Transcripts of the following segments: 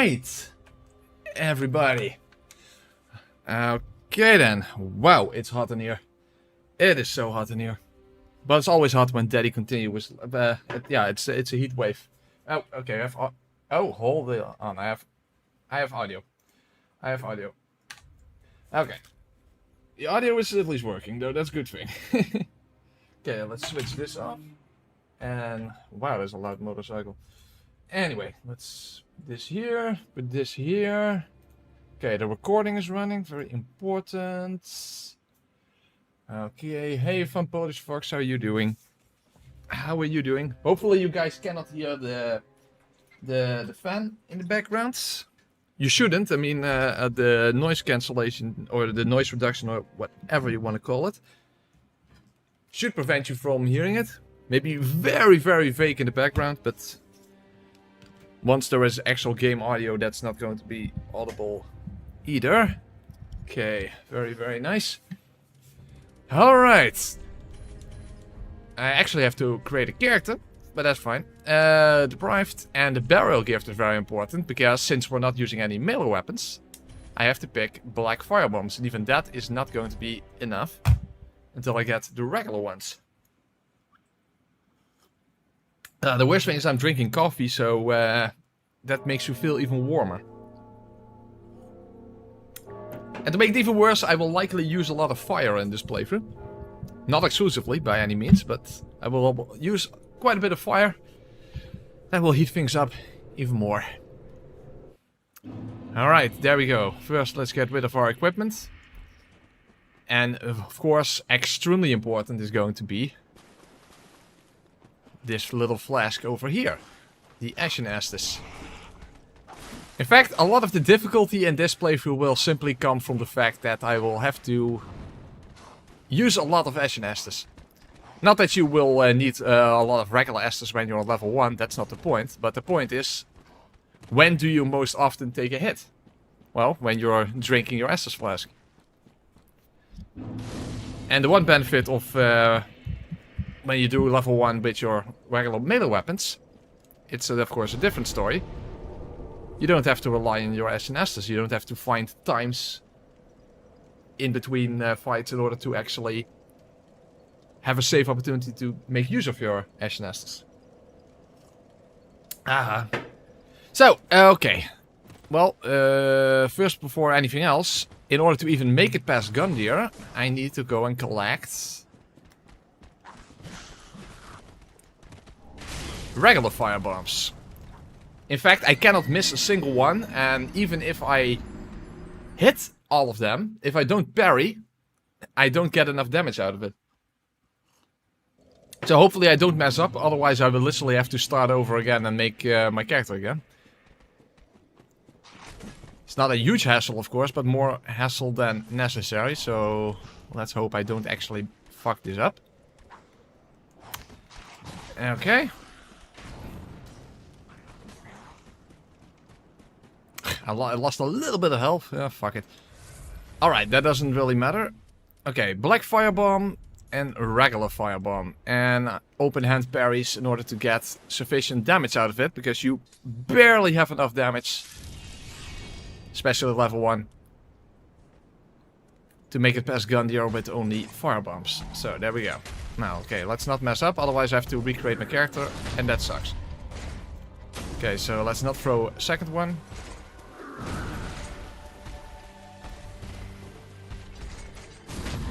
Alright, everybody. Okay then. Wow, it's hot in here. It is so hot in here. But it's always hot when Daddy continues. Yeah, it's a heat wave. Oh, okay. Hold it on. I have audio. I have audio. Okay. The audio is at least working, though. That's a good thing. Okay, let's switch this off. And wow, there's a loud motorcycle. Anyway, let's put this here. Put this here. Okay, the recording is running. Very important. Okay, hey, Fun Polish Fox, how are you doing? How are you doing? Hopefully, you guys cannot hear the fan in the background. You shouldn't. I mean, the noise cancellation or the noise reduction or whatever you want to call it should prevent you from hearing it. Maybe very, very vague in the background, but once there is actual game audio, that's not going to be audible either. Okay, very, very nice. Alright. I actually have to create a character, but that's fine. Deprived and the burial gift is very important, because since we're not using any melee weapons, I have to pick black firebombs, and even that is not going to be enough until I get the regular ones. The worst thing is I'm drinking coffee, so that makes you feel even warmer. And to make it even worse, I will likely use a lot of fire in this playthrough. Not exclusively, by any means, but I will use quite a bit of fire. That will heat things up even more. Alright, there we go. First, let's get rid of our equipment. And, of course, extremely important is going to be this little flask over here. The Ashen Estus. In fact, a lot of the difficulty in this playthrough will simply come from the fact that I will have to use a lot of Ashen Estus. Not that you will need a lot of regular Estus when you're on level 1, that's not the point. But the point is, when do you most often take a hit? Well, when you're drinking your Estus flask. And the one benefit of when you do level 1 with your regular melee weapons, it's of course a different story. You don't have to rely on your Ashen Estus. You don't have to find times in between fights in order to actually have a safe opportunity to make use of your Ashen Estus. So, okay. Well, first before anything else, in order to even make it past Gundyr, I need to go and collect regular firebombs. In fact, I cannot miss a single one, and even if I hit all of them, if I don't parry, I don't get enough damage out of it. So hopefully I don't mess up, otherwise I will literally have to start over again and make my character again. It's not a huge hassle, of course, but more hassle than necessary, so let's hope I don't actually fuck this up. Okay. I lost a little bit of health. Fuck it. Alright, that doesn't really matter. Okay, black firebomb and regular firebomb. And open hand parries in order to get sufficient damage out of it, because you barely have enough damage, especially level 1, to make it past Gundyr with only firebombs. So, there we go. Now, okay, let's not mess up, otherwise I have to recreate my character, and that sucks. Okay, so let's not throw a second one.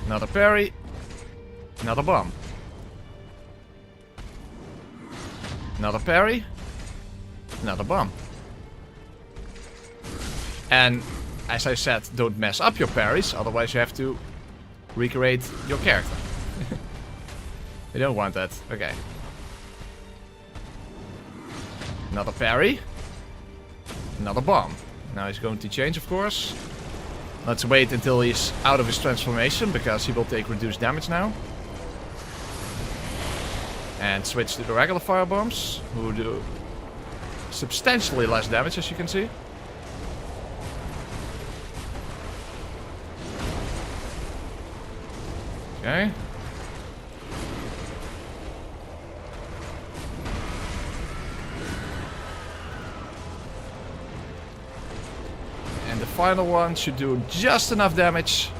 Another parry. Another bomb. Another parry. Another bomb. And as I said, don't mess up your parries, otherwise you have to recreate your character. You don't want that. Okay. Another parry. Another bomb. Now he's going to change, of course. Let's wait until he's out of his transformation, because he will take reduced damage now. And switch to the regular firebombs, who do substantially less damage, as you can see. Okay. final one should do just enough damage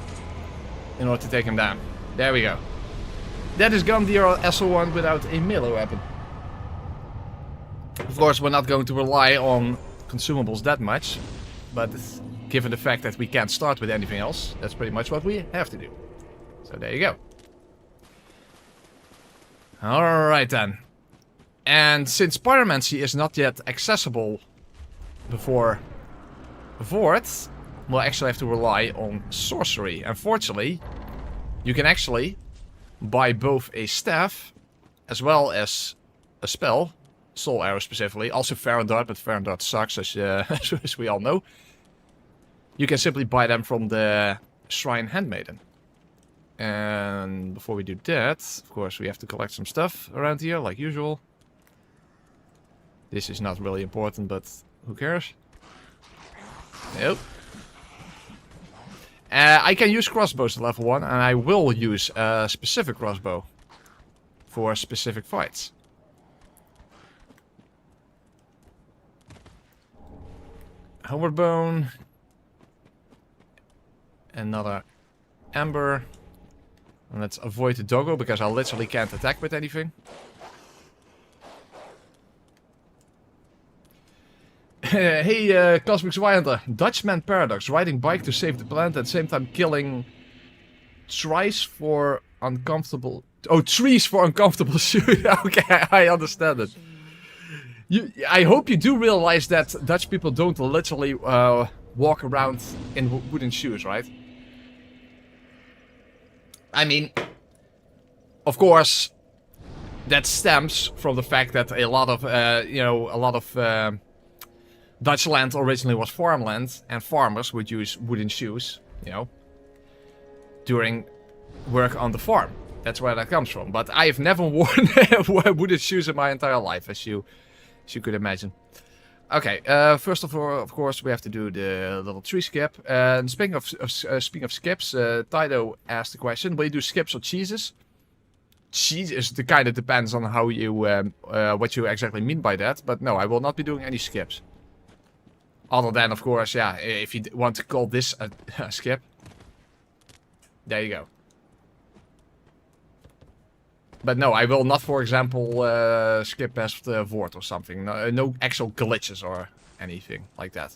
in order to take him down. There we go. That is gone the SO1 without a melee weapon. Of course, we're not going to rely on consumables that much, but given the fact that we can't start with anything else, that's pretty much what we have to do. So there you go. Alright then. And since pyromancy is not yet accessible before Vord, we'll actually have to rely on sorcery. Unfortunately, you can actually buy both a staff as well as a spell, soul arrow specifically, also Farron Dart, but Farron Dart sucks as we all know. You can simply buy them from the Shrine Handmaiden. And before we do that, of course, we have to collect some stuff around here, like usual. This is not really important, but who cares? Nope. I can use crossbows at level 1, and I will use a specific crossbow for specific fights. Homeward Bone. Another Ember. And let's avoid the doggo, because I literally can't attack with anything. Hey, Cosmic Swihunter. Dutchman Paradox. Riding bike to save the planet at the same time killing trees for uncomfortable... Oh, trees for uncomfortable shoes. Okay, I understand it. I hope you do realize that Dutch people don't literally walk around in wooden shoes, right? I mean, of course, that stems from the fact that a lot of, Dutch land originally was farmland, and farmers would use wooden shoes, during work on the farm. That's where that comes from. But I have never worn wooden shoes in my entire life, as you could imagine. Okay, first of all, of course, we have to do the little tree skip. And speaking of skips, Tido asked the question: will you do skips or cheeses? Cheese kind of depends on how you what you exactly mean by that. But no, I will not be doing any skips. Other than, of course, yeah, if you want to call this a skip, there you go. But no, I will not, for example, skip past Vord or something. No actual glitches or anything like that.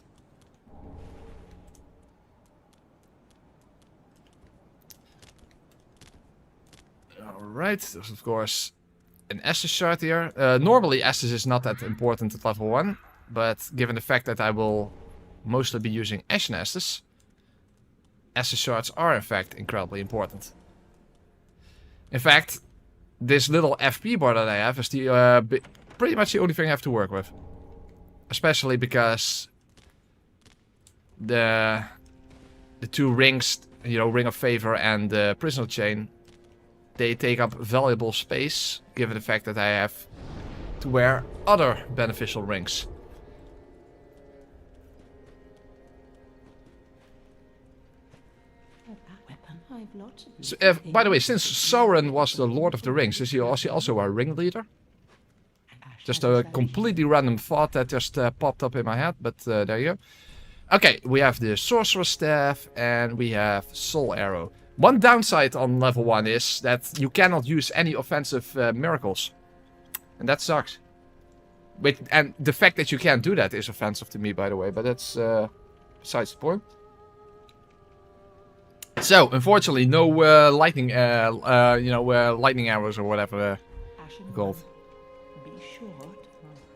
Alright, there's of course an Estus shard here. Normally Estus is not that important at level 1. But given the fact that I will mostly be using Ashen Estus, Estus shards are in fact incredibly important. In fact, this little FP bar that I have is the pretty much the only thing I have to work with. Especially because the two rings, Ring of Favor and the Prisoner Chain, they take up valuable space, given the fact that I have to wear other beneficial rings. So, by the way, since Sauron was the Lord of the Rings, is he also a ringleader? Just a completely random thought that just popped up in my head, but there you go. Okay, we have the Sorcerer's Staff and we have Soul Arrow. One downside on level 1 is that you cannot use any offensive miracles. And that sucks. And the fact that you can't do that is offensive to me, by the way, but that's besides the point. So, unfortunately, no lightning, lightning arrows or whatever called.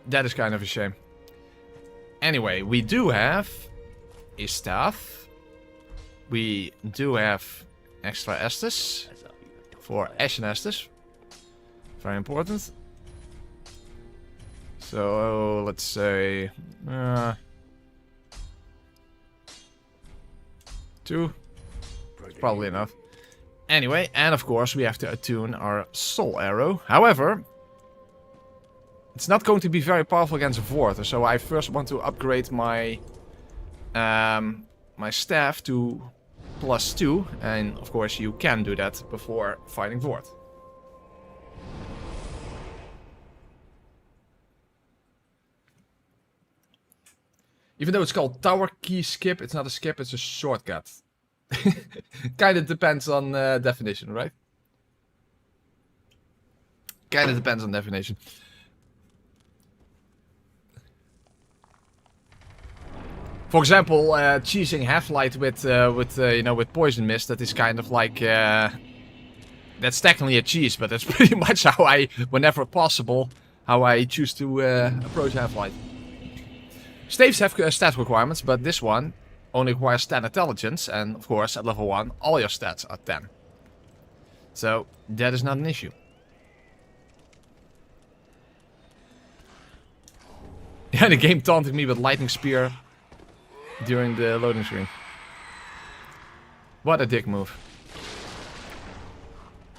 That is kind of a shame. Anyway, we do have a staff. We do have extra Estus for Ashen Estus. Very important. So, let's say 2. Probably enough. Anyway, and of course we have to attune our Soul Arrow. However, it's not going to be very powerful against Vord, so I first want to upgrade my my staff to +2, and of course you can do that before fighting Vord. Even though it's called tower key skip, it's not a skip, it's a shortcut. Kind of depends on definition, right? Kind of depends on definition. For example, cheesing Half-Light with you know, with poison mist, that is kind of like that's technically a cheese, but that's pretty much how I, whenever possible, how I choose to approach Half-Light. Staves have stat requirements, but this one only requires 10 intelligence, and of course at level 1 all your stats are 10. So that is not an issue. Yeah, the game taunted me with lightning spear during the loading screen. What a dick move.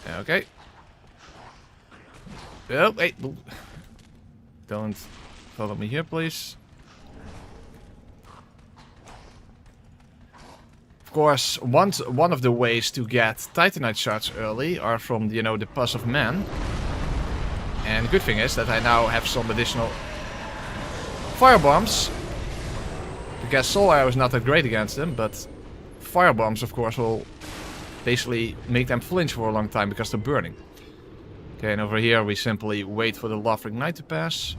Okay. Oh, wait. Don't follow me here, please. Of course, one of the ways to get Titanite shards early are from, you know, the Pus of Man. And the good thing is that I now have some additional firebombs. Because soul arrow is not that great against them, but firebombs, of course, will basically make them flinch for a long time because they're burning. Okay, and over here we simply wait for the Love Ignite to pass.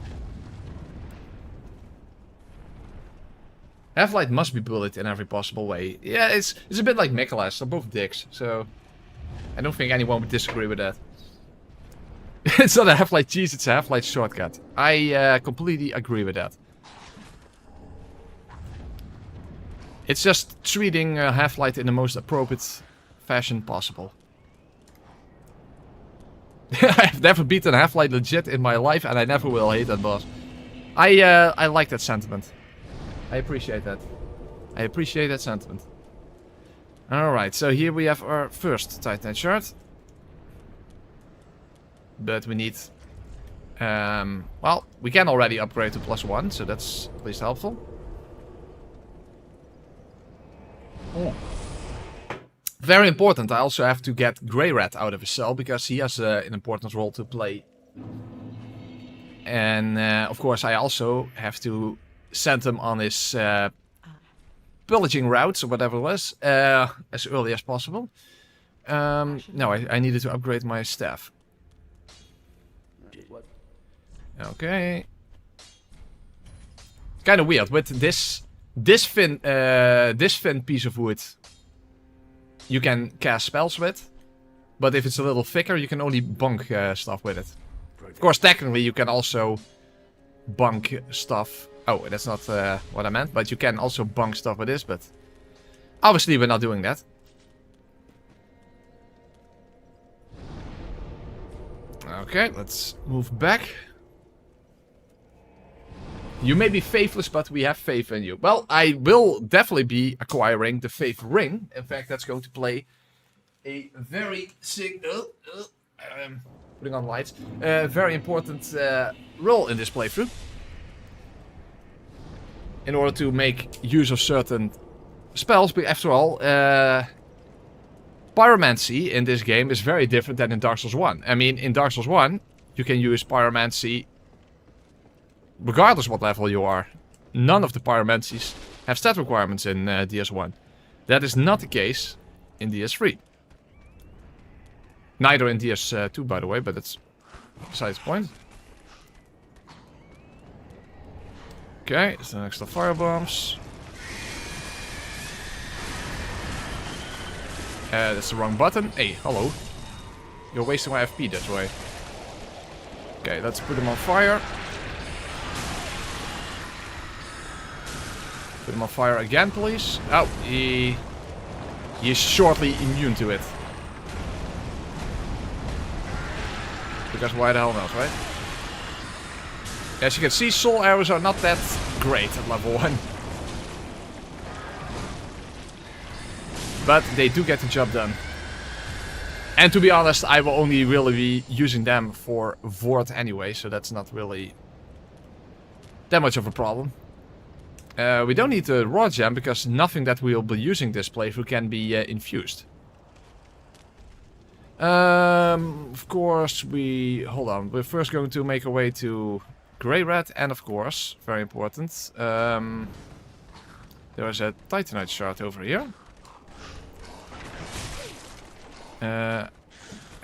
Half-Light must be bullied in every possible way. Yeah, it's a bit like Mikhalas, they're both dicks, so I don't think anyone would disagree with that. It's not a Half-Light cheese, it's a Half-Light shortcut. I completely agree with that. It's just treating Half-Light in the most appropriate fashion possible. I've never beaten Half-Light legit in my life, and I never will hate that boss. I like that sentiment. I appreciate that. I appreciate that sentiment. Alright, so here we have our first Titanite shard. But we need... well, we can already upgrade to +1, so that's at least helpful. Oh. Very important, I also have to get Grey Rat out of his cell, because he has an important role to play. And of course I also have to send him on his pillaging routes, or whatever it was, as early as possible. No, I needed to upgrade my staff. Okay. Kind of weird, with this thin piece of wood you can cast spells with, but if it's a little thicker you can only bunk stuff with it. Of course, technically you can also bunk stuff. Oh, that's not what I meant, but you can also bunk stuff with this, but obviously we're not doing that. Okay, let's move back. You may be faithless, but we have faith in you. Well, I will definitely be acquiring the Faith Ring. In fact, that's going to play a very putting on lights. Very important role in this playthrough. In order to make use of certain spells, but after all, Pyromancy in this game is very different than in Dark Souls 1. I mean, in Dark Souls 1, you can use Pyromancy regardless what level you are. None of the Pyromancies have stat requirements in DS1. That is not the case in DS3. Neither in DS2, by the way, but that's besides the point. Okay, so extra firebombs. That's the wrong button. Hey, hello. You're wasting my FP that way. Okay, let's put him on fire. Put him on fire again, please. Oh, he is shortly immune to it. Because why the hell not, right? As you can see, soul arrows are not that great at level 1. But they do get the job done. And to be honest, I will only really be using them for Vord anyway, so that's not really that much of a problem. We don't need the raw gem because nothing that we'll be using this playthrough can be infused. Of course, hold on. We're first going to make our way to Grey Rat, and of course, very important, There's a Titanite shard over here. I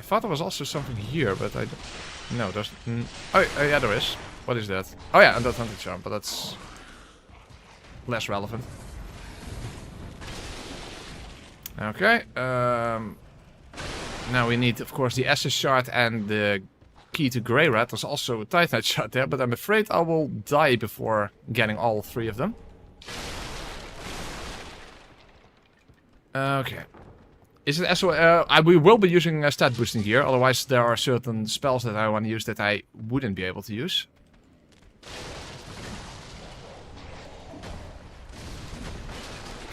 thought there was also something here, but I don't... No, there's... Oh, yeah, there is. What is that? Oh yeah, and that hunting charm, but that's... less relevant. Okay, now we need, of course, the Essus shard and the key to Grey Rat. There's also a Titanite shard there, but I'm afraid I will die before getting all 3 of them. Okay. Is it we will be using stat boosting gear, otherwise there are certain spells that I want to use that I wouldn't be able to use.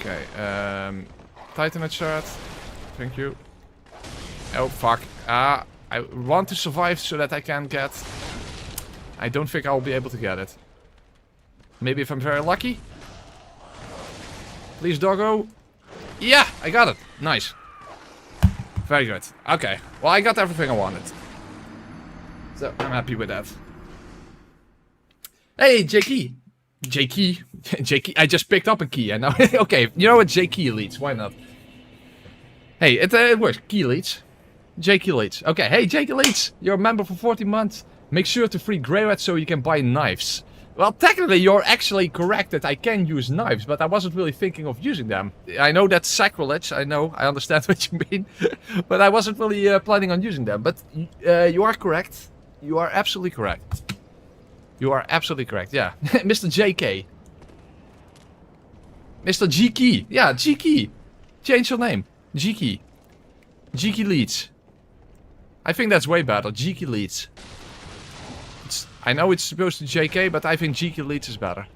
Okay, Titanite shard. Thank you. Oh, fuck. I want to survive so that I can get... I don't think I'll be able to get it. Maybe if I'm very lucky. Please, doggo. Yeah, I got it. Nice. Very good. Okay. Well, I got everything I wanted. So, I'm happy with that. Hey, J-Key. J-Key. J-Key. I just picked up a key. And now, okay, you know what? J-Key leads. Why not? Hey, it works. Key leads. J-Key leads. Okay, hey, J-Key leads. You're a member for 40 months. Make sure to free Grey Rat so you can buy knives. Well, technically, you're actually correct that I can use knives, but I wasn't really thinking of using them. I know that's sacrilege. I know. I understand what you mean. But I wasn't really planning on using them. But you are correct. You are absolutely correct. You are absolutely correct, yeah. Mr. JK. Mr. G-Key. Yeah, G-Key. Change your name. G-Key. G-Key leads. I think that's way better. G-Key leads. I know it's supposed to JK, but I think G-Key leads is better.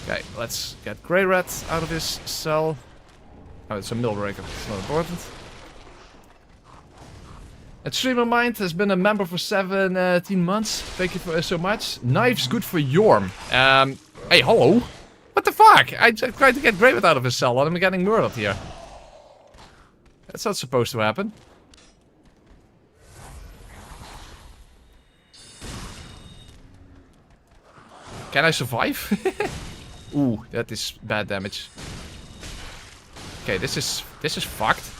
Okay, let's get Grey Rat out of this cell. Oh, it's a mill breaker. It's not important. Streamer Mind has been a member for 17 months. Thank you so much. Knives good for Yorm. Hey, hello. What the fuck? I tried to get Grey Rat out of his cell and I'm getting murdered here. That's not supposed to happen. Can I survive? Ooh, that is bad damage. Okay, this is fucked.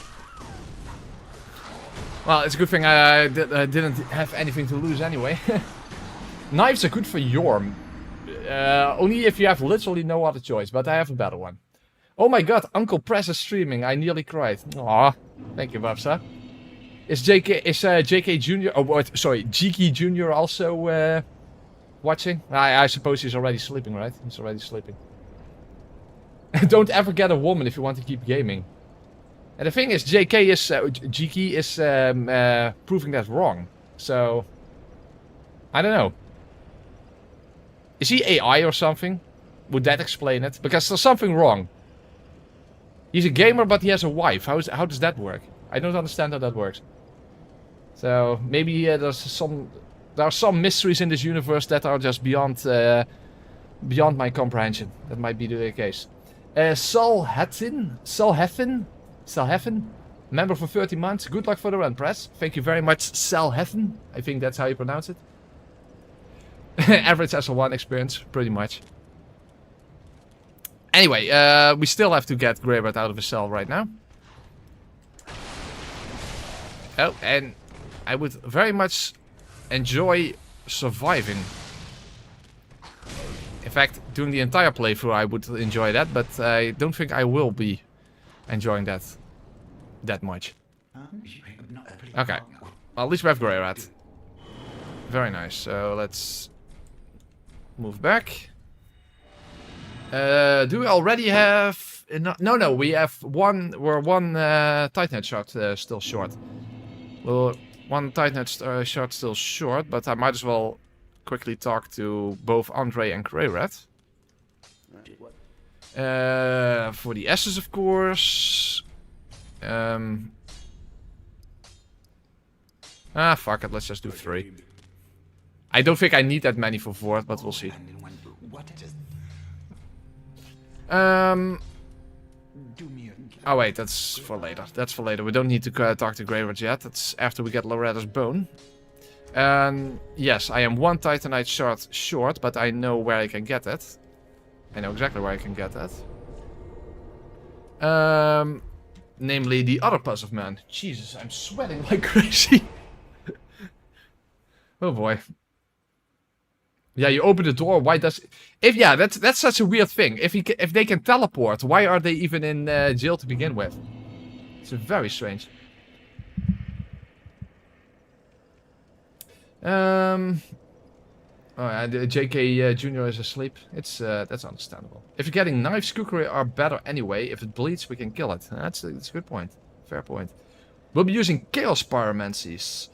Well, it's a good thing I didn't have anything to lose anyway. Knives are good for Yorm. Only if you have literally no other choice, but I have a better one. Oh my god, Uncle Press is streaming. I nearly cried. Aw, thank you, Babsa. Is JK Jr. Oh, what? Sorry, GK Jr. also watching? I suppose he's already sleeping, right? He's already sleeping. Don't ever get a woman if you want to keep gaming. And the thing is, GK is proving that wrong. So, I don't know. Is he AI or something? Would that explain it? Because there's something wrong. He's a gamer, but he has a wife. How does that work? I don't understand how that works. So maybe there are some mysteries in this universe that are just beyond my comprehension. That might be the case. Salheffen, member for 30 months. Good luck for the run, Press. Thank you very much, Salheffen. I think that's how you pronounce it. Average SL1 experience, pretty much. Anyway, we still have to get Grey Rat out of his cell right now. Oh, and I would very much enjoy surviving. In fact, doing the entire playthrough I would enjoy that, but I don't think I will be enjoying that much. Okay, well, at least we have Grey Rat. Very nice, so let's move back. Do we already have... No, we have one... We're one Titanite shot still short. Well, one Titanite shot still short, but I might as well quickly talk to both Andre and Grey Rat. For the S's, of course. Fuck it, let's just do 3. I don't think I need that many for 4, but we'll see. Oh wait, that's for later. That's for later. We don't need to talk to Grey Rat yet. That's after we get Loretta's bone. Yes, I am one Titanite shard short, but I know where I can get it. I know exactly where I can get that. Namely the other puzzle man. Jesus, I'm sweating like crazy. Oh boy. Yeah, you open the door. Why does? Yeah, that's such a weird thing. If they can teleport, why are they even in jail to begin with? It's very strange. Oh, and JK Jr. is asleep. That's understandable. If you're getting knives, kukri are better anyway. If it bleeds, we can kill it. That's a good point. Fair point. We'll be using chaos pyromancies.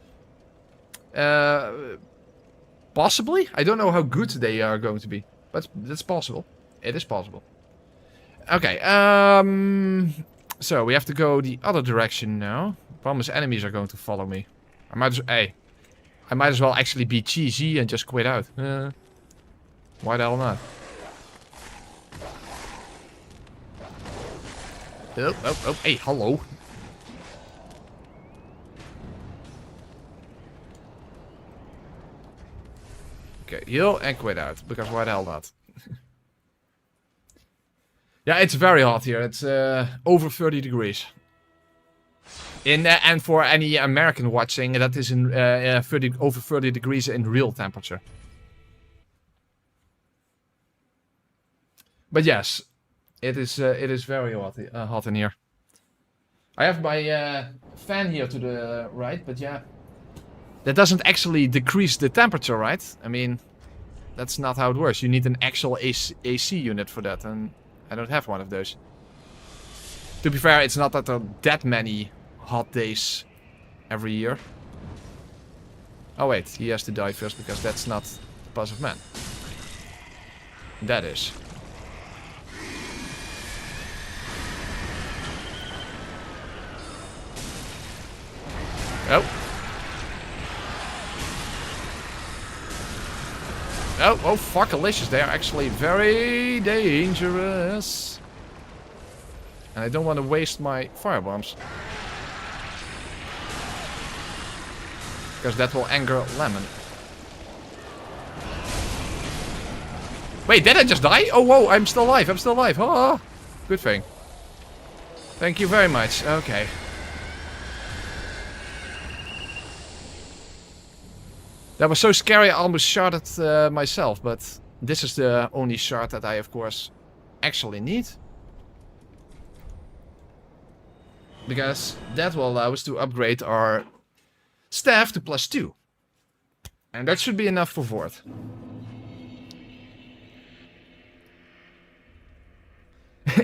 Possibly. I don't know how good they are going to be, but that's possible. It is possible. Okay. So we have to go the other direction now. Problem is, enemies are going to follow me. I might as well actually be cheesy and just quit out. Why the hell not? Oh, hey, hello. Okay, heal and quit out, because why the hell not? Yeah, it's very hot here. It's over 30 degrees. And for any American watching, that is in over 30 degrees in real temperature. But yes, it is very hot in here. I have my fan here to the right, but yeah, that doesn't actually decrease the temperature, right? I mean, that's not how it works. You need an actual AC unit for that, and I don't have one of those. To be fair, it's not that there are that many hot days every year. Oh wait, he has to die first because that's not the Pass of Man. That is. Oh. Oh, fuckalicious. They are actually very dangerous. And I don't want to waste my firebombs. Because that will anger Lemon. Wait, did I just die? Oh, whoa, I'm still alive. I'm still alive. Oh, good thing. Thank you very much. Okay. That was so scary, I almost shot it myself, but this is the only shard that I, of course, actually need. Because that will allow us to upgrade our staff to +2. And that should be enough for Vord.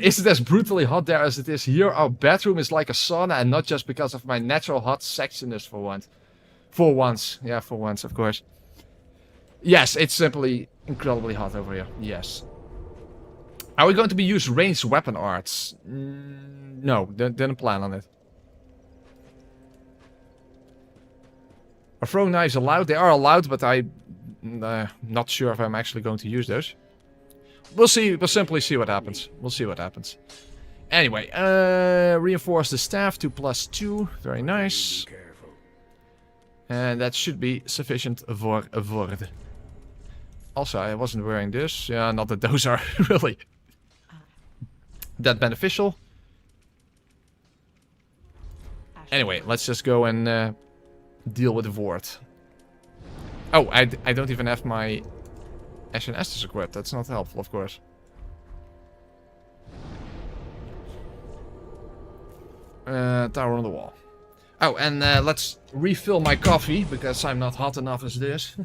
Is it as brutally hot there as it is here? Our bedroom is like a sauna, and not just because of my natural hot sexiness for once. For once. Yeah, for once, of course. Yes, it's simply incredibly hot over here. Yes. Are we going to be use ranged weapon arts? No, didn't plan on it. Are throwing knives allowed? They are allowed, but I'm not sure if I'm actually going to use those. We'll see. We'll simply see what happens. We'll see what happens. Anyway, reinforce the staff to +2. Very nice. And that should be sufficient for a Vord. Also, I wasn't wearing this. Yeah, not that those are really that beneficial. Anyway, let's just go and deal with the Vord. Oh, I don't even have my SNS equipped. That's not helpful, of course. Tower on the wall. Oh, and let's refill my coffee, because I'm not hot enough as this.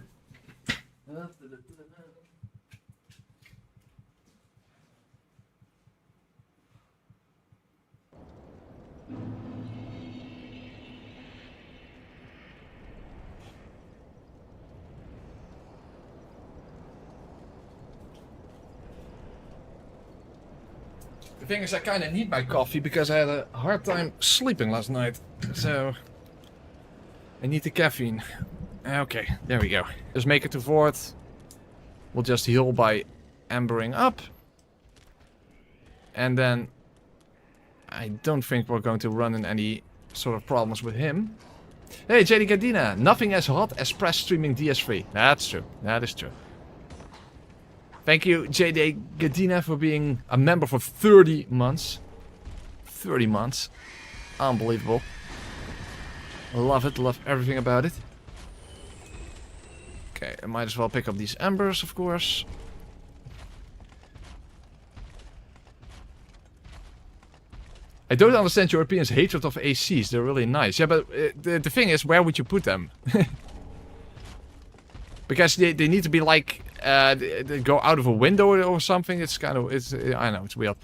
The thing is, I kind of need my coffee because I had a hard time sleeping last night. So, I need the caffeine. Okay, there we go. Just make it to Vord. We'll just heal by ambering up. And then, I don't think we're going to run in any sort of problems with him. Hey, JD Gardina, nothing as hot as press streaming DS3. That's true. That is true. Thank you, JD Gadina, for being a member for 30 months. 30 months. Unbelievable. Love it, love everything about it. Okay, I might as well pick up these embers, of course. I don't understand Europeans' hatred of ACs. They're really nice. Yeah, but the thing is, where would you put them? Because they need to be like, they go out of a window or something. It's kind of, I know, it's weird.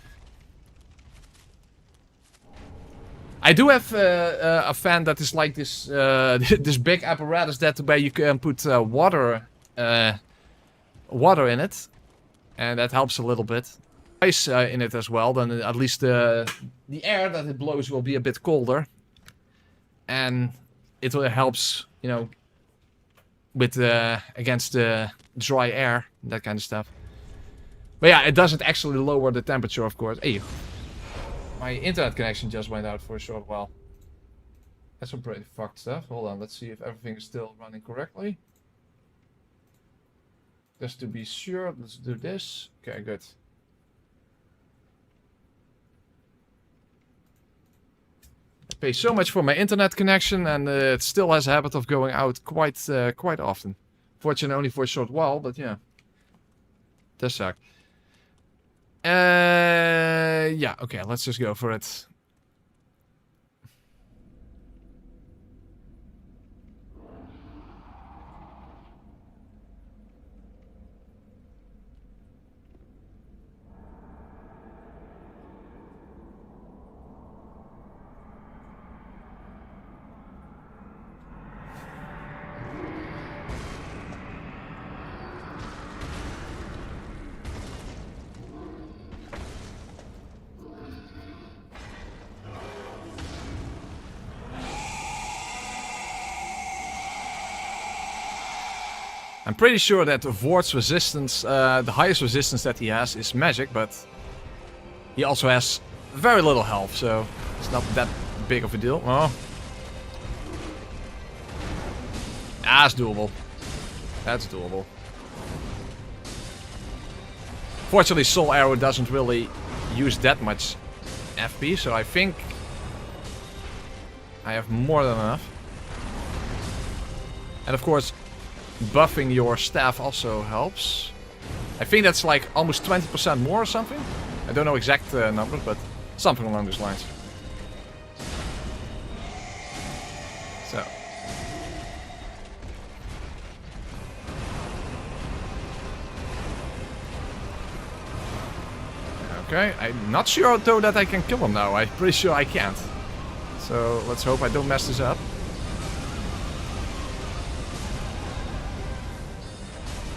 I do have a fan that is like this this big apparatus that where you can put water in it, and that helps a little bit. Ice in it as well, then at least the air that it blows will be a bit colder, and it helps, you know, with against the dry air, that kind of stuff. But yeah, it doesn't actually lower the temperature, of course. Hey. My internet connection just went out for a short while. That's some pretty fucked stuff. Hold on, let's see if everything is still running correctly. Just to be sure, let's do this. Okay, good. I pay so much for my internet connection, and it still has a habit of going out quite often. Fortunately, only for a short while, but yeah. Does suck. Yeah, okay, let's just go for it. I'm pretty sure that Vort's resistance, the highest resistance that he has is magic, but he also has very little health, so it's not that big of a deal. Oh. That's doable. That's doable. Fortunately, Soul Arrow doesn't really use that much FP, so I think I have more than enough. And of course, buffing your staff also helps. I think that's like almost 20% more or something. I don't know exact numbers, but something along those lines. So. Okay, I'm not sure though that I can kill him now. I'm pretty sure I can't. So let's hope I don't mess this up.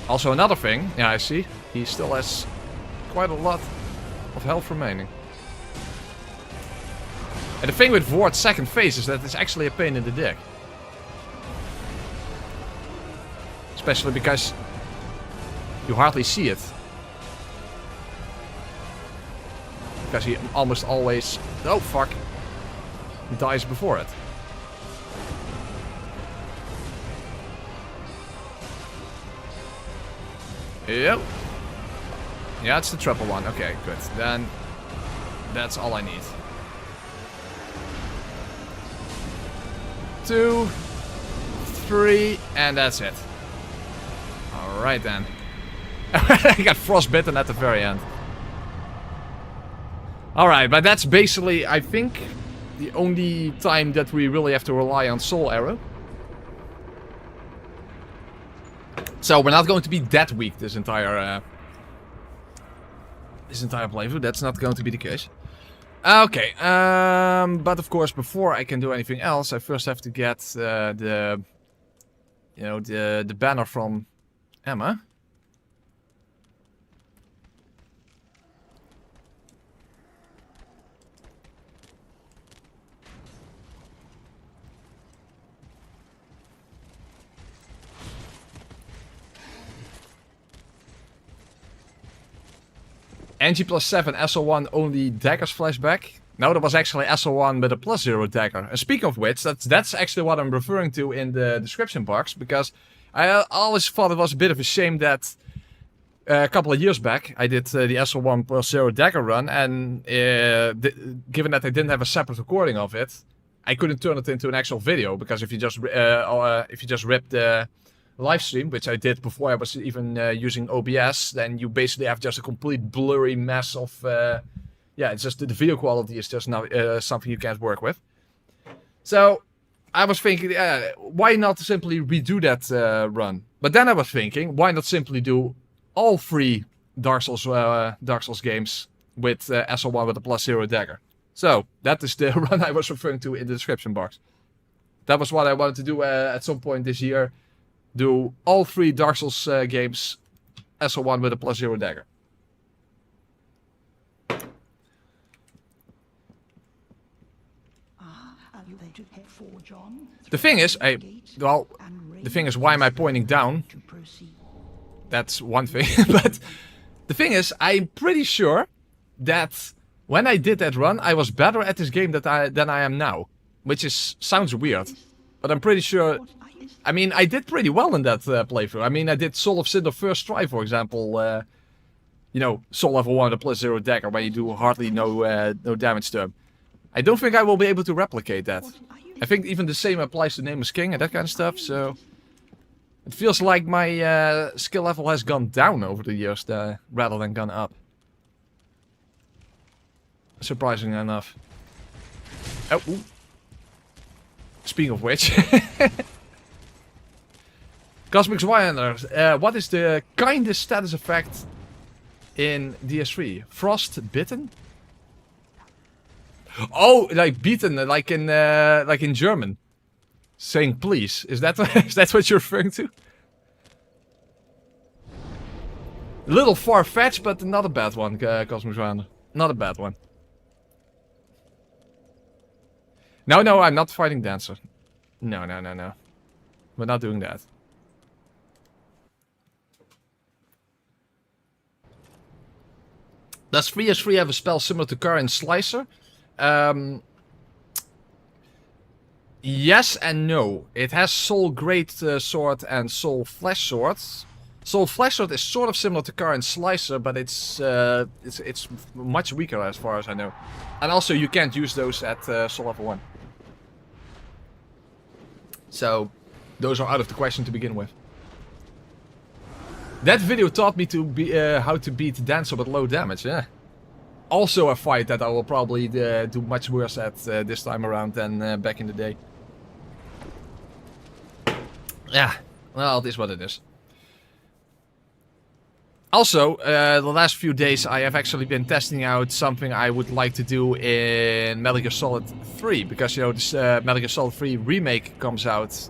Also another thing, yeah, I see, he still has quite a lot of health remaining. And the thing with Vort's second phase is that it's actually a pain in the dick. Especially because you hardly see it. Because he almost always, oh fuck, dies before it. Yep. Yeah, it's the triple one. Okay, good. Then that's all I need. 2, 3, and that's it. Alright then. I got frostbitten at the very end. Alright, but that's basically, I think, the only time that we really have to rely on Soul Arrow. So we're not going to be that weak this entire playthrough. That's not going to be the case. Okay, but of course, before I can do anything else, I first have to get the banner from Emma. NG +7 SL1 only daggers flashback. No, that was actually SL1 with a +0 dagger. And speaking of which, that's actually what I'm referring to in the description box, because I always thought it was a bit of a shame that a couple of years back, I did the SL1+0 Dagger run, and given that I didn't have a separate recording of it, I couldn't turn it into an actual video, because if you just rip the live stream, which I did before I was even using OBS, then you basically have just a complete blurry mess of yeah, it's just the video quality is just not something you can't work with. So I was thinking, why not simply redo that run? But then I was thinking, why not simply do all 3 Dark Souls games with SL1 with a +0 Dagger? So that is the run I was referring to in the description box. That was what I wanted to do at some point this year. Do all 3 Dark Souls games SL1 with a +0 Dagger. The thing is, the thing is, why am I pointing down? That's one thing, but the thing is, I'm pretty sure that when I did that run, I was better at this game than I am now, which sounds weird, but I'm pretty sure. I mean, I did pretty well in that playthrough. I mean, I did Soul of Cinder first try, for example. You know, Soul level 1 with a +0 Dagger, where you do hardly no damage to him. I don't think I will be able to replicate that. I think even the same applies to Name is King and that kind of stuff, so... It feels like my skill level has gone down over the years, rather than gone up. Surprisingly enough. Oh, ooh. Speaking of which... Cosmic Wylander, what is the kindest status effect in DS3? Frost bitten? Oh, like beaten, like in German, saying please. Is that what you're referring to? A little far-fetched, but not a bad one, Cosmic Wylander. Not a bad one. No, I'm not fighting Dancer. No. We're not doing that. Does 3S3 have a spell similar to Karin Slicer? Yes and no. It has Soul Great Sword and Soul Flesh Sword. Soul Flesh Sword is sort of similar to Karin Slicer, but it's much weaker as far as I know. And also you can't use those at Soul level 1. So those are out of the question to begin with. That video taught me to be how to beat Dancer with low damage, yeah. Also a fight that I will probably do much worse at this time around than back in the day. Yeah, well, it is what it is. Also, the last few days I have actually been testing out something I would like to do in Metal Gear Solid 3. Because, you know, this Metal Gear Solid 3 Remake comes out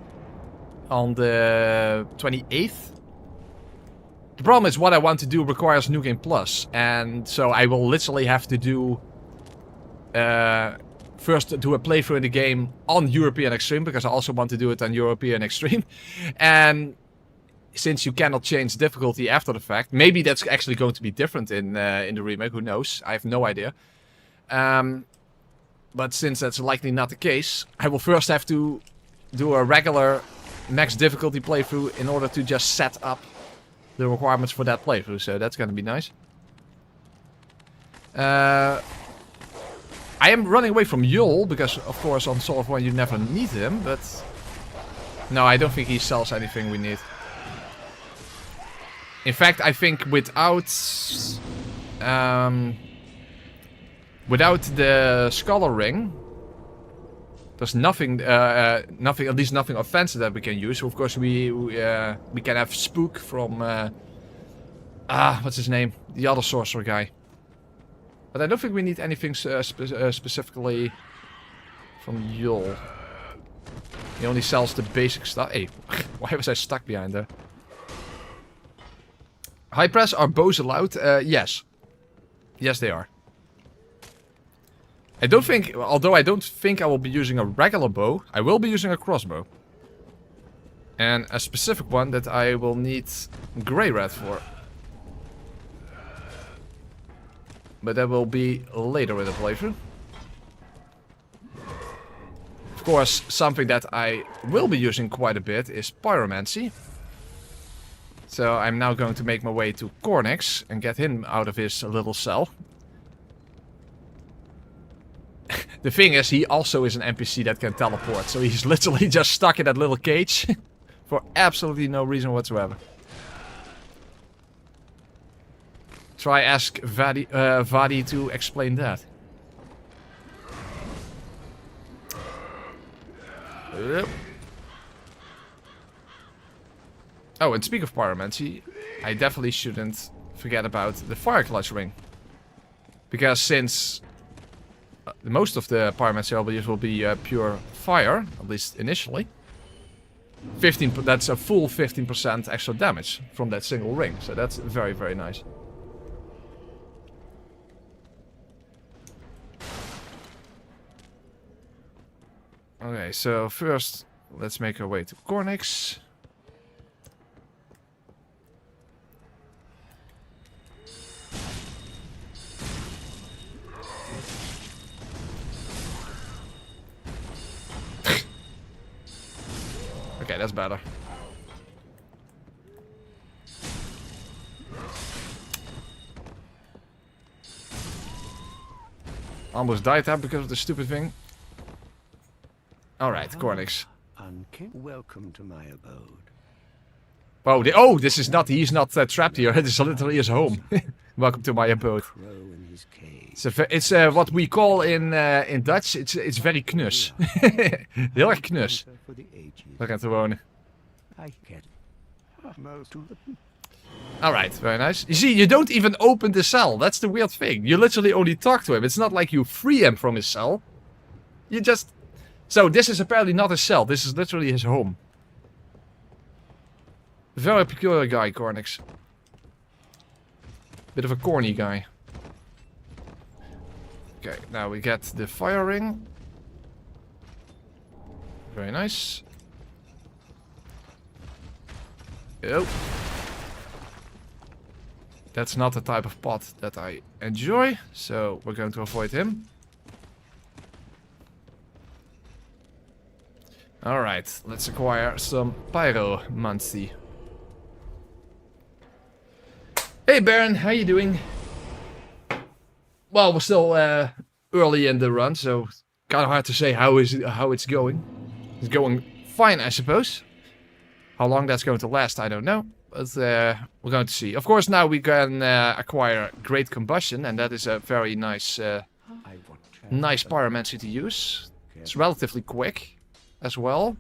on the 28th. The problem is what I want to do requires New Game Plus, and so I will literally have to do first do a playthrough in the game on European Extreme, because I also want to do it on European Extreme. And since you cannot change difficulty after the fact, maybe that's actually going to be different in the remake, who knows, I have no idea. But since that's likely not the case, I will first have to do a regular max difficulty playthrough in order to just set up the requirements for that playthrough, so that's gonna be nice. I am running away from Yul, because of course on Soul of 1 you never need him, but... No, I don't think he sells anything we need. In fact, I think without the Scholar Ring, there's nothing, at least nothing offensive that we can use. So of course we can have Spook from, what's his name? The other sorcerer guy. But I don't think we need anything specifically from Yul. He only sells the basic stuff. Hey, why was I stuck behind there? High press, are bows allowed? Yes. Yes, they are. I don't think, although I don't think I will be using a regular bow, I will be using a crossbow. And a specific one that I will need Grey Red for. But that will be later in the playthrough. Of course, something that I will be using quite a bit is Pyromancy. So I'm now going to make my way to Cornix and get him out of his little cell. The thing is, he also is an NPC that can teleport, so he's literally just stuck in that little cage for absolutely no reason whatsoever. Try ask Vadi to explain that. Yep. Oh, and speak of pyromancy, I definitely shouldn't forget about the fire clutch ring. Because since most of the pyromancy abilities will be pure fire, at least initially, 15, that's a full 15% extra damage from that single ring. So that's very, very nice. Okay, so first, let's make our way to Cornix. Okay, that's better. Almost died there because of the stupid thing. Alright, Cornix. Welcome to my abode. Oh, oh, this is not. He's not trapped here. This is literally his home. Welcome to my abode. It's what we call in Dutch. It's very knus. Heel erg knus. We gaan te wonen. Alright, very nice. You see, you don't even open the cell. That's the weird thing. You literally only talk to him. It's not like you free him from his cell. You just... So, this is apparently not his cell. This is literally his home. Very peculiar guy, Cornix. Bit of a corny guy. Okay, now we get the fire ring. Very nice. Oh. That's not the type of pot that I enjoy, so we're going to avoid him. Alright, let's acquire some pyromancy. Hey Baron, how you doing? Well, we're still early in the run, so kind of hard to say how it's going. It's going fine, I suppose. How long that's going to last, I don't know. But we're going to see. Of course, now we can acquire Great Combustion, and that is a very nice, nice pyromancy to use. It's relatively quick as well.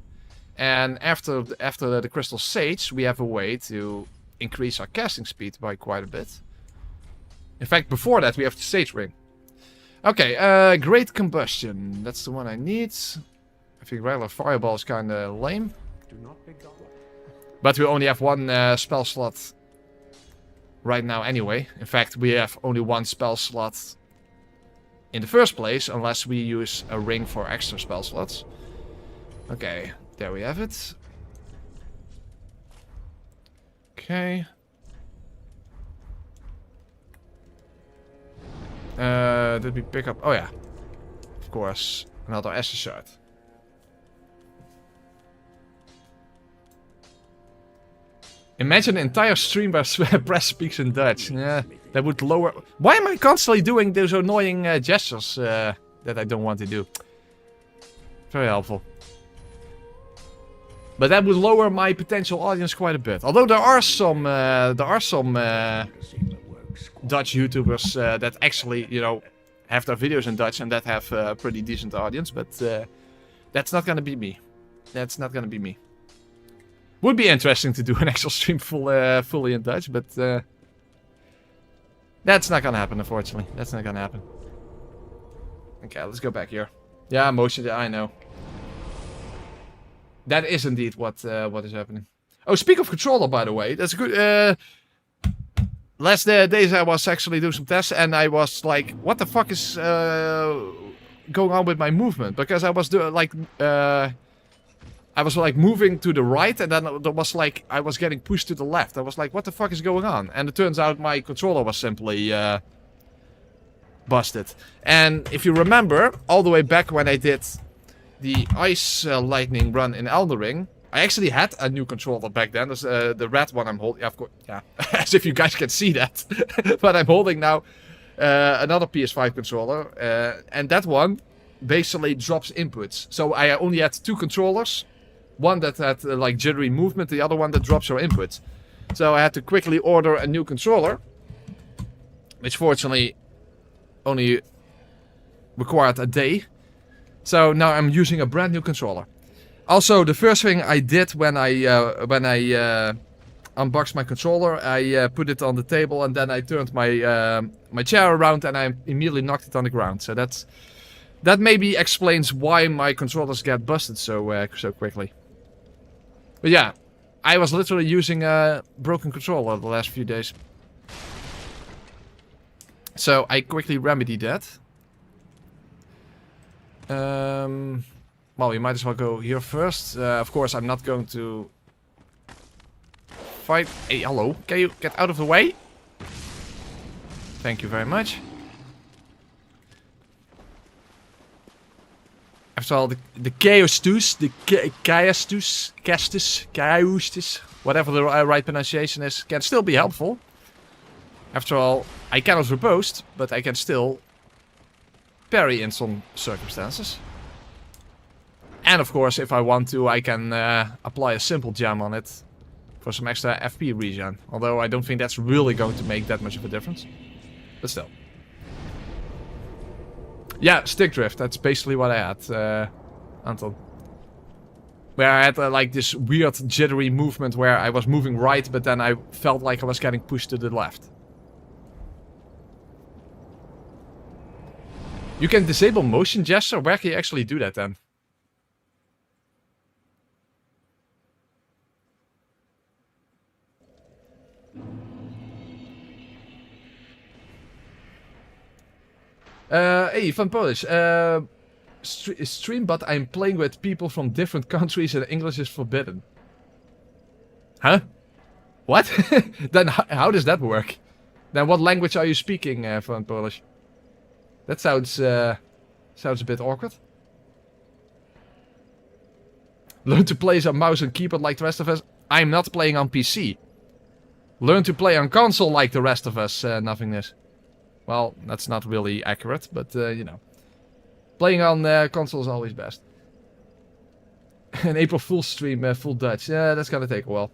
And after the Crystal Sage, we have a way to increase our casting speed by quite a bit. In fact, before that, we have the Sage Ring. Okay, Great Combustion. That's the one I need. I think regular Fireball is kind of lame. But we only have one spell slot right now anyway. In fact, we have only one spell slot in the first place, unless we use a ring for extra spell slots. Okay, there we have it. Okay. Did we pick up... Oh yeah. Of course. Another Esser shard. Imagine an entire stream where Press speaks in Dutch. Yeah, that would lower... Why am I constantly doing those annoying gestures that I don't want to do? Very helpful. But that would lower my potential audience quite a bit. Although there are some Dutch YouTubers that actually, you know, have their videos in Dutch and that have a pretty decent audience. But that's not gonna be me. That's not gonna be me. Would be interesting to do an actual stream fully in Dutch, but that's not gonna happen, unfortunately. That's not gonna happen. Okay, let's go back here. Yeah, motion. I know. That is indeed what is happening. Oh, speak of controller, by the way, that's good. Last days I was actually doing some tests, and I was like, "What the fuck is going on with my movement?" Because I was doing like. I was like moving to the right, and then there was like I was getting pushed to the left. I was like, what the fuck is going on? And it turns out my controller was simply busted. And if you remember, all the way back when I did the Ice Lightning run in Elden Ring, I actually had a new controller back then. There's the red one I'm holding. Yeah, of course. Yeah, as if you guys can see that. But I'm holding now another PS5 controller. And that one basically drops inputs. So I only had 2 controllers. One that had like jittery movement. The other one that drops your inputs. So I had to quickly order a new controller. Which fortunately only required a day. So now I'm using a brand new controller. Also, the first thing I did when I unboxed my controller, I put it on the table and then I turned my my chair around and I immediately knocked it on the ground. So that maybe explains why my controllers get busted so so quickly. But yeah, I was literally using a broken controller the last few days. So I quickly remedied that. Well, we might as well go here first. Of course, I'm not going to fight. Hey, hello. Can you get out of the way? Thank you very much. After all, the Chaostus, the Chaostus, whatever the right pronunciation is, can still be helpful. After all, I cannot riposte, but I can still parry in some circumstances. And of course, if I want to, I can apply a simple gem on it for some extra FP regen. Although I don't think that's really going to make that much of a difference. But still. Yeah, stick drift. That's basically what I had, Anton. Where I had like this weird jittery movement where I was moving right, but then I felt like I was getting pushed to the left. You can disable motion gesture? Where can you actually do that then? Hey, Van Polish. Stream, but I'm playing with people from different countries and English is forbidden. Huh? What? Then how does that work? Then what language are you speaking, Van Polish? That sounds a bit awkward. Learn to play on mouse and keyboard like the rest of us. I'm not playing on PC. Learn to play on console like the rest of us, nothingness. Well, that's not really accurate, but you know. Playing on console is always best. An April Fool's stream, full Dutch. Yeah, that's gonna take a while.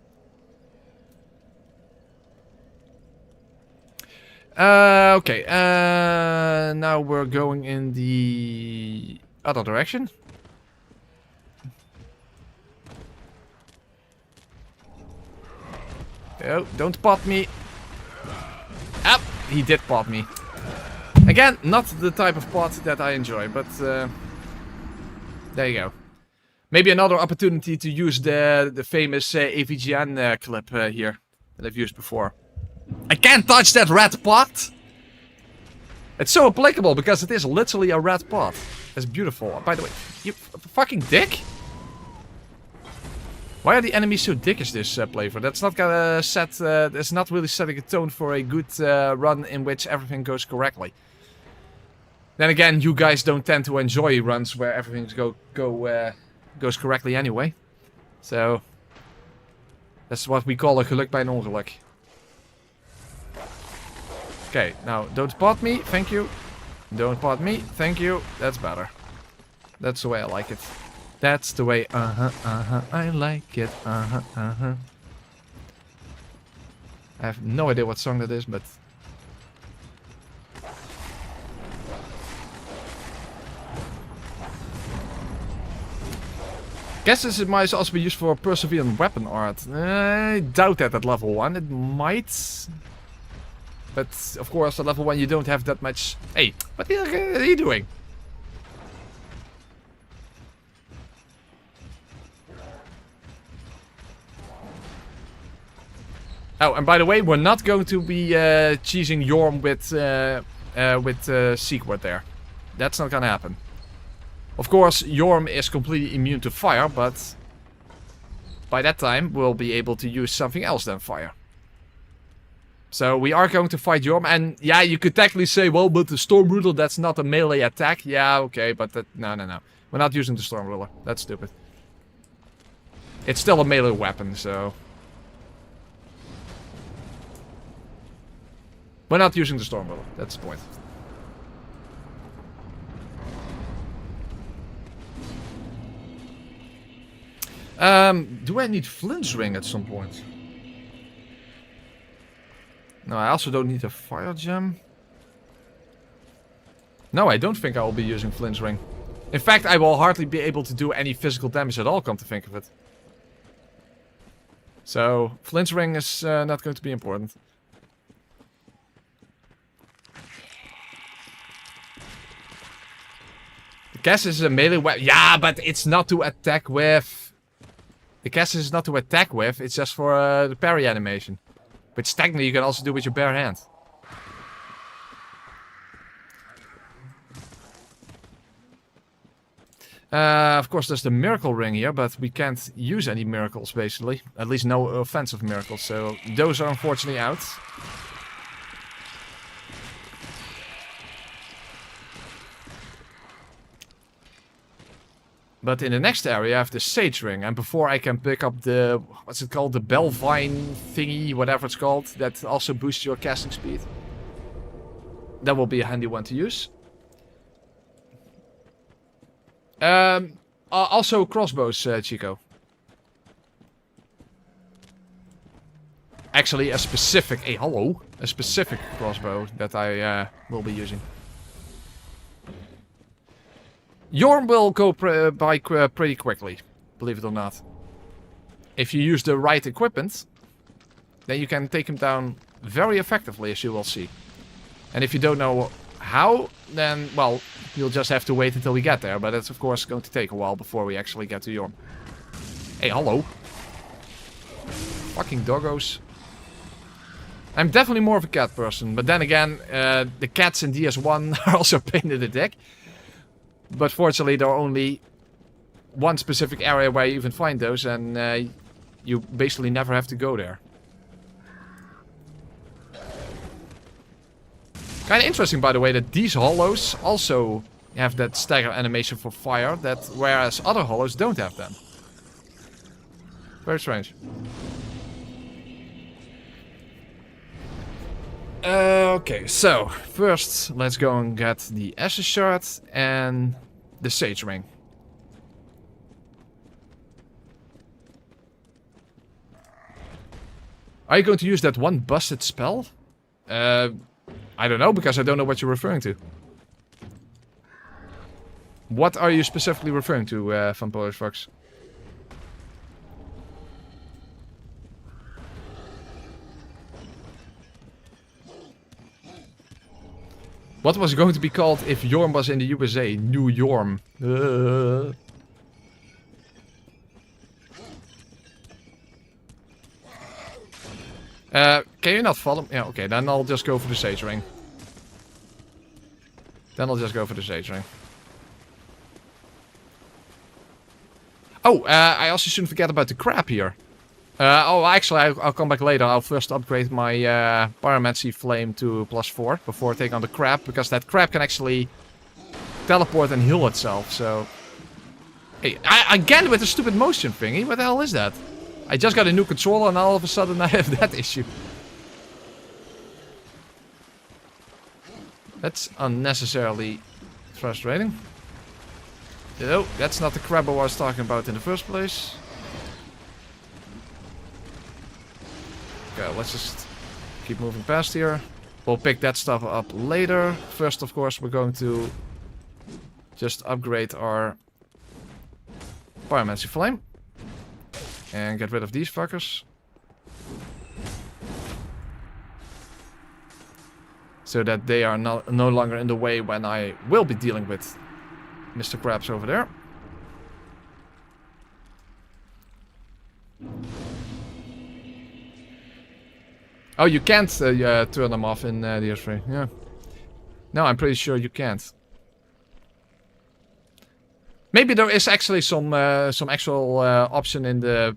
Okay, now we're going in the other direction. Oh, don't pot me. Ah, he did pot me. Again, not the type of pot that I enjoy, but there you go. Maybe another opportunity to use the famous AVGN clip here that I've used before. I can't touch that red pot! It's so applicable because it is literally a red pot. It's beautiful. By the way, you fucking dick! Why are the enemies so dickish this playthrough? That's not gonna set. That's not really setting a tone for a good run in which everything goes correctly. Then again, you guys don't tend to enjoy runs where everything goes correctly anyway. So that's what we call a geluk bij een ongeluk. Okay, now don't pot me, thank you. Don't pot me, thank you. That's better. That's the way I like it. That's the way, I like it, I have no idea what song that is, but... Guess this might also be used for Perseverant weapon art. I doubt that at level 1, it might... But, of course, at level 1 you don't have that much... Hey, what the hell are you doing? Oh, and by the way, we're not going to be cheesing Yorm with Secret there. That's not gonna happen. Of course, Yorm is completely immune to fire, but... By that time, we'll be able to use something else than fire. So we are going to fight Yorm, and yeah, you could technically say, well, but the Storm Ruler, that's not a melee attack. Yeah, okay, but that, no. We're not using the Storm Ruler. That's stupid. It's still a melee weapon, so... We're not using the storm bullet, that's the point. Do I need Flint's ring at some point? No, I also don't need a fire gem. No, I don't think I will be using Flint's ring. In fact, I will hardly be able to do any physical damage at all, come to think of it. So, Flint's ring is not going to be important. The cast is a melee weapon. Yeah, but it's not to attack with. The cast is not to attack with, it's just for the parry animation. Which technically you can also do with your bare hand. Of course, there's the miracle ring here, but we can't use any miracles, basically. At least no offensive miracles, so those are unfortunately out. But in the next area, I have the Sage Ring, and before I can pick up the, what's it called, the Belvine thingy, whatever it's called, that also boosts your casting speed. That will be a handy one to use. Also crossbows, Chico. Actually, a specific, hey, hello, a specific crossbow that I will be using. Yorm will go by pretty quickly, believe it or not. If you use the right equipment, then you can take him down very effectively, as you will see. And if you don't know how, then, well, you'll just have to wait until we get there. But that's, of course, going to take a while before we actually get to Yorm. Hey, hello. Fucking doggos. I'm definitely more of a cat person, but then again, the cats in DS1 are also a pain in the dick. But fortunately, there are only one specific area where you even find those, and you basically never have to go there. Kind of interesting, by the way, that these hollows also have that stagger animation for fire, that whereas other hollows don't have them. Very strange. Okay, so first let's go and get the Ashes Shard and the Sage Ring. Are you going to use that one busted spell? I don't know, because I don't know what you're referring to. What are you specifically referring to, Van Polish Fox? What was going to be called if Yorm was in the USA? New Yorm. Can you not follow? Yeah, okay, then I'll just go for the Sage Ring. Oh, I also shouldn't forget about the crab here. Oh, actually, I'll come back later. I'll first upgrade my Pyromancy Flame to +4 before I take on the crab, because that crab can actually teleport and heal itself, so... Hey, again with the stupid motion thingy? What the hell is that? I just got a new controller and all of a sudden I have that issue. That's unnecessarily frustrating. No, that's not the crab I was talking about in the first place. Okay, let's just keep moving past here. We'll pick that stuff up later. First, of course, we're going to just upgrade our Pyromancy Flame. And get rid of these fuckers. So that they are no longer in the way when I will be dealing with Mr. Krabs over there. Oh, you can't turn them off in DS3. Yeah. No, I'm pretty sure you can't. Maybe there is actually some actual option in the,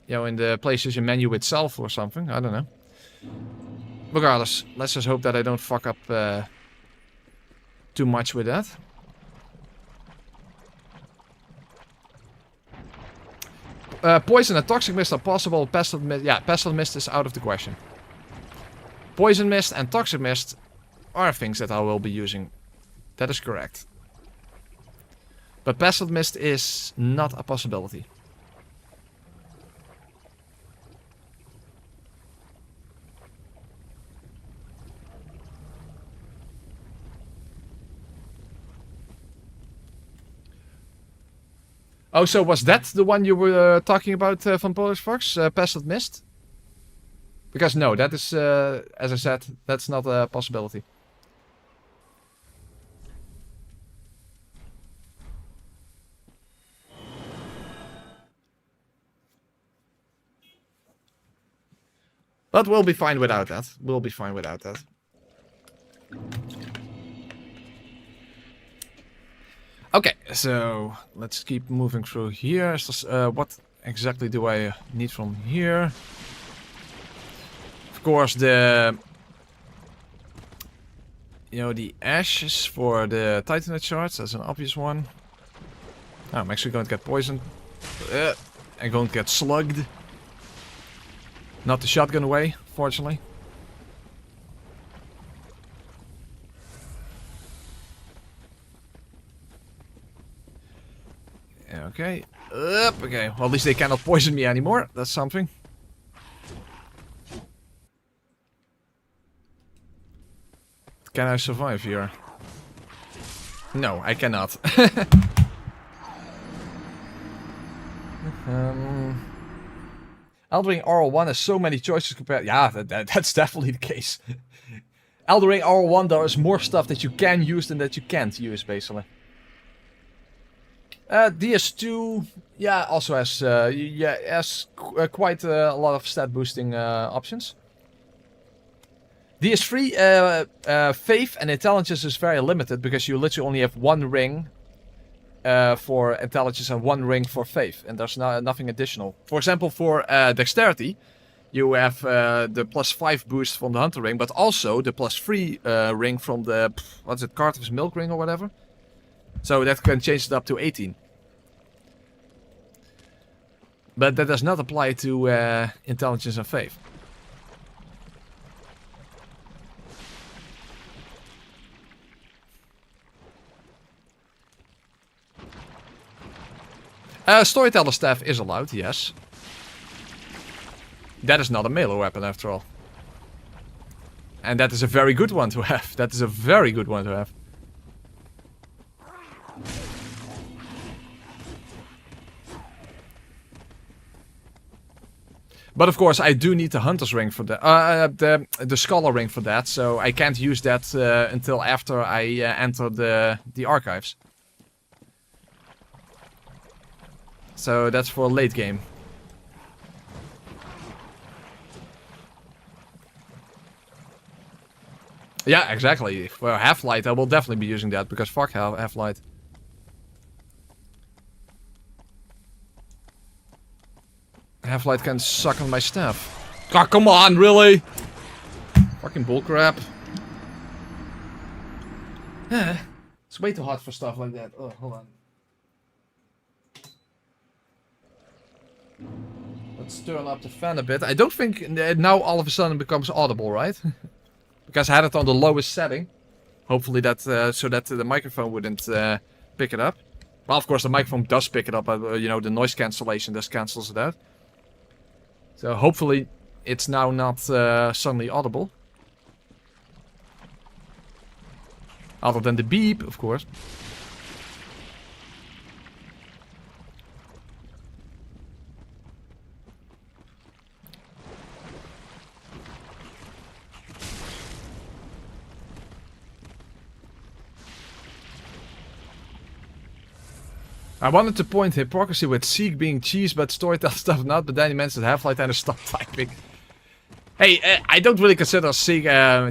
in the PlayStation menu itself or something. I don't know. Regardless, let's just hope that I don't fuck up too much with that. Poison and toxic mist are possible. Pestilent mist, yeah, pestilent mist is out of the question. Poison mist and toxic mist are things that I will be using. That is correct. But pestilent mist is not a possibility. Oh, so was that the one you were talking about from Polish Fox? Pestilent Mist? Because no, that is, as I said, that's not a possibility. But we'll be fine without that. We'll be fine without that. Okay, so let's keep moving through here. So, what exactly do I need from here? Of course, the ashes for the Titanite shards. That's an obvious one. Oh, I'm actually going to get poisoned. I'm going to get slugged. Not the shotgun away, fortunately. Okay. Okay. Well, at least they cannot poison me anymore. That's something. Can I survive here? No, I cannot. Elden Ring RL1 has so many choices compared... Yeah, that's definitely the case. Elden Ring RL1, there is more stuff that you can use than that you can't use, basically. DS2, yeah, also has quite a lot of stat boosting options. DS3, faith and intelligence is very limited because you literally only have one ring for intelligence and one ring for faith, and there's nothing additional. For example, for dexterity, you have the +5 boost from the hunter ring, but also the +3 ring from the Carter's milk ring or whatever. So that can change it up to 18. But that does not apply to intelligence and faith. Storyteller staff is allowed, yes. That is not a melee weapon after all. And that is a very good one to have. That is a very good one to have. But of course, I do need the Hunter's Ring for that. The Scholar Ring for that, so I can't use that until after I enter the archives. So that's for late game. Yeah, exactly. For Half-Light, I will definitely be using that, because fuck Half-Light. Half-Light can suck on my staff. Oh, come on, really? Fucking bullcrap. It's way too hot for stuff like that. Oh, hold on. Let's turn up the fan a bit. I don't think now all of a sudden it becomes audible, right? Because I had it on the lowest setting. Hopefully that, so that the microphone wouldn't pick it up. Well, of course the microphone does pick it up, you know, the noise cancellation just cancels it out. So hopefully it's now not suddenly audible. Other than the beep, of course. I wanted to point hypocrisy with Seek being cheese, but Storytell stuff not, but then he mentioned Half-Light and stop typing. Hey, I don't really consider Seek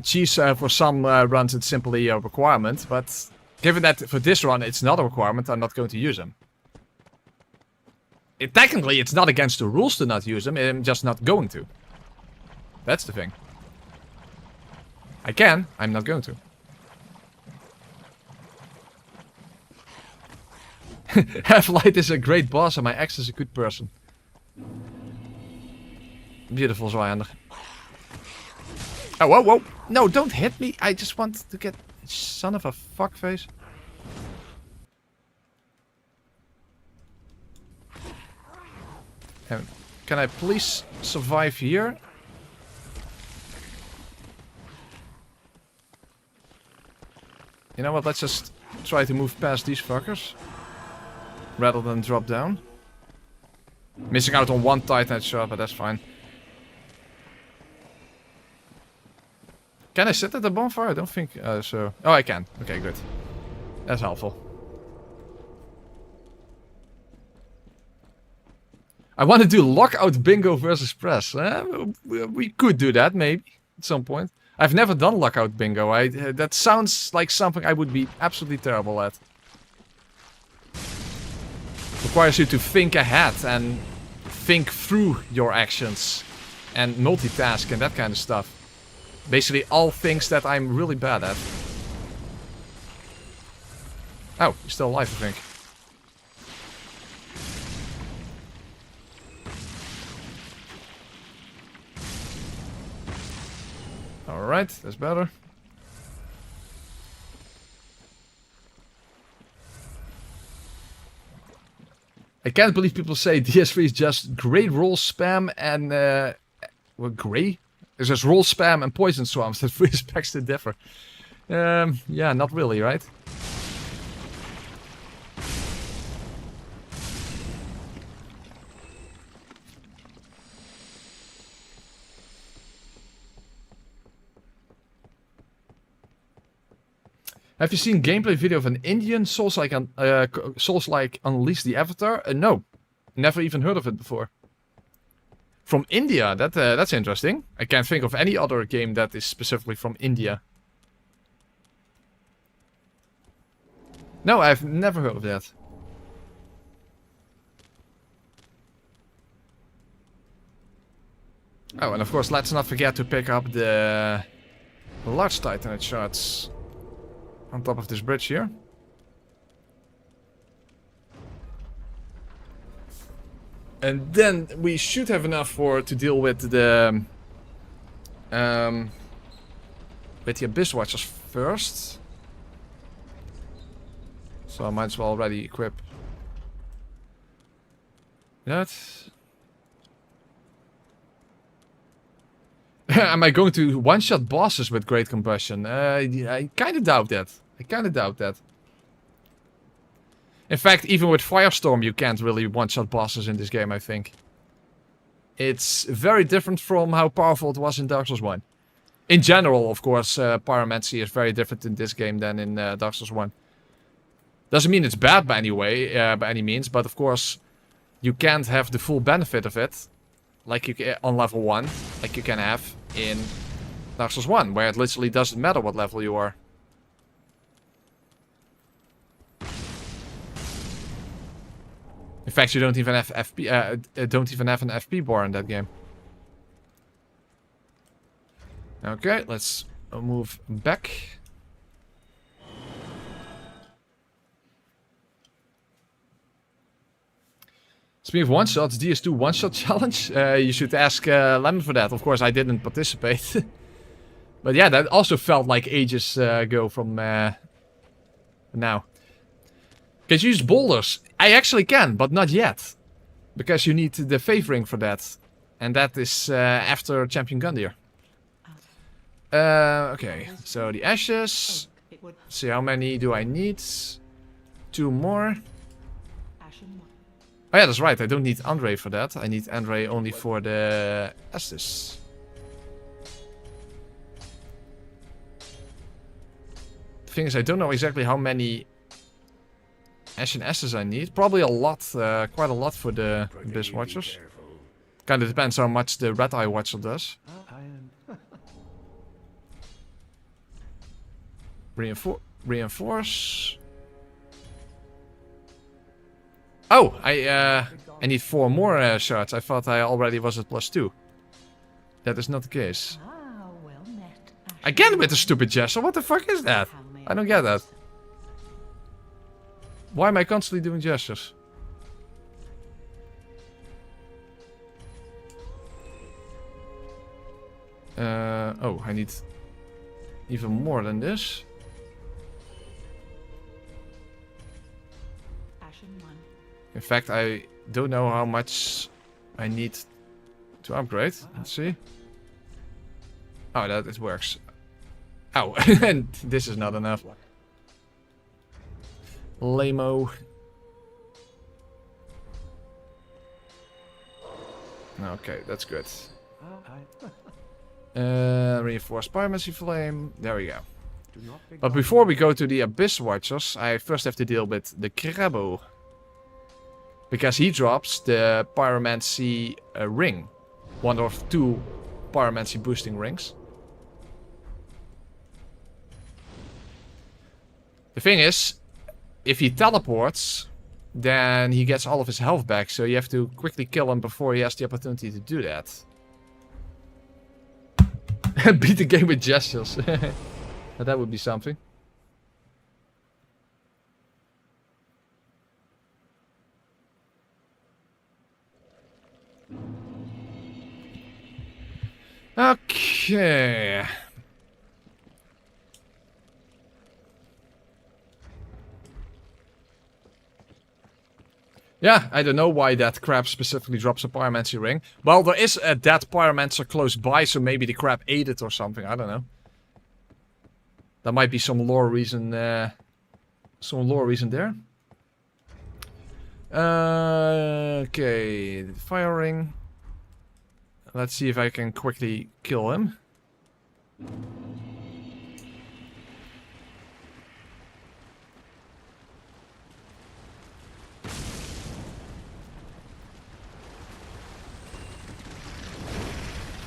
cheese for some runs, it's simply a requirement, but given that for this run it's not a requirement, I'm not going to use them. Technically, it's not against the rules to not use them, I'm just not going to. That's the thing. I can, I'm not going to. Half-Light is a great boss and my ex is a good person. Beautiful Zweihander. Oh, whoa, whoa. No, don't hit me. I just want to get... Son of a fuckface. Can I please survive here? You know what, let's just try to move past these fuckers. Rather than drop down. Missing out on one Titanite shot, but that's fine. Can I sit at the bonfire? I don't think so. Oh, I can. Okay, good. That's helpful. I want to do lockout bingo versus press. We could do that, maybe, at some point. I've never done lockout bingo. That sounds like something I would be absolutely terrible at. Requires you to think ahead and think through your actions. And multitask and that kind of stuff. Basically all things that I'm really bad at. Oh, you're still alive, I think. Alright, that's better. I can't believe people say DS3 is just great roll spam and... What, grey? It's just roll spam and poison swamps that free specs to differ. Yeah, not really, right? Have you seen gameplay video of an Indian Souls-like Unleash the Avatar? No, never even heard of it before. From India, that's interesting. I can't think of any other game that is specifically from India. No, I've never heard of that. Oh, and of course, let's not forget to pick up the large Titanite shards on top of this bridge here. And then we should have enough to deal with the Abyss Watchers first. So I might as well already equip that. Am I going to one-shot bosses with Great Combustion? I kind of doubt that. In fact, even with Firestorm, you can't really one-shot bosses in this game, I think. It's very different from how powerful it was in Dark Souls 1. In general, of course, Pyromancy is very different in this game than in Dark Souls 1. Doesn't mean it's bad by any means, but of course, you can't have the full benefit of it, like you can on level 1, like you can have in Dark Souls 1, where it literally doesn't matter what level you are. In fact, you don't even have an FP bar in that game. Okay, let's move back. Speaking of one-shots, DS2 one-shot challenge? You should ask Lemon for that. Of course, I didn't participate. But yeah, that also felt like ages ago from now. Can you use boulders? I actually can, but not yet. Because you need the favoring for that. And that is after Champion Gundyr. Okay, so the ashes. Let's see, how many do I need? 2 more. Oh yeah, that's right, I don't need Andre for that. I need Andre only for the Estus. The thing is, I don't know exactly how many Ashen Estus I need. Probably a lot, quite a lot for the Abyss Watchers. Kinda depends how much the Red Eye Watcher does. Reinforce. Oh, I need 4 more shards. I thought I already was at +2. That is not the case. Again with the stupid gesture. What the fuck is that? I don't get that. Why am I constantly doing gestures? Oh, I need even more than this. Ashen 1. In fact, I don't know how much I need to upgrade. Let's see. Oh, that it works. Oh, and this is not enough. Lamo. Okay, that's good. Reinforced pyromancy flame. There we go. But before we go to the Abyss Watchers, I first have to deal with the Crabbo. Because he drops the pyromancy ring. One of 2 pyromancy boosting rings. The thing is, if he teleports, then he gets all of his health back. So you have to quickly kill him before he has the opportunity to do that. Beat the game with gestures. That would be something. Okay. Yeah, I don't know why that crab specifically drops a pyromancy ring. Well, there is a dead pyromancer close by, so maybe the crab ate it or something. I don't know. There might be some lore reason. Some lore reason there. Okay, fire ring. Let's see if I can quickly kill him.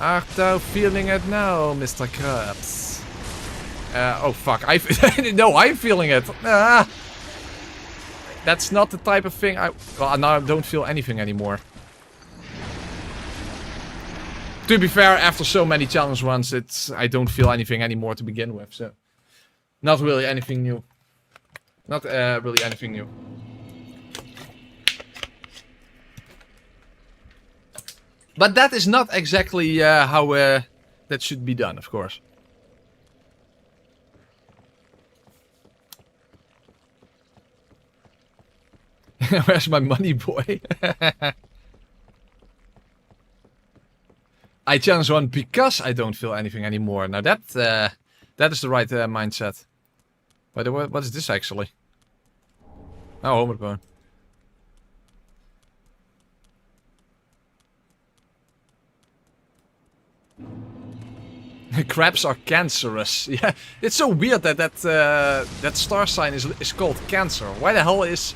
Art thou feeling it now, Mr. Krabs? Oh fuck, no, I'm feeling it. Ah. That's not the type of thing well, now I don't feel anything anymore. To be fair, after so many challenge runs, I don't feel anything anymore to begin with, so... Not really anything new. Not really anything new. But that is not exactly how that should be done, of course. Where's my money, boy? I challenge one because I don't feel anything anymore. Now that is the right mindset. By the way, what is this actually? Oh, Homer bone. Crabs are cancerous. Yeah, it's so weird that that star sign is called Cancer. Why the hell is?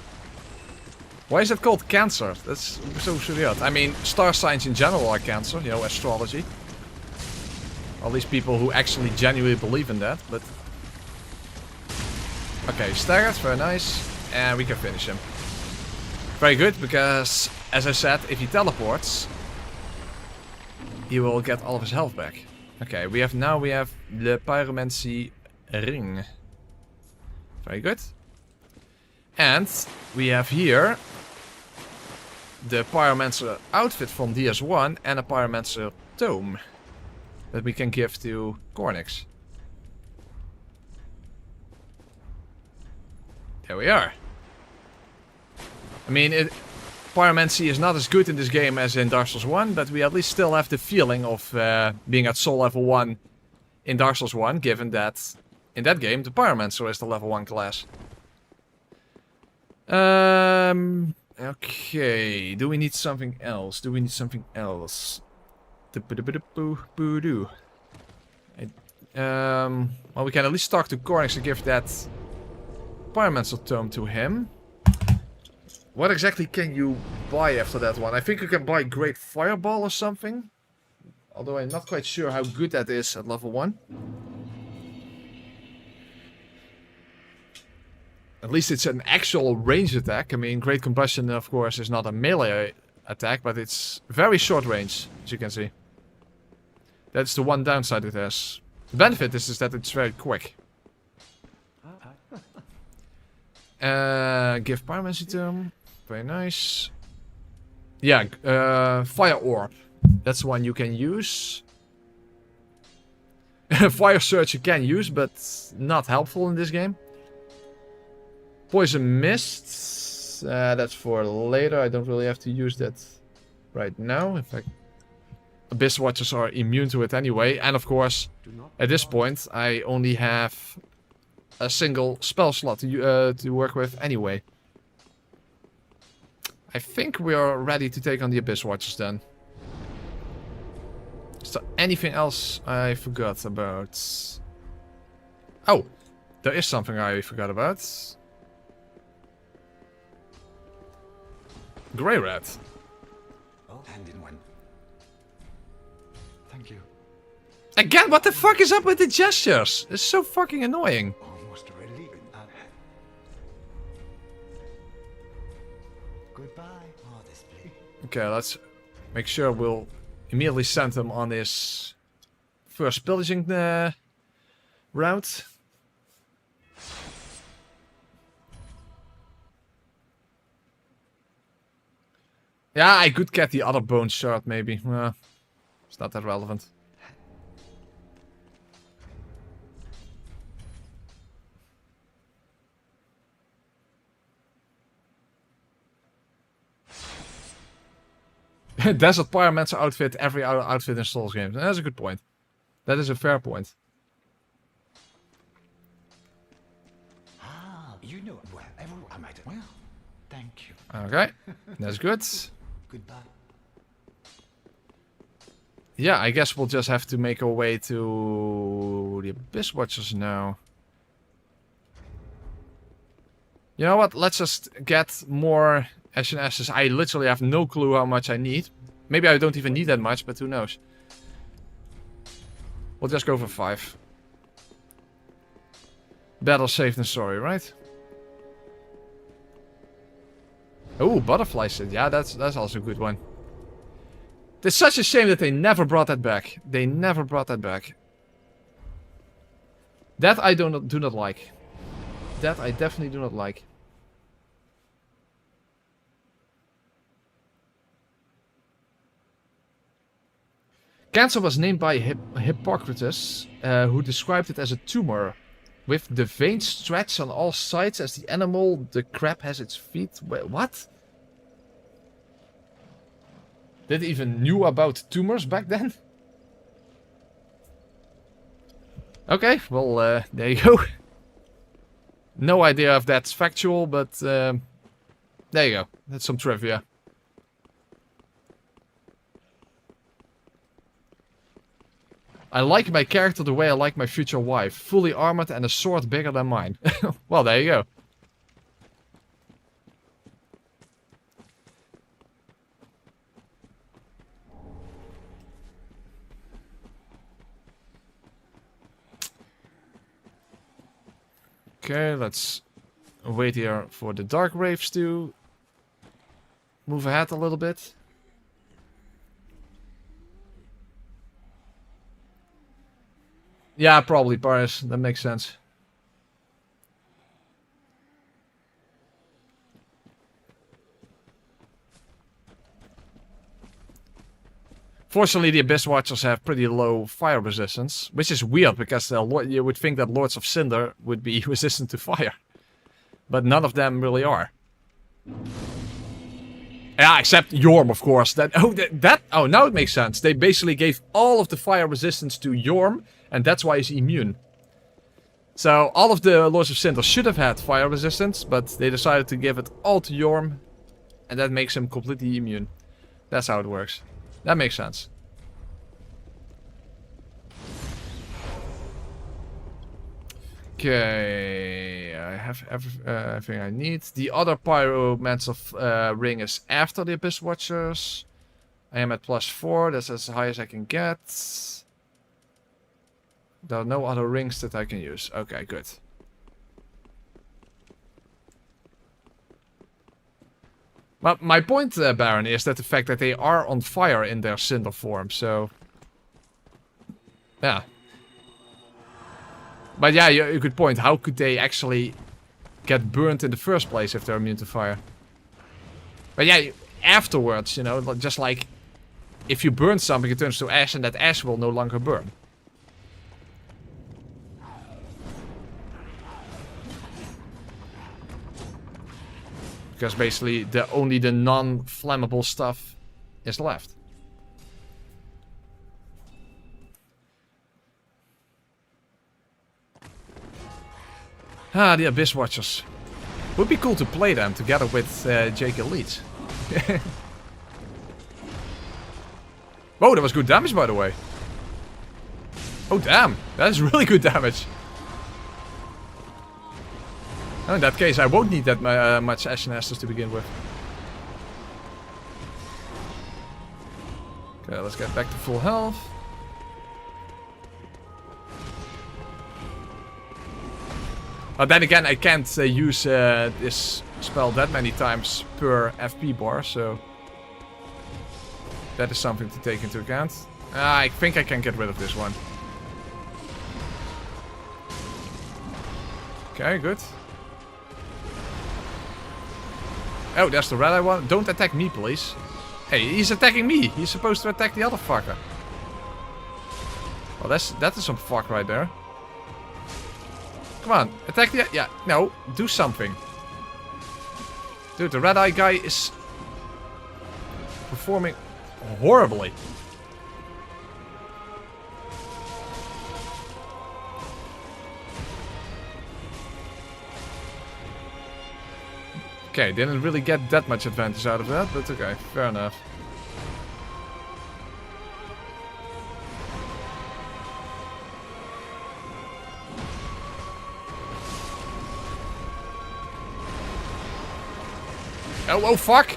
Why is it called Cancer? That's so weird. I mean, star signs in general are Cancer. You know, astrology. All these people who actually genuinely believe in that, but okay, staggered, very nice, and we can finish him. Very good, because as I said, if he teleports, he will get all of his health back. Okay, we have the pyromancy ring. Very good. And we have here the pyromancer outfit from DS1 and a pyromancer tome that we can give to Cornix. There we are. I mean, pyromancy is not as good in this game as in Dark Souls 1, but we at least still have the feeling of being at soul level 1 in Dark Souls 1, given that in that game the pyromancer is the level 1 class. Okay, do we need something else? Well, we can at least talk to Cornix to give that pyromancer tome to him. What exactly can you buy after that one? I think you can buy Great Fireball or something. Although I'm not quite sure how good that is at level 1. At least it's an actual ranged attack. I mean, Great Combustion, of course, is not a melee attack, but it's very short range, as you can see. That's the one downside it has. The benefit is that it's very quick. Give pyromancy to him. Very nice. Yeah, Fire Orb. That's the one you can use. Fire Surge you can use, but not helpful in this game. Poison Mist. That's for later. I don't really have to use that right now. In fact, Abyss Watchers are immune to it anyway. And of course, at this point, I only have a single spell slot to work with anyway. I think we are ready to take on the Abyss Watchers then. Is there anything else I forgot about? Oh, there is something I forgot about. Grey Rat. Oh, hand in one. Thank you. Again, what the fuck is up with the gestures? It's so fucking annoying. Almost ready. Goodbye. Oh, this place. Okay, let's make sure we'll immediately send him on his first pillaging route. Yeah, I could get the other bone shard maybe. It's not that relevant. Desert Pyromancer outfit, every outfit in Souls games. That's a good point. That is a fair point. Ah, you know, wherever I might. Well, thank you. Okay, that's good. Goodbye. Yeah, I guess we'll just have to make our way to the Abyss Watchers now. You know what? Let's just get more SNSs. I literally have no clue how much I need. Maybe I don't even need that much, but who knows? We'll just go for 5. Better safe than sorry, right? Oh, butterfly sit. Yeah, that's also a good one. It's such a shame that they never brought that back. They never brought that back. That I do not like. That I definitely do not like. Cancer was named by Hippocrates, who described it as a tumor. With the veins stretched on all sides as the animal, the crab has its feet. Wait, what? They even knew about tumors back then? Okay, well, there you go. No idea if that's factual, but there you go. That's some trivia. I like my character the way I like my future wife. Fully armored and a sword bigger than mine. Well, there you go. Okay, let's wait here for the Dark Wraiths to move ahead a little bit. Yeah, probably Paris. That makes sense. Fortunately, the Abyss Watchers have pretty low fire resistance, which is weird because you would think that Lords of Cinder would be resistant to fire, but none of them really are. Yeah, except Yorm, of course. Oh, now it makes sense. They basically gave all of the fire resistance to Yorm, and that's why he's immune. So all of the Lords of Cinder should have had fire resistance, but they decided to give it all to Yorm, and that makes him completely immune. That's how it works. That makes sense. Okay, I have everything I need. The other Pyromancer ring is after the Abyss Watchers. I am at +4, that's as high as I can get. There are no other rings that I can use. Okay, good. But my point, Baron, is that the fact that they are on fire in their Cinder form, so... Yeah. But yeah, you could point, how could they actually get burnt in the first place if they're immune to fire? But yeah, afterwards, you know, just like... If you burn something, it turns to ash, and that ash will no longer burn. Because basically only the non-flammable stuff is left. Ah, the Abyss Watchers. Would be cool to play them together with Jake Elite. Whoa, that was good damage, by the way. Oh, damn. That is really good damage. Oh, in that case, I won't need that much Ashen Estus to begin with. Okay, let's get back to full health. Then again, I can't use this spell that many times per FP bar, so that is something to take into account. I think I can get rid of this one. Okay, good. Oh, there's the red eye one. Don't attack me, please. Hey, he's attacking me. He's supposed to attack the other fucker. Well, that is some fuck right there. Come on, attack the... Yeah, no, do something. Dude, the red eye guy is performing horribly. Okay, didn't really get that much advantage out of that, but okay, fair enough. Oh, fuck!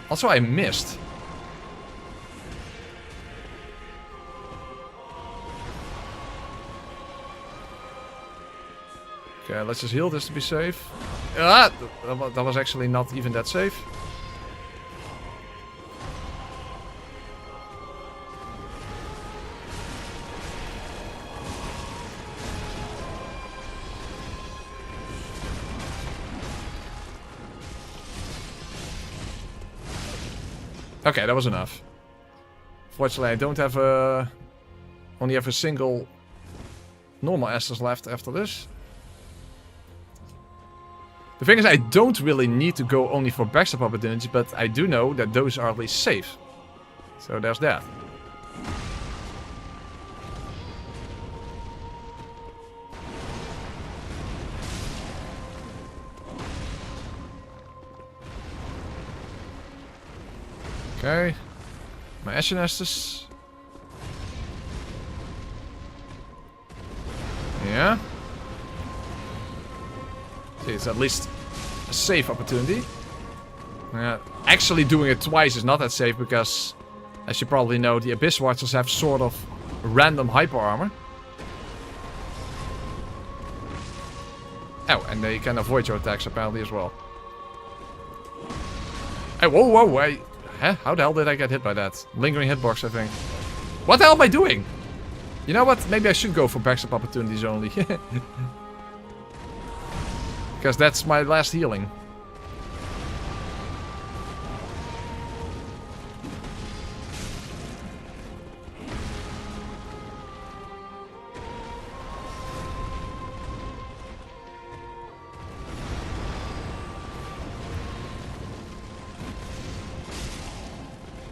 Also, I missed. Okay, let's just heal this to be safe. Ah! That was actually not even that safe. Okay, that was enough. Fortunately, I don't have a... Only have a single normal Estus left after this. The thing is, I don't really need to go only for backstab opportunities, but I do know that those are at least safe. So there's that. Okay. My Ashen Estus. Yeah. See, it's at least a safe opportunity. Actually doing it twice is not that safe because, as you probably know, the Abyss Watchers have sort of random hyper armor. Oh, and they can avoid your attacks apparently as well. Hey, whoa, whoa, wait. Huh? How the hell did I get hit by that? Lingering hitbox, I think. What the hell am I doing? You know what? Maybe I should go for backstab opportunities only. Because that's my last healing.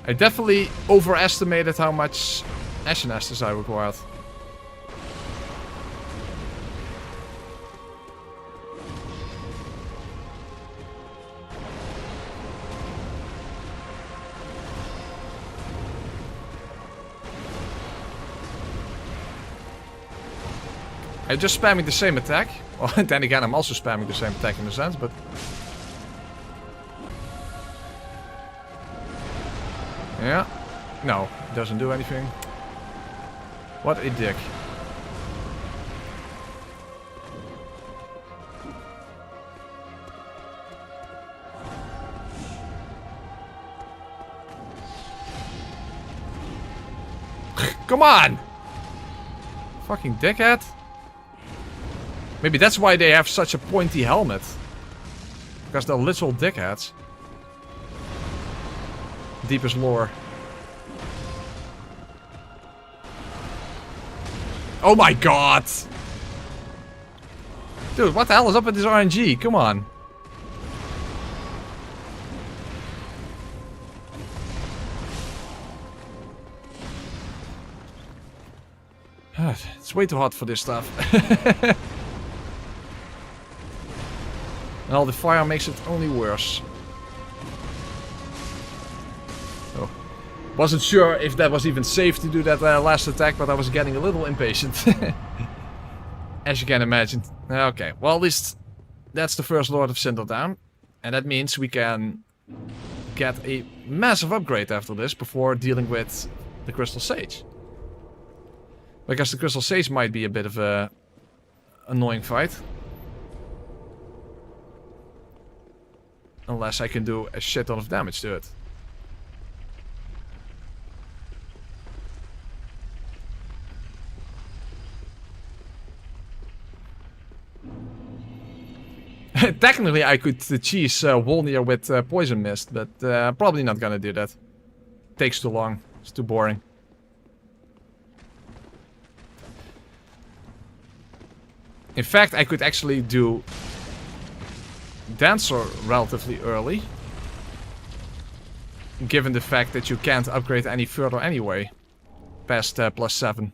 I definitely overestimated how much Ashen Estus I required. I'm just spamming the same attack. Well, then again, I'm also spamming the same attack in a sense, but... Yeah. No, it doesn't do anything. What a dick. Come on! Fucking dickhead. Maybe that's why they have such a pointy helmet. Because they're literal dickheads. Deepest lore. Oh my god! Dude, what the hell is up with this RNG? Come on. It's way too hot for this stuff. Well, the fire makes it only worse. Oh. Wasn't sure if that was even safe to do that last attack, but I was getting a little impatient. As you can imagine. Okay, well at least that's the first Lord of Sindeldown. And that means we can get a massive upgrade after this before dealing with the Crystal Sage. Because the Crystal Sage might be a bit of a annoying fight. Unless I can do a shit ton of damage to it. Technically, I could cheese Wolnir with Poison Mist, but probably not gonna do that. Takes too long. It's too boring. In fact, I could actually do Dancer relatively early. Given the fact that you can't upgrade any further anyway. Past +7.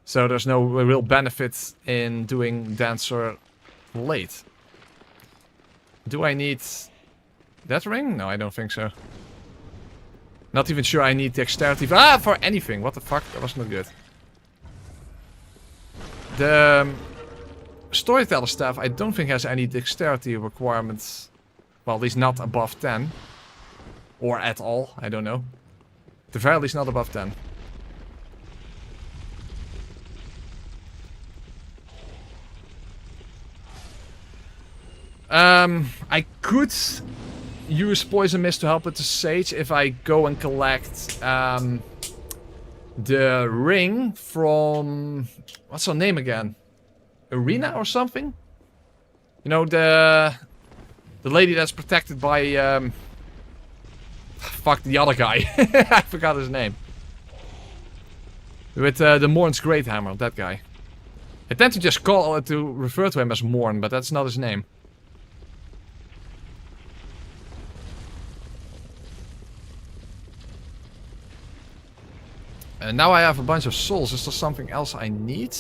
So there's no real benefit in doing Dancer late. Do I need that ring? No, I don't think so. Not even sure I need dexterity for anything. What the fuck? That was not good. The Storyteller staff I don't think has any dexterity requirements. Well, at least not above 10. Or at all, I don't know. At the very least not above 10. I could use Poison Mist to help with the Sage if I go and collect the ring from... What's her name again? Arena or something? You know, the lady that's protected by... fuck, the other guy. I forgot his name. With the Morn's Great Hammer, that guy. I tend to just refer to him as Morn, but that's not his name. And now I have a bunch of souls. Is there something else I need?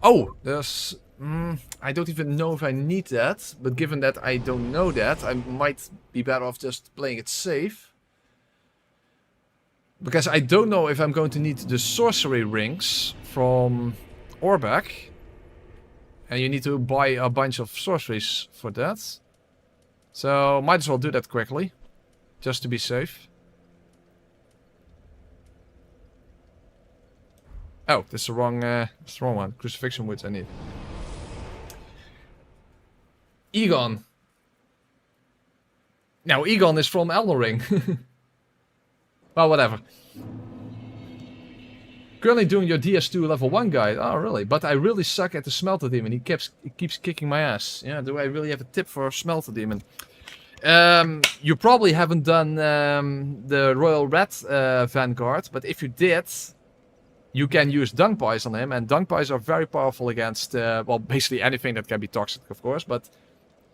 Oh, there's... I don't even know if I need that. But given that I don't know that, I might be better off just playing it safe. Because I don't know if I'm going to need the sorcery rings from Orbeck. And you need to buy a bunch of sorceries for that. So, might as well do that quickly. Just to be safe. Oh, that's the wrong one. Crucifixion Woods I need. Egon. Now, Egon is from Elden Ring. Well, whatever. Currently doing your DS2 level 1 guide. Oh, really? But I really suck at the Smelter Demon. He keeps kicking my ass. Yeah, do I really have a tip for Smelter Demon? You probably haven't done the Royal Red Vanguard, but if you did, you can use Dung Pies on him, and Dung Pies are very powerful against, well, basically anything that can be toxic, of course, but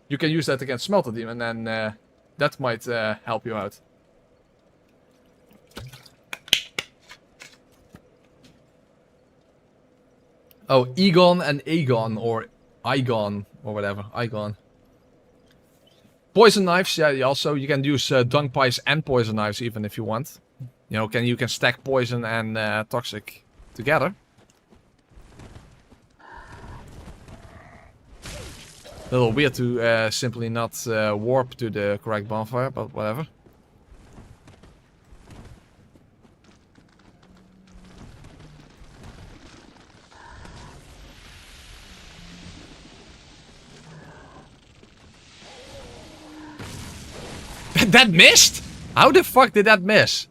you can use that against Smelter Demon, and that might help you out. Oh, Egon and Aegon, or Igon, or whatever, Igon. Poison knives, yeah, also you can use dung pies and poison knives even if you want. You know, you can stack poison and toxic together. A little weird to simply not warp to the correct bonfire, but whatever. That missed? How the fuck did that miss?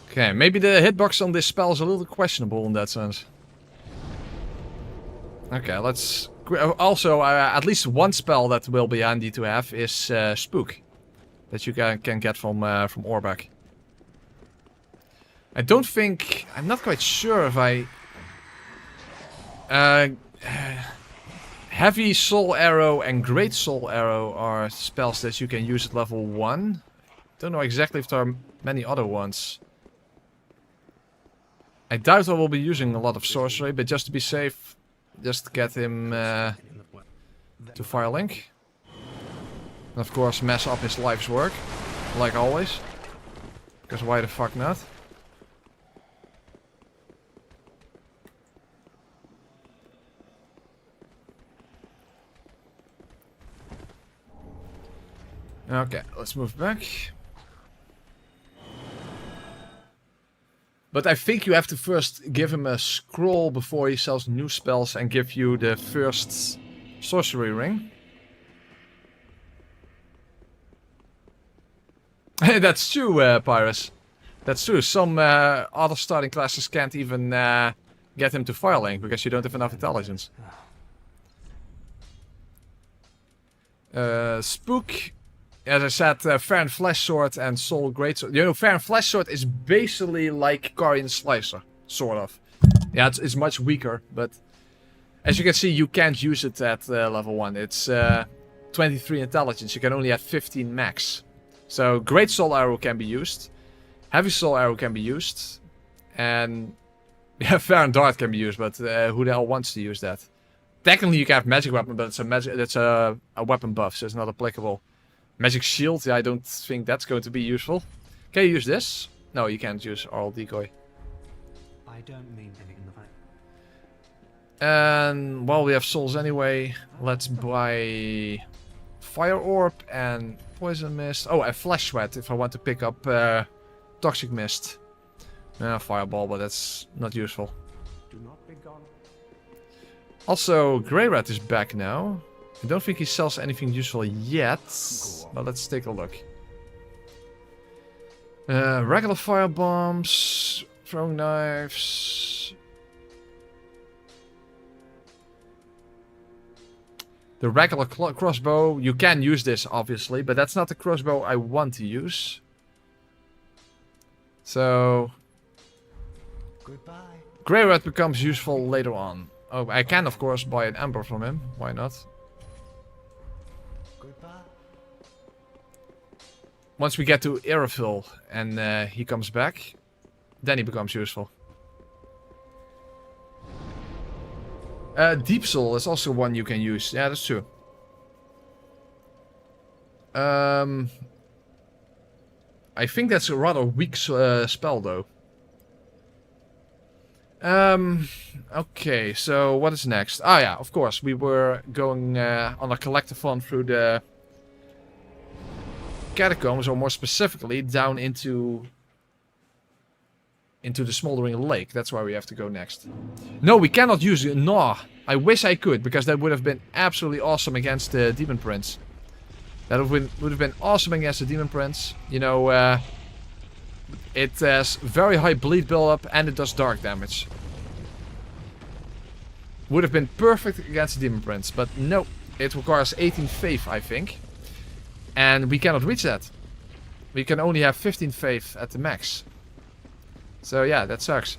Okay, maybe the hitbox on this spell is a little questionable in that sense. Okay, let's... Also, at least one spell that will be handy to have is Spook. That you can get from Orbeck. I don't think... I'm not quite sure if I... Heavy Soul Arrow and Great Soul Arrow are spells that you can use at level 1. don't know exactly if there are many other ones. I doubt I will be using a lot of sorcery, but just to be safe, just get him to Firelink. And of course mess up his life's work, like always. Because why the fuck not? Okay, let's move back. But I think you have to first give him a scroll before he sells new spells and give you the first sorcery ring. That's true, Pyrus. That's true. Some other starting classes can't even get him to Firelink because you don't have enough intelligence. Spook. As I said, Fair and Flesh Sword and Soul Greatsword. You know, Fair and Flesh Sword is basically like Carian Slicer, sort of. Yeah, it's much weaker, but as you can see, you can't use it at level 1. It's 23 intelligence. You can only have 15 max. So Great Soul Arrow can be used, Heavy Soul Arrow can be used, and yeah, Fair and Dart can be used. But who the hell wants to use that? Technically, you can have Magic Weapon, but it's a weapon buff, so it's not applicable. Magic Shield, yeah, I don't think that's going to be useful. Can you use this? No, you can't use Oral Decoy. I don't mean anything in the fact. And while we have souls anyway, let's buy Fire Orb and Poison Mist. Oh, and Flesh Sweat if I want to pick up Toxic Mist. Fireball, but that's not useful. Do not be gone. Also, Grey Rat is back now. I don't think he sells anything useful yet, but let's take a look. Regular fire bombs, throwing knives. The regular crossbow, you can use this obviously, but that's not the crossbow I want to use. So, Goodbye. Grey Rat becomes useful later on. Oh, I can of course buy an Ember from him, why not? Goodbye. Once we get to Ereville and he comes back, then he becomes useful. Deep Soul is also one you can use. Yeah, that's true. I think that's a rather weak spell though. Okay, so what is next? Ah yeah, of course, we were going on a collectathon through the catacombs, or more specifically, down into the smoldering lake. That's where we have to go next. No, we cannot use Gnaw. I wish I could, because that would have been absolutely awesome against the Demon Prince. That would have been awesome against the Demon Prince. You know, it has very high bleed buildup and it does dark damage. Would have been perfect against the Demon Prince, but no. It requires 18 faith, I think. And we cannot reach that. We can only have 15 faith at the max. So yeah, that sucks.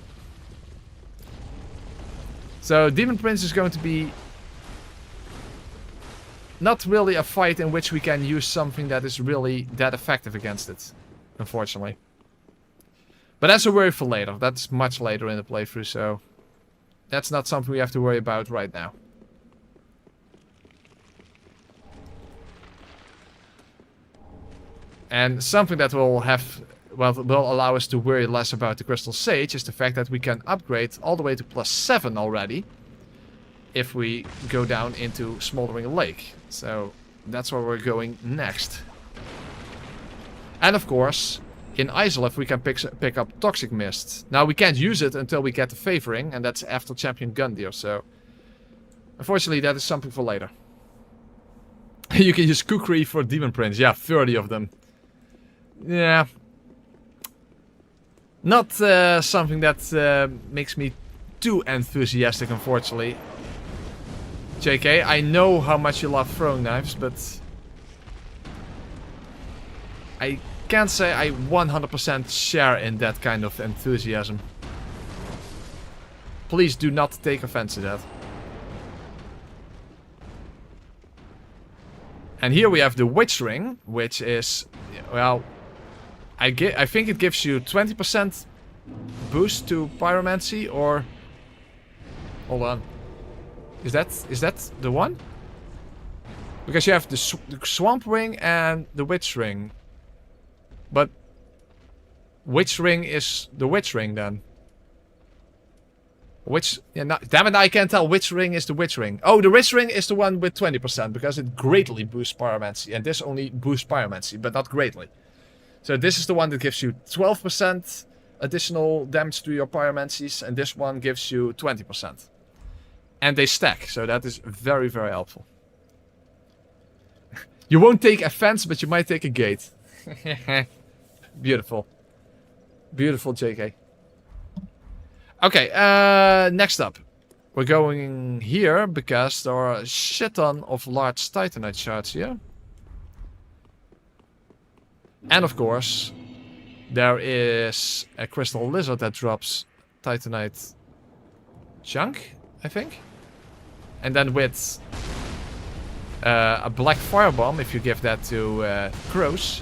So Demon Prince is going to be not really a fight in which we can use something that is really that effective against it, unfortunately. But that's a worry for later. That's much later in the playthrough, so that's not something we have to worry about right now. And something that will allow us to worry less about the Crystal Sage is the fact that we can upgrade all the way to +7 already if we go down into Smoldering Lake. So that's where we're going next. And of course, in Isolith we can pick up Toxic Mist. Now we can't use it until we get the Favoring, and that's after Champion Gundyr, so unfortunately that is something for later. You can use Kukri for Demon Prince, yeah, 30 of them. Yeah. Not something that makes me too enthusiastic, unfortunately. JK, I know how much you love throwing knives, but I can't say I 100% share in that kind of enthusiasm. Please do not take offense to that. And here we have the Witch Ring, which is, well, I think it gives you 20% boost to pyromancy, or hold on, is that the one? Because you have the swamp ring and the witch ring, but which ring is the witch ring then? Which, yeah, no, damn it, I can't tell which ring is the witch ring. Oh, the witch ring is the one with 20% because it greatly boosts pyromancy, and this only boosts pyromancy, but not greatly. So this is the one that gives you 12% additional damage to your pyromancies, and this one gives you 20%. And they stack, so that is very, very helpful. You won't take a fence, but you might take a gate. Beautiful. Beautiful, JK. Okay, next up. We're going here because there are a shit ton of large titanite shards here. And of course, there is a crystal lizard that drops titanite chunk, I think. And then with a black firebomb, if you give that to crows,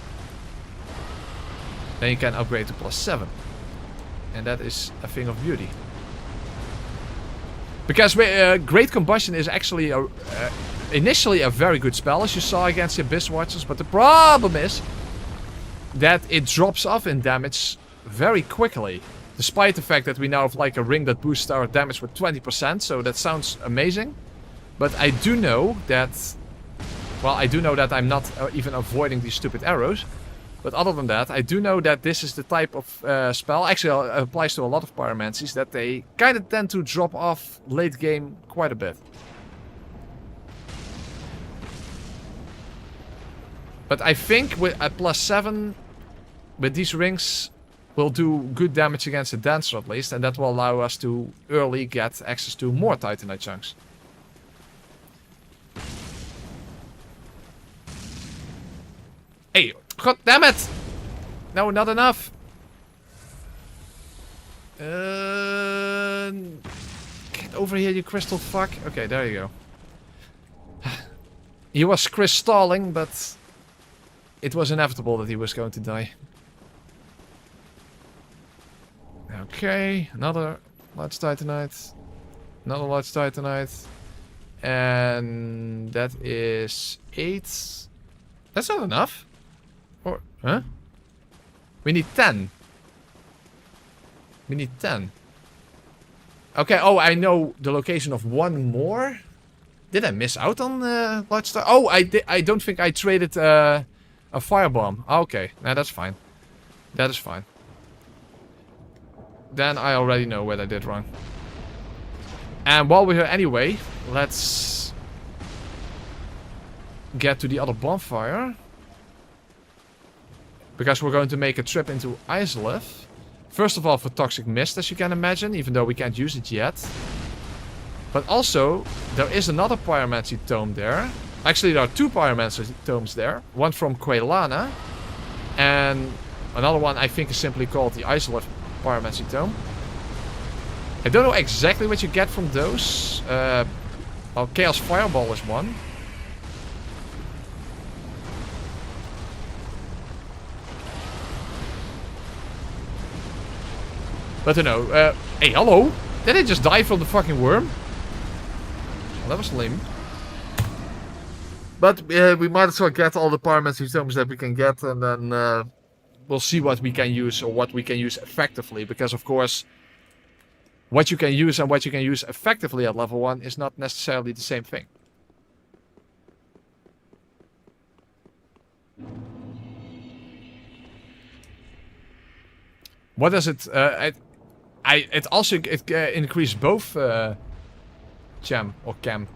then you can upgrade to +7. And that is a thing of beauty. Because Great Combustion is actually initially a very good spell, as you saw against the Abyss Watchers. But the problem is that it drops off in damage very quickly. Despite the fact that we now have like a ring that boosts our damage with 20%. So that sounds amazing. But I do know that... Well, I do know that I'm not even avoiding these stupid arrows. But other than that, I do know that this is the type of spell, actually applies to a lot of pyromancies, that they kind of tend to drop off late game quite a bit. But I think with at +7, with these rings, we'll do good damage against the Dancer at least, and that will allow us to early get access to more Titanite chunks. Hey, god damn it! No, not enough. Get over here, you crystal fuck. Okay, there you go. He was crystalling, but it was inevitable that he was going to die. Okay, another large titanite. Another large titanite. And that is 8. That's not enough. Or, huh? We need 10. We need 10. Okay, oh, I know the location of one more. Did I miss out on large star? Oh, I don't think I traded a firebomb. Okay, nah, that's fine. That is fine. Then I already know what I did wrong. And while we're here anyway, let's get to the other bonfire. Because we're going to make a trip into Isleth. First of all for Toxic Mist, as you can imagine, even though we can't use it yet. But also, there is another Pyromancy Tome there. Actually, there are 2 Pyromancy Tomes there. One from Quailana. And another one I think is simply called the Isleth Pyromancy Tome. I don't know exactly what you get from those. Well, Chaos Fireball is one. But I don't know. Hey, hello? Did I just die from the fucking worm? Well, that was lame. But we might as well get all the Pyromancy Tomes that we can get. And then we'll see what we can use or what we can use effectively. Because, of course, what you can use and what you can use effectively at level 1 is not necessarily the same thing. What does it... it also increases both Cham or Cam.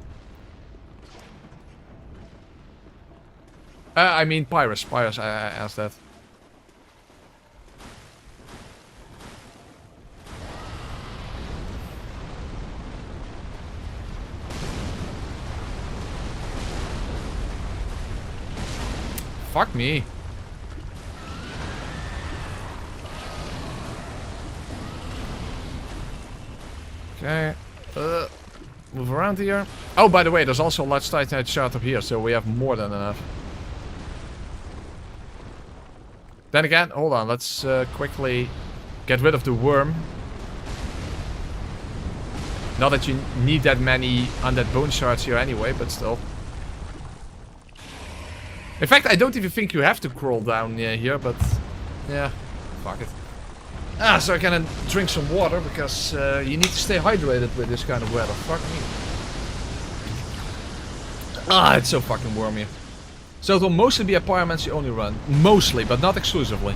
I mean Pyrus. Pyrus, I asked that. Fuck me. Okay. Move around here. Oh, by the way, there's also a large Titanite shard up here, so we have more than enough. Then again, hold on, let's quickly get rid of the worm. Not that you need that many undead bone shards here anyway, but still. In fact, I don't even think you have to crawl down here, but yeah, fuck it. Ah, so I can drink some water, because you need to stay hydrated with this kind of weather. Fuck me. Ah, it's so fucking warm here. So it will mostly be a pyromancy only run. Mostly, but not exclusively.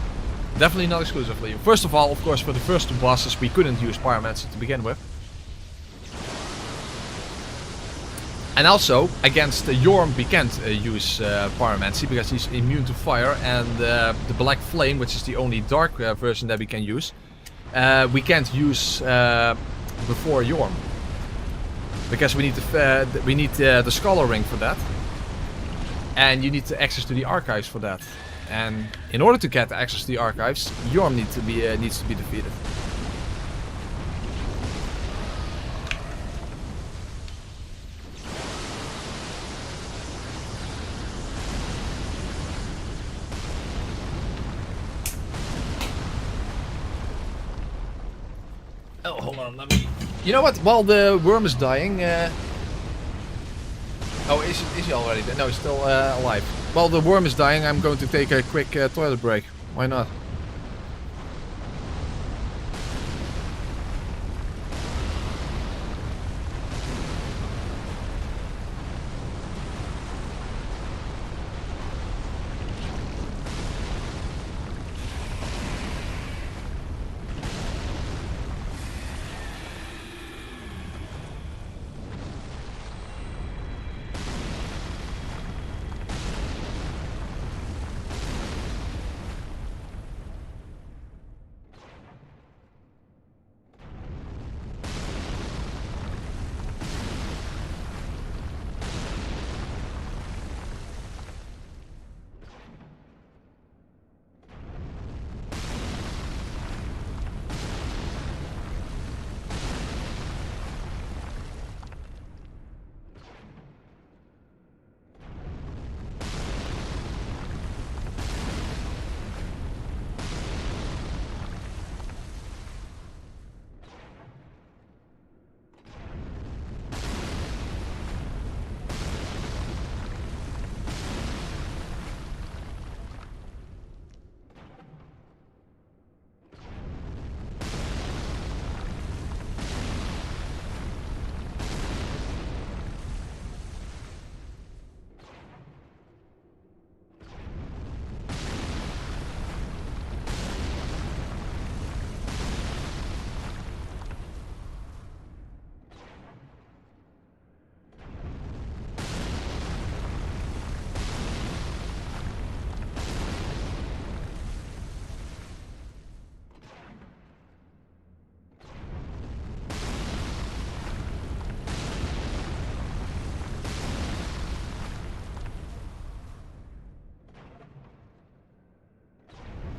Definitely not exclusively. First of all, of course, for the first two bosses we couldn't use pyromancy to begin with. And also, against Yorm we can't use pyromancy because he's immune to fire, and the black flame, which is the only dark version that we can use, we can't use before Yorm. Because we need the Scholar Ring for that. And you need the access to the archives for that. And in order to get access to the archives, Yorm needs to be defeated. Oh, hold on, let me... You know what? While the worm is dying... Oh, is he already dead? No, he's still alive. While the worm is dying, I'm going to take a quick toilet break. Why not?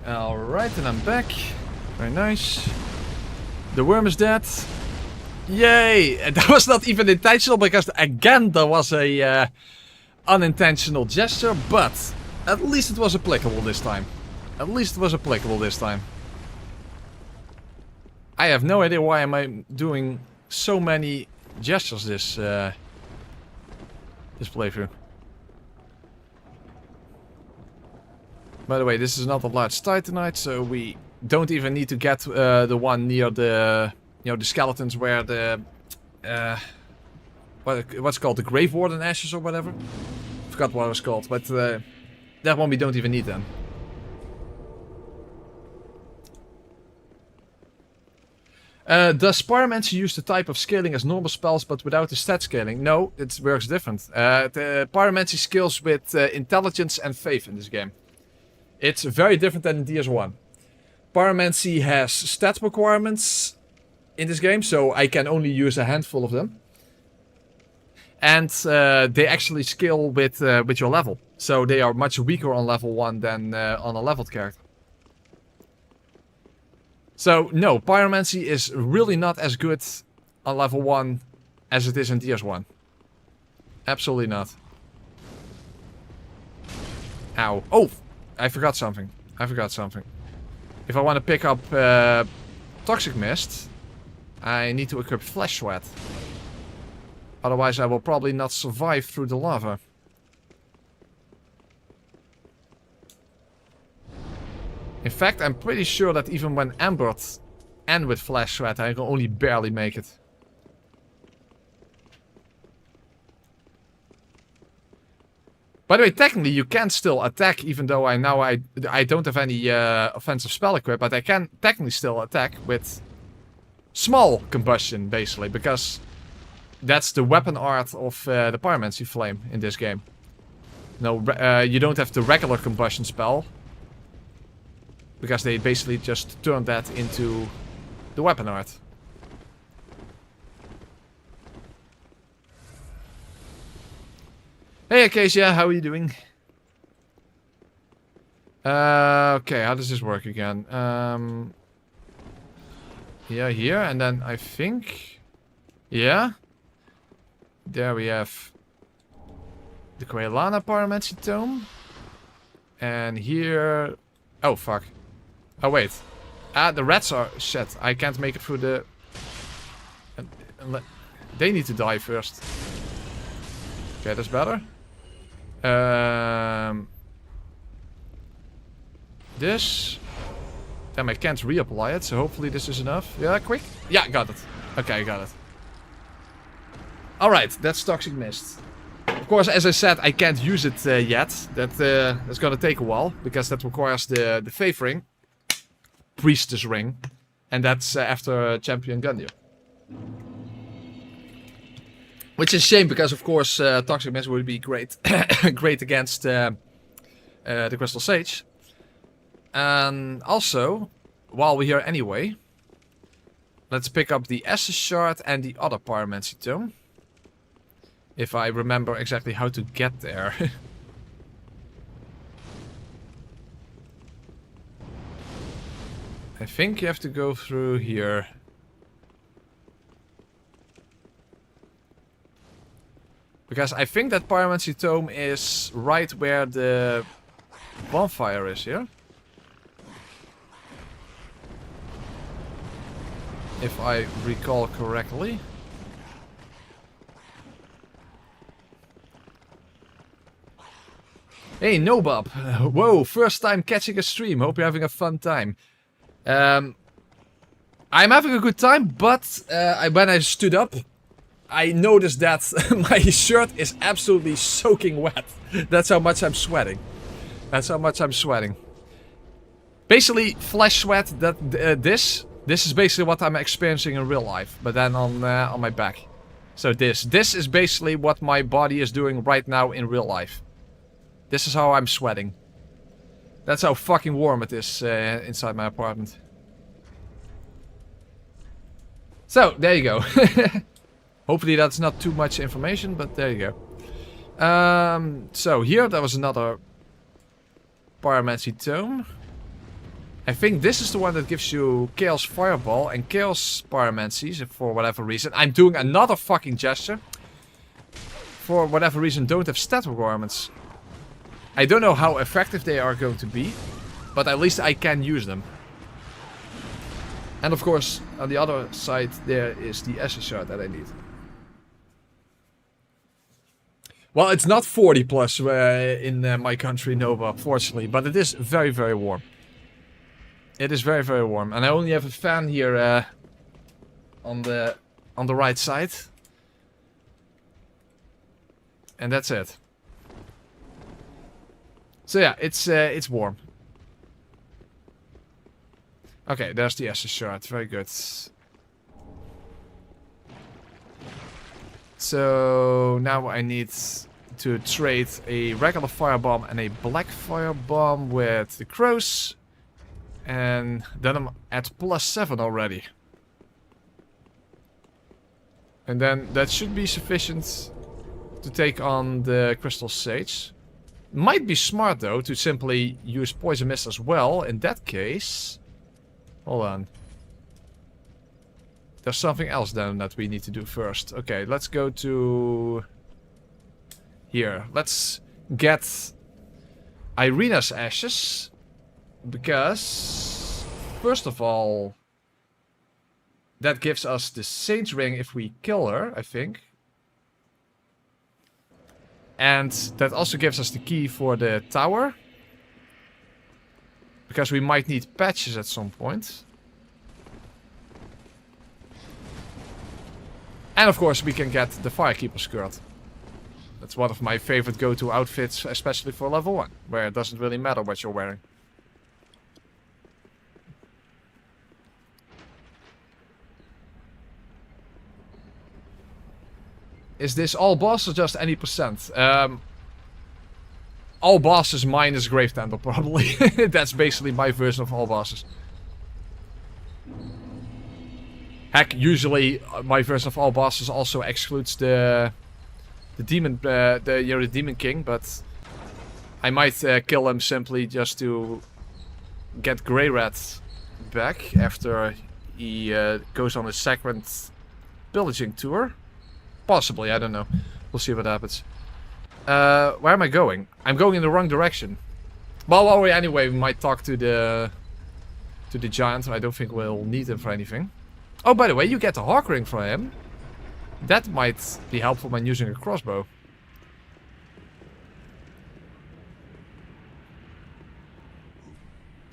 Alright, and I'm back. Very nice. The worm is dead. Yay! And that was not even intentional, because again there was a unintentional gesture, but at least it was applicable this time. At least it was applicable this time. I have no idea why am I doing so many gestures this playthrough. By the way, this is not a large titanite, so we don't even need to get the one near the, the skeletons where the, what's called, the Grave Warden ashes or whatever. Forgot what it was called, but that one we don't even need then. Does Pyromancy use the type of scaling as normal spells but without the stat scaling? No, it works different. The Pyromancy scales with intelligence and faith in this game. It's very different than in DS1. Pyromancy has stat requirements in this game, so I can only use a handful of them. And they actually scale with your level. So they are much weaker on level 1 than on a leveled character. So no, Pyromancy is really not as good on level 1 as it is in DS1. Absolutely not. Ow. Oh! I forgot something. I forgot something. If I want to pick up Toxic Mist, I need to equip Flesh Sweat. Otherwise I will probably not survive through the lava. In fact, I'm pretty sure that even when Embered and with Flesh Sweat, I can only barely make it. By the way, technically you can still attack, even though I don't have any offensive spell equipped, but I can technically still attack with small combustion, basically, because that's the weapon art of the Pyromancy Flame in this game. No, you don't have the regular combustion spell, because they basically just turned that into the weapon art. Hey Acacia, how are you doing? Okay, how does this work again? Yeah, here, and then I think... Yeah. There we have the Quailana Pyromancy Tome. And here... Oh, fuck. Oh, wait. Ah, the rats are... Shit, I can't make it through the... They need to die first. Okay, that's better. This. Damn, I can't reapply it, so hopefully this is enough. Yeah, quick. Yeah, got it. Okay, got it. Alright, that's Toxic Mist. Of course, as I said, I can't use it yet. That's gonna take a while, because that requires the Faith Ring. Priestess Ring. And that's after Champion Gundyr. Which is a shame, because of course Toxic Mist would be great great against the Crystal Sage. And also, while we're here anyway, let's pick up the Estus Shard and the other Pyromancy Tome. If I remember exactly how to get there. I think you have to go through here. Because I think that Pyromancy Tome is right where the bonfire is here. If I recall correctly. Hey, Nobob. Whoa, first time catching a stream. Hope you're having a fun time. I'm having a good time, but when I stood up, I noticed that my shirt is absolutely soaking wet. That's how much I'm sweating. That's how much I'm sweating. Basically, Flesh Sweat, this is basically what I'm experiencing in real life, but then on my back. So this is basically what my body is doing right now in real life. This is how I'm sweating. That's how fucking warm it is inside my apartment. So, there you go. Hopefully that's not too much information, but there you go. So here there was another Pyromancy Tome. I think this is the one that gives you Chaos Fireball and Chaos Pyromancies for whatever reason. I'm doing another fucking gesture. For whatever reason don't have stat requirements. I don't know how effective they are going to be, but at least I can use them. And of course, on the other side there is the Estus Shard that I need. Well, it's not 40 plus in my country, Nova, fortunately, but it is very, very warm. It is very, very warm, and I only have a fan here on the right side, and that's it. So yeah, it's warm. Okay, there's the Estus Shard. Very good. So now I need to trade a regular firebomb and a black firebomb with the crows. And then I'm at +7 already. And then that should be sufficient to take on the Crystal Sage. Might be smart though to simply use Poison Mist as well. In that case... Hold on. There's something else then that we need to do first. Okay, let's go to... Here. Let's get Irina's Ashes. Because, first of all, that gives us the Saint's Ring if we kill her, I think. And that also gives us the key for the tower. Because we might need patches at some point. And of course we can get the Firekeeper skirt. That's one of my favorite go-to outfits, especially for level 1. Where it doesn't really matter what you're wearing. Is this all boss or just any percent? All bosses minus Grave Tender, probably. That's basically my version of all bosses. Heck, usually my version of all bosses also excludes the demon, the Demon King, but I might kill him simply just to get Grey Rat back after he goes on his second pillaging tour. Possibly, I don't know. We'll see what happens. Where am I going? I'm going in the wrong direction. Well, anyway, we might talk to the giant. I don't think we'll need him for anything. Oh, by the way, you get the Hawk Ring from him. That might be helpful when using a crossbow.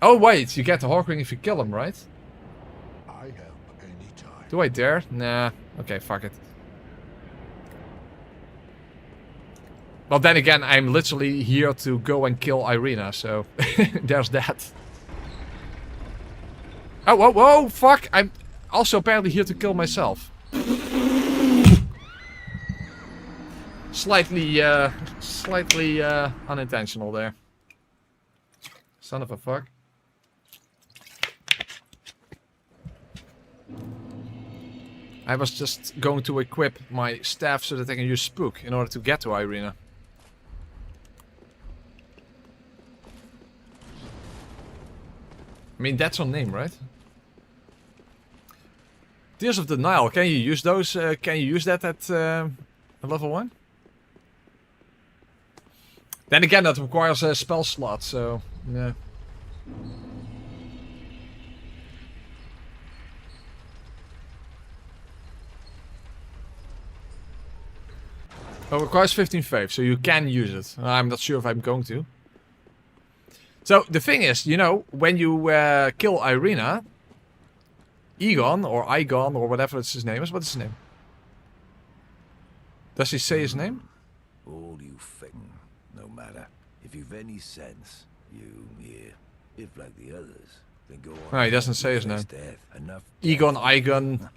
Oh, wait, you get the Hawk Ring if you kill him, right? I help anytime. Do I dare? Nah. Okay, fuck it. Well, then again, I'm literally here to go and kill Irina, so there's that. Oh, whoa, whoa, fuck! I'm also apparently here to kill myself. Slightly unintentional there. Son of a fuck. I was just going to equip my staff so that I can use Spook in order to get to Irina. I mean, that's her name, right? Tears of the Nile, can you use those? Can you use that at level 1? Then again, that requires a spell slot, so yeah. Oh, it requires 15 faith, so you can use it. I'm not sure if I'm going to. So, the thing is, you know, when you kill Irina, Egon, or Igon, or whatever his name is, what is his name? Does he say his name? All you thing, no matter. If you've any sense, if like the others, then go on. No, he doesn't say his name. Death. Enough Egon, Igon,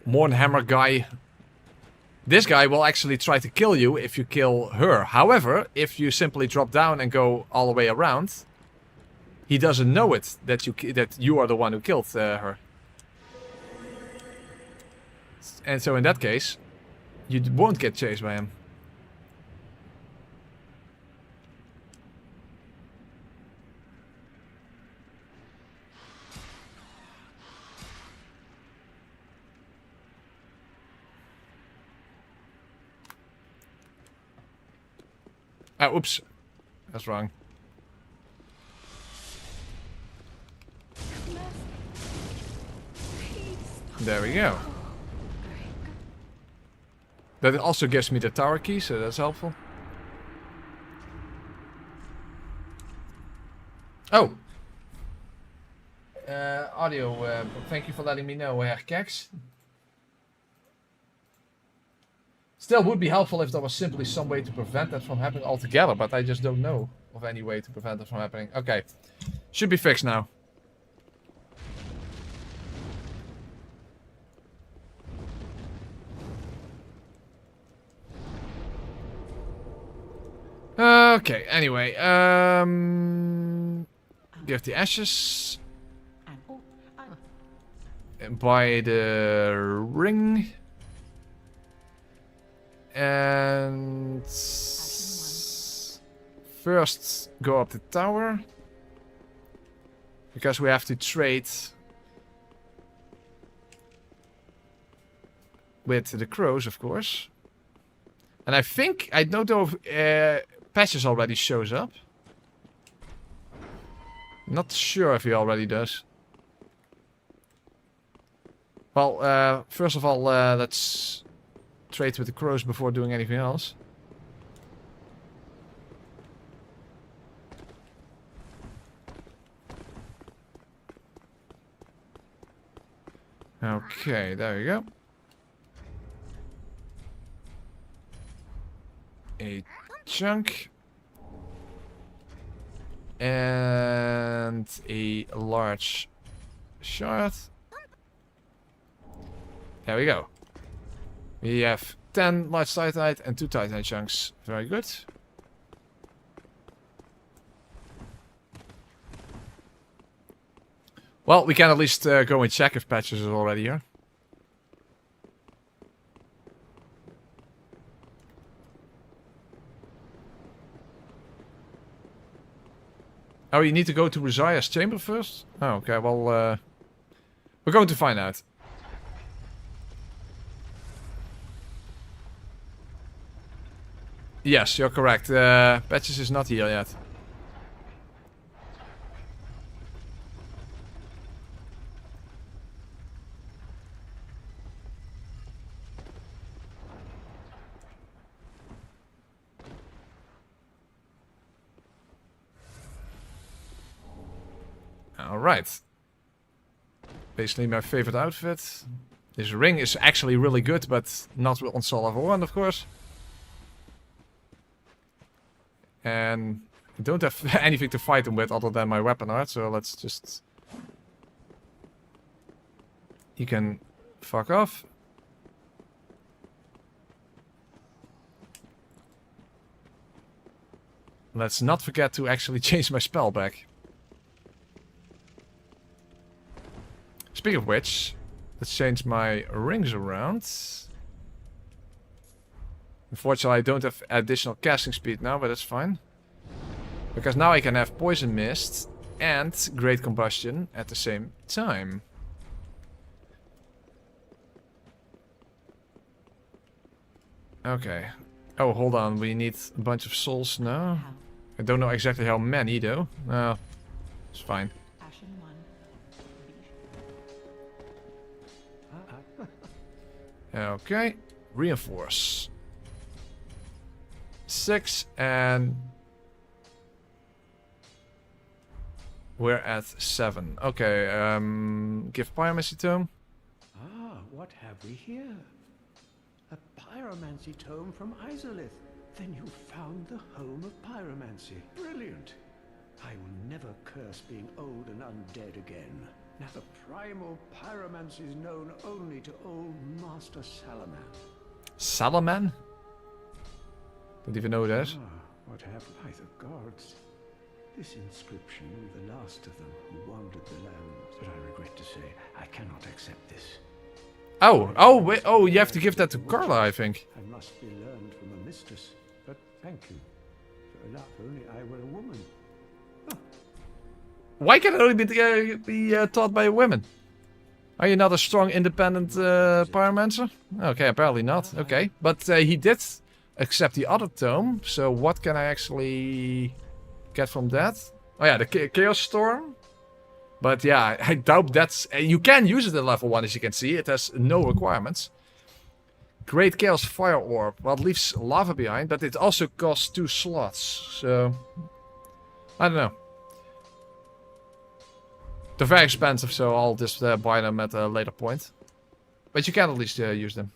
Mornhammer guy. This guy will actually try to kill you if you kill her. However, if you simply drop down and go all the way around, he doesn't know it that you are the one who killed her. And so in that case, you won't get chased by him. Ah, oops. That's wrong. There we go. That also gives me the tower key, so that's helpful. Oh! Audio, thank you for letting me know, Herr Keks. Still would be helpful if there was simply some way to prevent that from happening altogether, but I just don't know of any way to prevent that from happening. Okay. Should be fixed now. Okay, anyway, give the ashes. And buy the ring. And first go up the tower. Because we have to trade with the crows, of course. And I think, I don't know if Patches already shows up. Not sure if he already does. Well, first of all, let's trade with the crows before doing anything else. Okay, there we go. A chunk. And a large shard. There we go. We have 10 large titanite and 2 titanite chunks. Very good. Well, we can at least go and check if Patches is already here. Oh, you need to go to Rosia's chamber first? Oh, okay, well, we're going to find out. Yes, you're correct. Patches is not here yet. Alright. Basically my favorite outfit. This ring is actually really good, but not on Soul Level 1, of course. And I don't have anything to fight him with other than my weapon art, so let's just... You can fuck off. Let's not forget to actually change my spell back. Speaking of which, let's change my rings around. Unfortunately, I don't have additional casting speed now, but that's fine. Because now I can have Poison Mist and Great Combustion at the same time. Okay. Oh, hold on. We need a bunch of souls now. I don't know exactly how many, though. No, it's fine. Okay. Reinforce. 6 and... We're at 7. Okay, give Pyromancy Tome. Ah, what have we here? A pyromancy tome from Izalith. Then you found the home of pyromancy. Brilliant. I will never curse being old and undead again. Now the primal pyromancy is known only to old Master Salaman. Salaman? Don't even know who that is. Ah, what have by the gods? This inscription knew the last of them who wandered the lands. But I regret to say, I cannot accept this. Oh, wait, oh, you have to give that to Carla, I think. I must be learned from a mistress, but thank you. For if only I were a woman. Why can it only be taught by women? Are you not a strong, independent pyromancer? Okay, apparently not. Okay, but he did accept the other tome. So what can I actually get from that? Oh yeah, the Chaos Storm. But yeah, I doubt that's... you can use it at level 1, as you can see. It has no requirements. Great Chaos Fire Orb. Well, it leaves lava behind, but it also costs 2 slots. So... I don't know. They're very expensive, so I'll just buy them at a later point. But you can at least use them.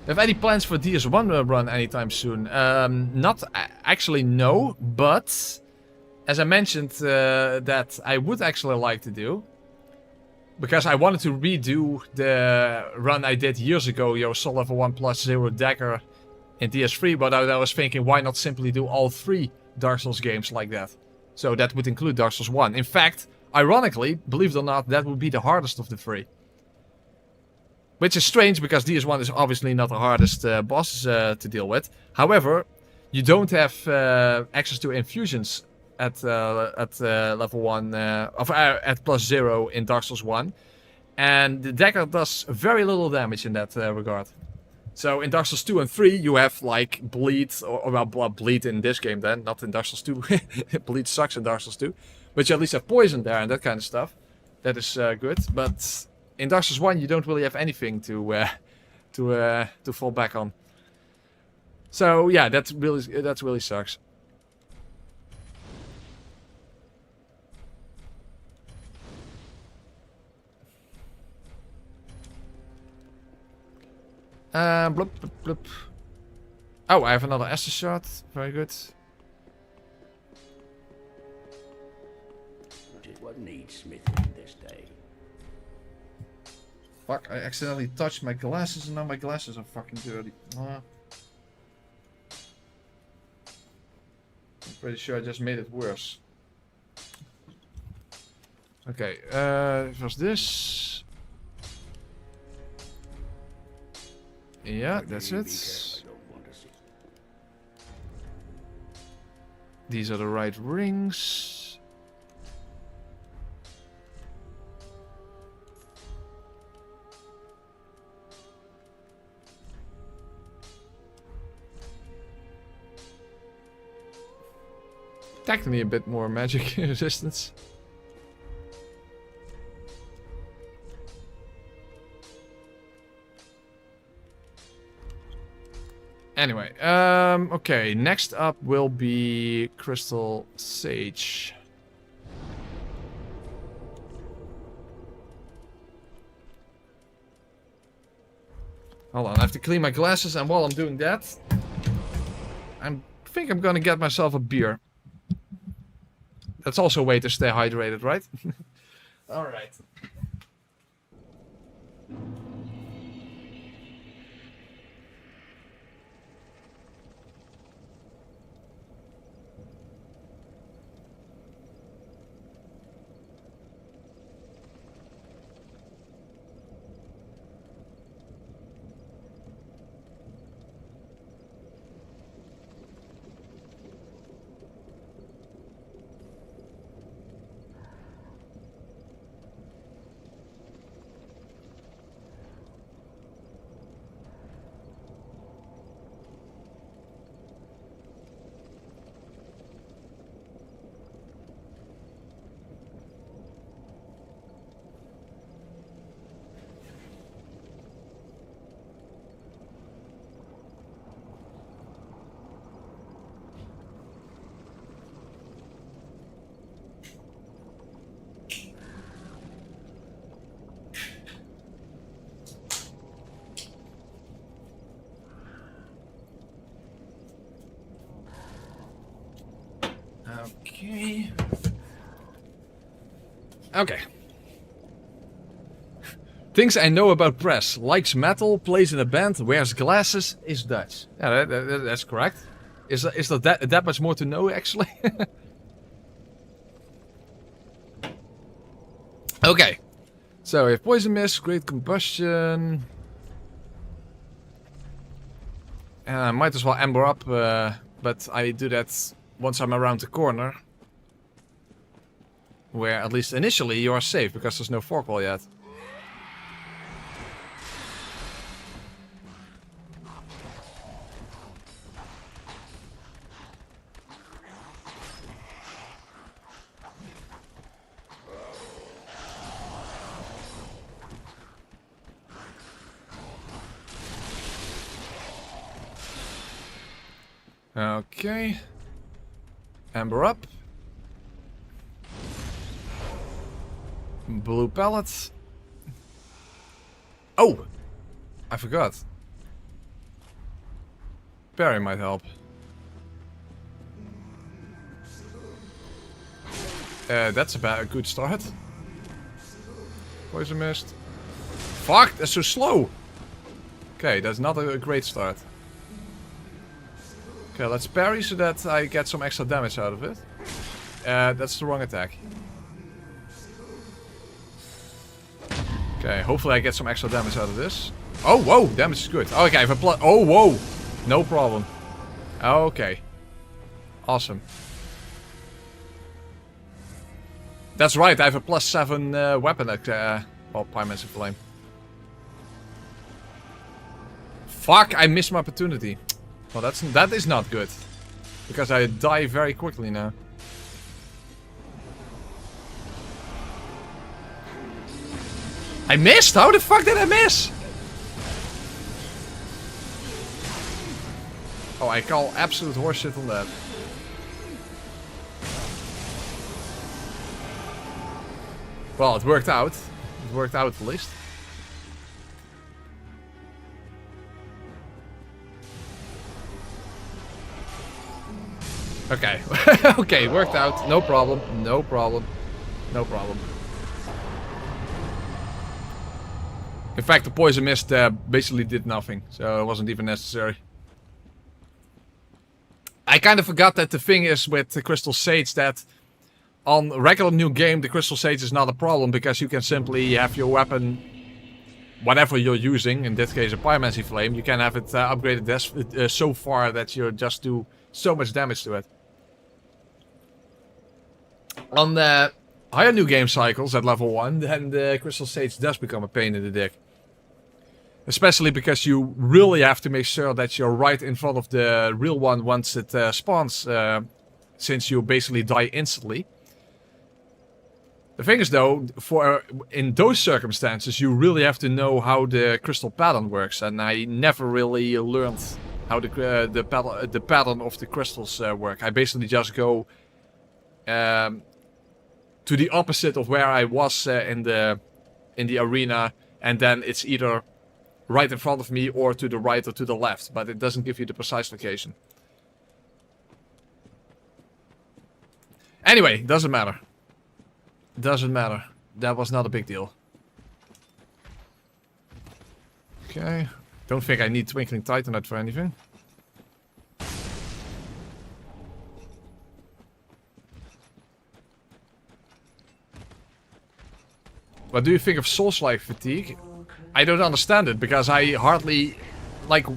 Have any plans for DS1 run anytime soon? Not actually, no. But as I mentioned, that I would actually like to do, because I wanted to redo the run I did years ago, Soul Level 1 plus 0 Dagger in DS3. But I was thinking, why not simply do all 3 Dark Souls games like that? So that would include Dark Souls 1. In fact, ironically, believe it or not, that would be the hardest of the 3. Which is strange, because DS1 is obviously not the hardest boss to deal with. However, you don't have access to infusions at level 1, at plus 0 in Dark Souls 1. And the dagger does very little damage in that regard. So in Dark Souls 2 and 3, you have like bleed, or well, bleed in this game then, not in Dark Souls 2. Bleed sucks in Dark Souls 2. But you at least have poison there and that kind of stuff. That is good. But in Dark Souls 1, you don't really have anything to fall back on. So yeah, that really sucks. Bloop, bloop, bloop. Oh, I have another Estus shot. Very good. What needs smithing this day? Fuck, I accidentally touched my glasses and now my glasses are fucking dirty. I'm pretty sure I just made it worse. Okay, it was this. Yeah, that's it. These are the right rings. Technically a bit more magic resistance. Anyway, okay, next up will be Crystal Sage. Hold on, I have to clean my glasses, and while I'm doing that, I think I'm gonna get myself a beer. That's also a way to stay hydrated, right? Alright. Okay. Okay. Things I know about Press. Likes metal, plays in a band, wears glasses, is Dutch. Yeah, that's correct. Is that much more to know, actually? Okay. So we have Poison Mist, Great Combustion. And I might as well Ember up, but I do that once I'm around the corner. Where, at least initially, you are safe, because there's no fork wall yet. Okay. Ember up. Blue pellets. Oh! I forgot. Parry might help. That's a good start. Poison Mist. Fuck, that's so slow! Okay, that's not a great start. Okay, let's parry so that I get some extra damage out of it. That's the wrong attack. Okay, hopefully I get some extra damage out of this. Oh, whoa, damage is good. Okay, I have a plus. Oh, whoa, no problem. Okay, awesome. That's right, I have a +7 weapon at, well, Pyromancy Flame. Fuck, I missed my opportunity. Well, that is not good. Because I die very quickly now. I missed? How the fuck did I miss? Oh, I call absolute horseshit on that. Well, it worked out. It worked out at least. Okay. Okay, worked out. No problem. No problem. No problem. In fact, the poison mist basically did nothing, so it wasn't even necessary. I kind of forgot that the thing is with the Crystal Sage that on a regular new game, the Crystal Sage is not a problem because you can simply have your weapon, whatever you're using, in this case a Pyromancy Flame, you can have it upgraded so far that you just do so much damage to it. On the higher new game cycles at level 1, then the Crystal Sage does become a pain in the dick. Especially because you really have to make sure that you're right in front of the real one once it spawns, since you basically die instantly. The thing is though, in those circumstances you really have to know how the crystal pattern works, and I never really learned how the pattern of the crystals work. I basically just go to the opposite of where I was in the arena, and then it's either right in front of me or to the right or to the left, but it doesn't give you the precise location. Anyway, doesn't matter. Doesn't matter. That was not a big deal. Okay. Don't think I need Twinkling Titanite for anything. What do you think of Souls-like fatigue? I don't understand it, because I hardly... Like,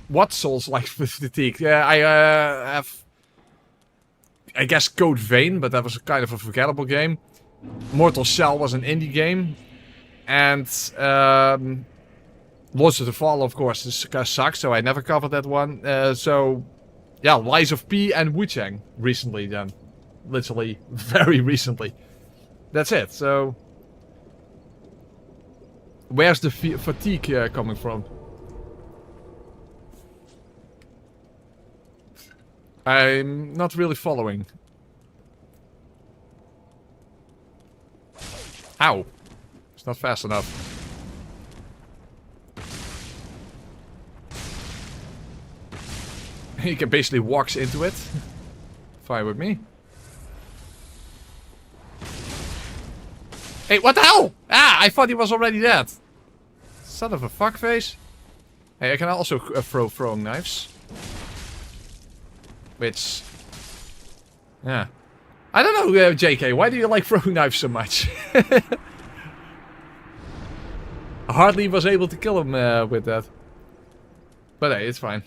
what Souls-like fatigue? I have... I guess Code Vein, but that was kind of a forgettable game. Mortal Shell was an indie game. And... Lords of the Fall, of course, sucks, so I never covered that one. So... Yeah, Lies of P and Wu-Chang recently then. Literally, very recently. That's it, so... Where's the fatigue coming from? I'm not really following. Ow. It's not fast enough. He can basically walks into it. Fine with me. Hey, what the hell? Ah, I thought he was already dead. Son of a fuckface. Hey, I can also throw throwing knives. Which... Yeah. I don't know, JK, why do you like throwing knives so much? I hardly was able to kill him with that. But hey, it's fine.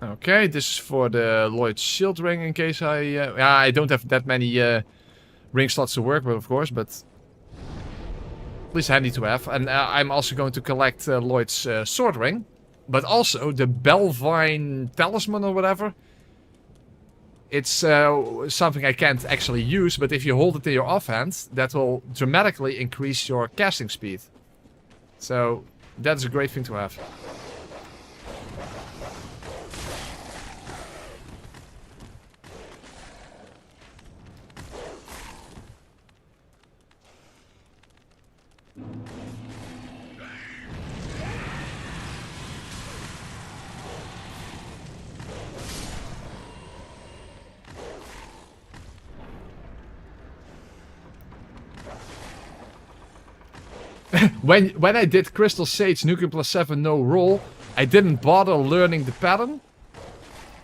Okay, this is for the Lloyd's Shield Ring in case I don't have that many ring slots to work with, of course, but at least handy to have. And I'm also going to collect Lloyd's Sword Ring, but also the Belvine Talisman or whatever. It's something I can't actually use, but if you hold it in your offhand, that will dramatically increase your casting speed. So that's a great thing to have. When I did Crystal Sage Nukem Plus 7 no roll, I didn't bother learning the pattern.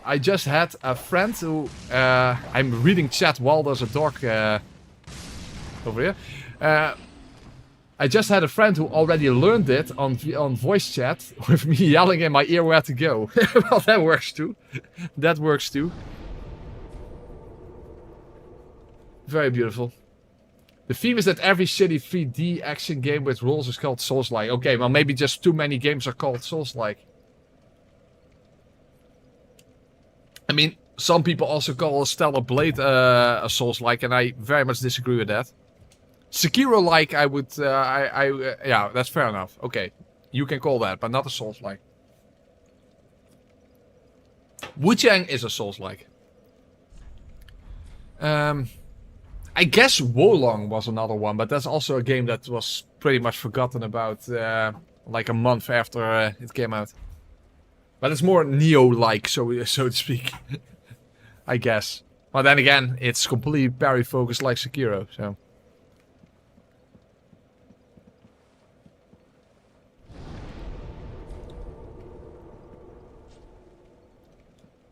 I just had a friend who... I'm reading chat while there's a dog over here. I just had a friend who already learned it on voice chat with me yelling in my ear where to go. Well, that works too. That works too. Very beautiful. The theme is that every shitty 3D action game with rules is called Souls-like. Okay, well maybe just too many games are called Souls-like. I mean, some people also call Stellar Blade a Souls-like, and I very much disagree with that. Sekiro-like, I would, yeah, that's fair enough. Okay, you can call that, but not a Souls-like. Wu-Chang is a Souls-like. I guess Wolong was another one, but that's also a game that was pretty much forgotten about, like a month after it came out. But it's more Neo-like, so to speak. I guess. But then again, it's completely parry-focused like Sekiro, so...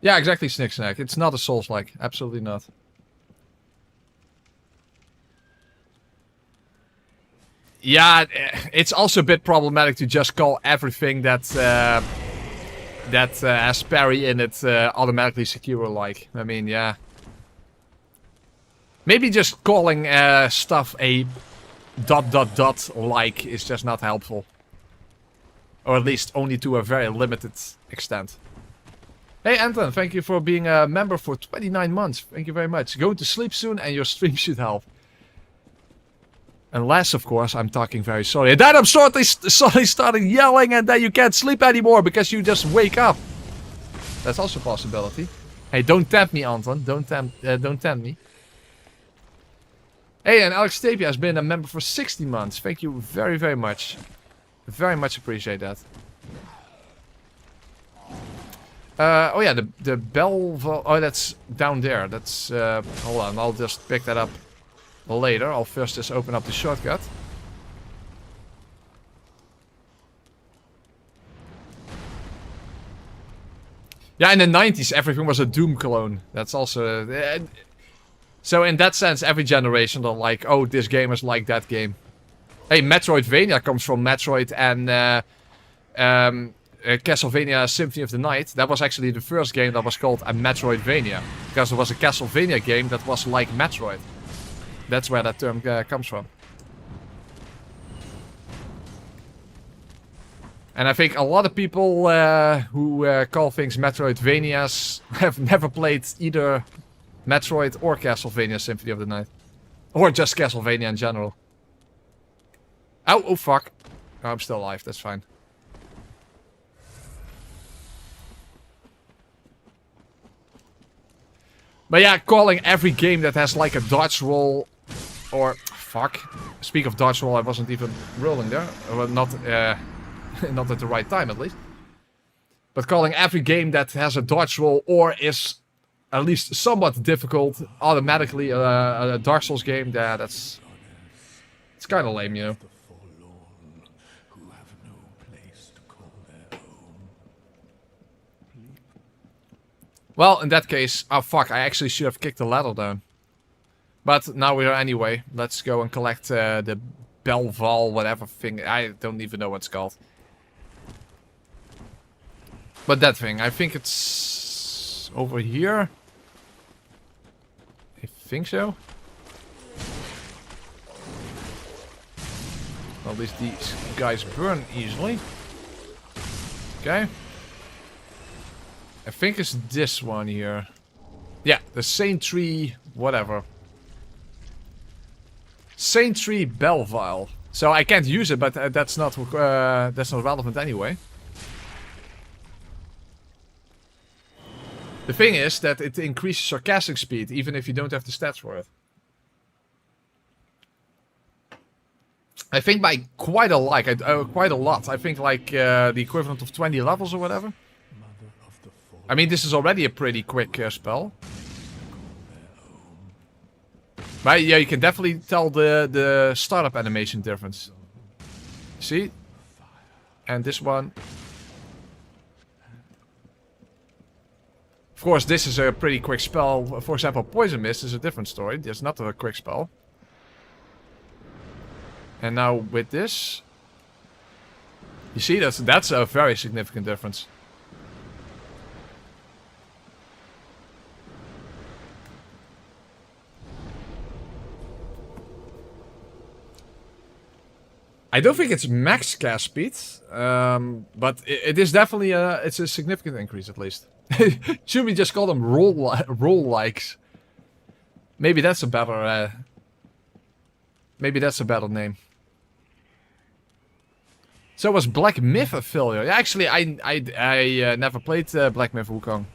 Yeah, exactly, Snack. It's not a Souls-like. Absolutely not. Yeah, it's also a bit problematic to just call everything that has parry in it automatically Sekiro-like. I mean, yeah. Maybe just calling stuff a ... like is just not helpful. Or at least only to a very limited extent. Hey Anton, thank you for being a member for 29 months. Thank you very much. Go to sleep soon and your stream should help. Unless, of course, I'm talking very sorry. And then I'm suddenly starting yelling and then you can't sleep anymore because you just wake up. That's also a possibility. Hey, don't tempt me, Anton. Don't tempt me. Hey, and Alex Tapia has been a member for 60 months. Thank you very, very much. Very much appreciate that. Oh yeah, the bell... Oh, that's down there. That's... hold on, I'll just pick that up later. I'll first just open up the shortcut. Yeah, in the 90s everything was a Doom clone. That's also... so in that sense, every generation they're like, oh, this game is like that game. Hey, Metroidvania comes from Metroid and... Castlevania Symphony of the Night. That was actually the first game that was called a Metroidvania. Because there was a Castlevania game that was like Metroid. That's where that term comes from. And I think a lot of people who call things Metroidvanias have never played either Metroid or Castlevania Symphony of the Night. Or just Castlevania in general. Oh fuck. Oh, I'm still alive, that's fine. But yeah, calling every game that has like a dodge roll, or fuck. Speak of dodge roll, I wasn't even rolling there, or not, not at the right time at least. But calling every game that has a dodge roll or is at least somewhat difficult automatically a Dark Souls game, yeah, it's kind of lame, you know. Well, in that case... Oh, fuck. I actually should have kicked the ladder down. But now we are anyway. Let's go and collect the Belval, whatever thing. I don't even know what it's called. But that thing. I think it's... over here. I think so. Well, at least these guys burn easily. Okay. I think it's this one here. Yeah, the Saint Tree, whatever. Saint Tree Belval. So I can't use it, but that's not relevant anyway. The thing is that it increases your casting speed, even if you don't have the stats for it. I think by quite a lot. I think like the equivalent of 20 levels or whatever. I mean, this is already a pretty quick spell. But yeah, you can definitely tell the startup animation difference. See? And this one. Of course, this is a pretty quick spell. For example, Poison Mist is a different story. It's not a quick spell. And now with this. You see, that's a very significant difference. I don't think it's max cast speed, but it is definitely it's a significant increase at least. Should we just call them roll likes? Maybe that's a better name. So was Black Myth a failure? Actually, I never played Black Myth Wukong.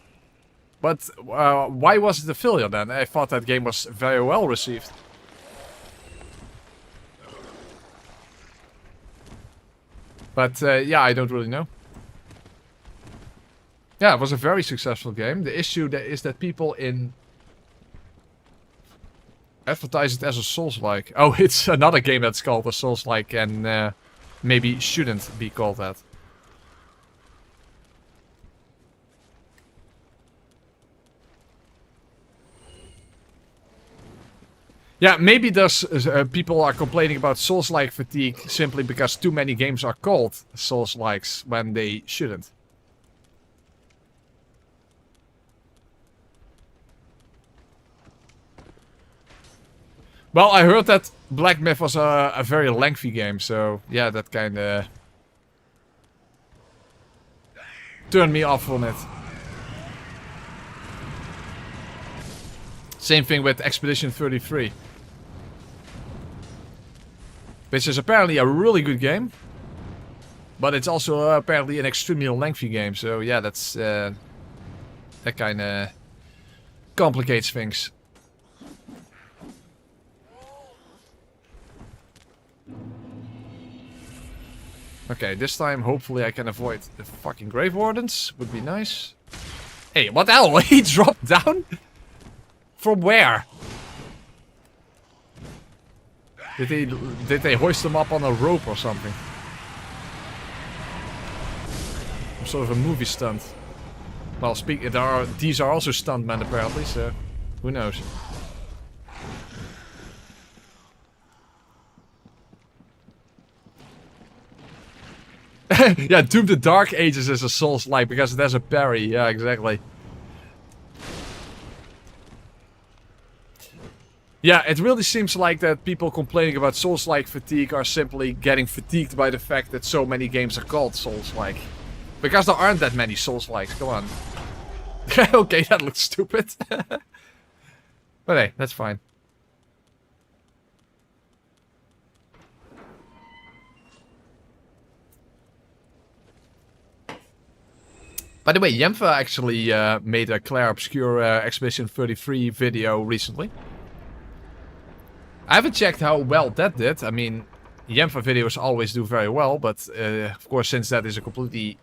But why was it a failure then? I thought that game was very well received. But yeah, I don't really know. Yeah, it was a very successful game. The issue is that people advertise it as a Souls-like. Oh, it's another game that's called a Souls-like and maybe shouldn't be called that. Yeah, maybe there's people are complaining about Souls-like fatigue simply because too many games are called Souls-likes when they shouldn't. Well, I heard that Black Myth was a very lengthy game, so yeah, that kinda turned me off on it. Same thing with Expedition 33. Which is apparently a really good game. But it's also apparently an extremely lengthy game, so yeah, that's that kinda complicates things. Okay, this time hopefully I can avoid the fucking Grave Wardens. Would be nice. Hey, what the hell? He dropped down? From where? Did they hoist him up on a rope or something? Some sort of a movie stunt. Well, these are also stuntmen apparently, so who knows? Yeah, Doom the Dark Ages is a Souls-like because it has a parry. Yeah, exactly. Yeah, it really seems like that people complaining about Souls-like fatigue are simply getting fatigued by the fact that so many games are called Souls-like. Because there aren't that many Souls-likes, come on. Okay, that looks stupid. But hey, that's fine. By the way, Yempha actually made a Claire Obscure Expedition 33 video recently. I haven't checked how well that did. I mean, Yempha videos always do very well, but of course, since that is a completely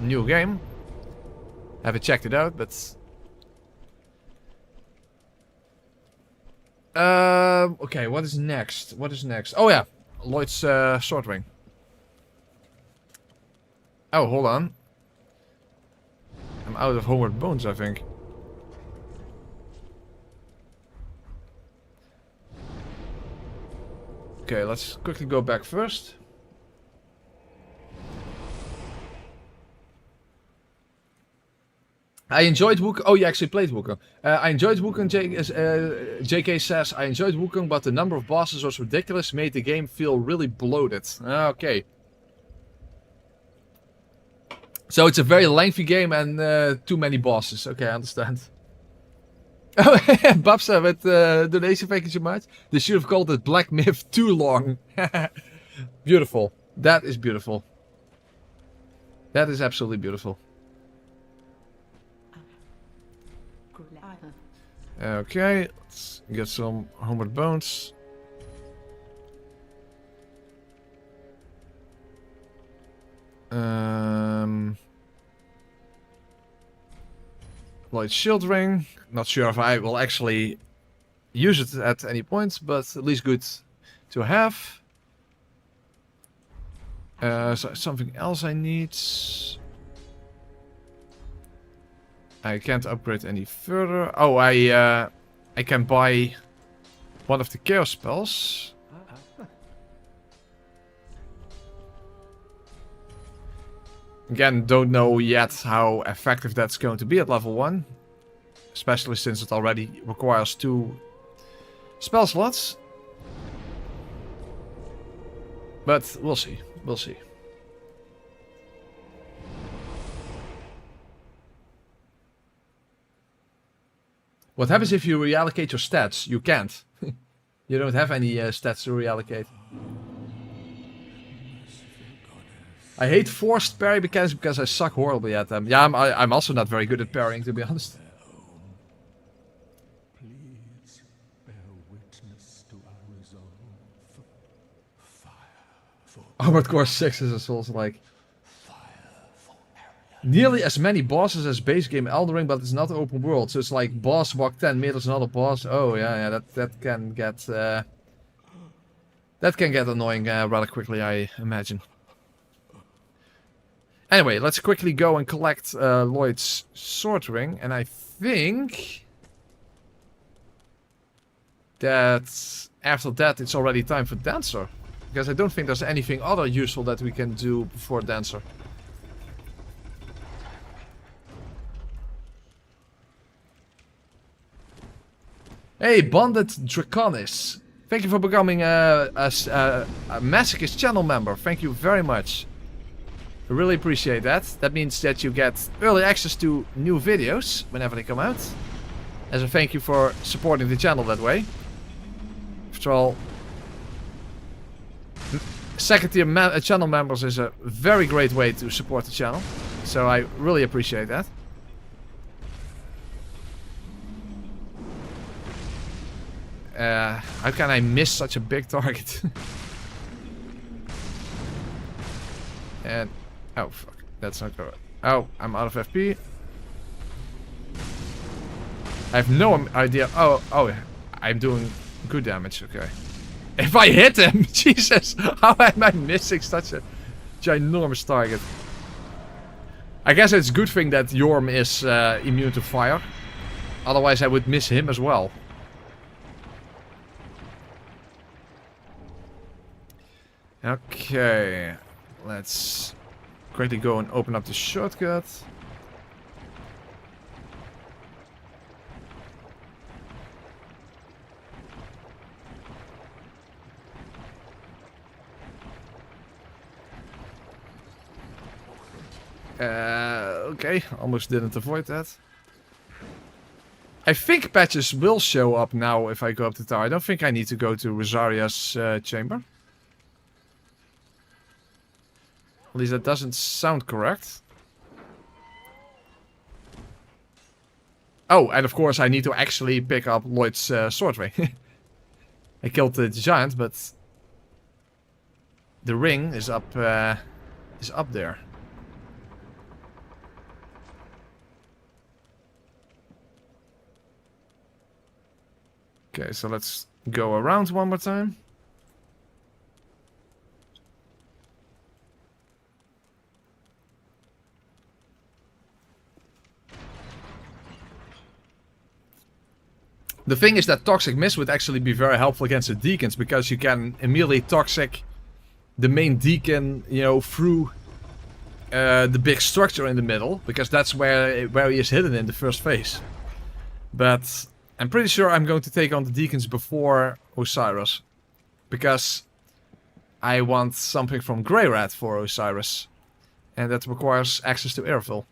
new game, I haven't checked it out, but... okay, what is next? What is next? Oh yeah, Lloyd's sword ring. Oh, hold on. I'm out of Homeward Bones, I think. Okay, let's quickly go back first. I enjoyed Wukong. Oh, you actually played Wukong. I enjoyed Wukong. JK says, I enjoyed Wukong, but the number of bosses was ridiculous. Made the game feel really bloated. Okay. So it's a very lengthy game and too many bosses. Okay, I understand. Oh, Babsa with donation, thank you so much. They should have called it Black Myth too long. Beautiful. That is beautiful. That is absolutely beautiful. Okay, let's get some Homeward Bones. Light Shield Ring. Not sure if I will actually use it at any point, but at least good to have. So something else I need. I can't upgrade any further. Oh, I can buy one of the Chaos spells. Again, don't know yet how effective that's going to be at level 1. Especially since it already requires 2 spell slots. But we'll see. We'll see. What happens if you reallocate your stats? You can't. You don't have any stats to reallocate. I hate forced parry mechanics because I suck horribly at them. Yeah, I'm also not very good at parrying, to be honest. Please bear witness to our resolve. Fire for Armored Core 6 is also like... Nearly as many bosses as base game Elden Ring, but it's not open world. So it's like boss walk 10 meters, another boss. Oh yeah, that can get... that can get annoying rather quickly, I imagine. Anyway, let's quickly go and collect Lloyd's sword ring. And I think that after that it's already time for Dancer. Because I don't think there's anything other useful that we can do before Dancer. Hey, Bonded Draconis. Thank you for becoming a Masochist channel member. Thank you very much. I really appreciate that. That means that you get early access to new videos whenever they come out. As a thank you for supporting the channel that way. After all, second tier channel members is a very great way to support the channel. So I really appreciate that. How can I miss such a big target? And... oh, fuck. That's not good. Oh, I'm out of FP. I have no idea. Oh, I'm doing good damage. Okay. If I hit him, Jesus, how am I missing such a ginormous target? I guess it's a good thing that Yorm is immune to fire. Otherwise, I would miss him as well. Okay, let's quickly go and open up the shortcut. Okay, almost didn't avoid that. I think patches will show up now if I go up the tower. I don't think I need to go to Rosaria's chamber. At least that doesn't sound correct. Oh, and of course I need to actually pick up Lloyd's sword ring. I killed the giant, but the ring is up there. Okay, so let's go around one more time. The thing is that Toxic Mist would actually be very helpful against the Deacons, because you can immediately Toxic the main Deacon, you know, through the big structure in the middle, because that's where he is hidden in the first phase. But I'm pretty sure I'm going to take on the Deacons before Osiris, because I want something from Grey Rat for Osiris, and that requires access to Airville.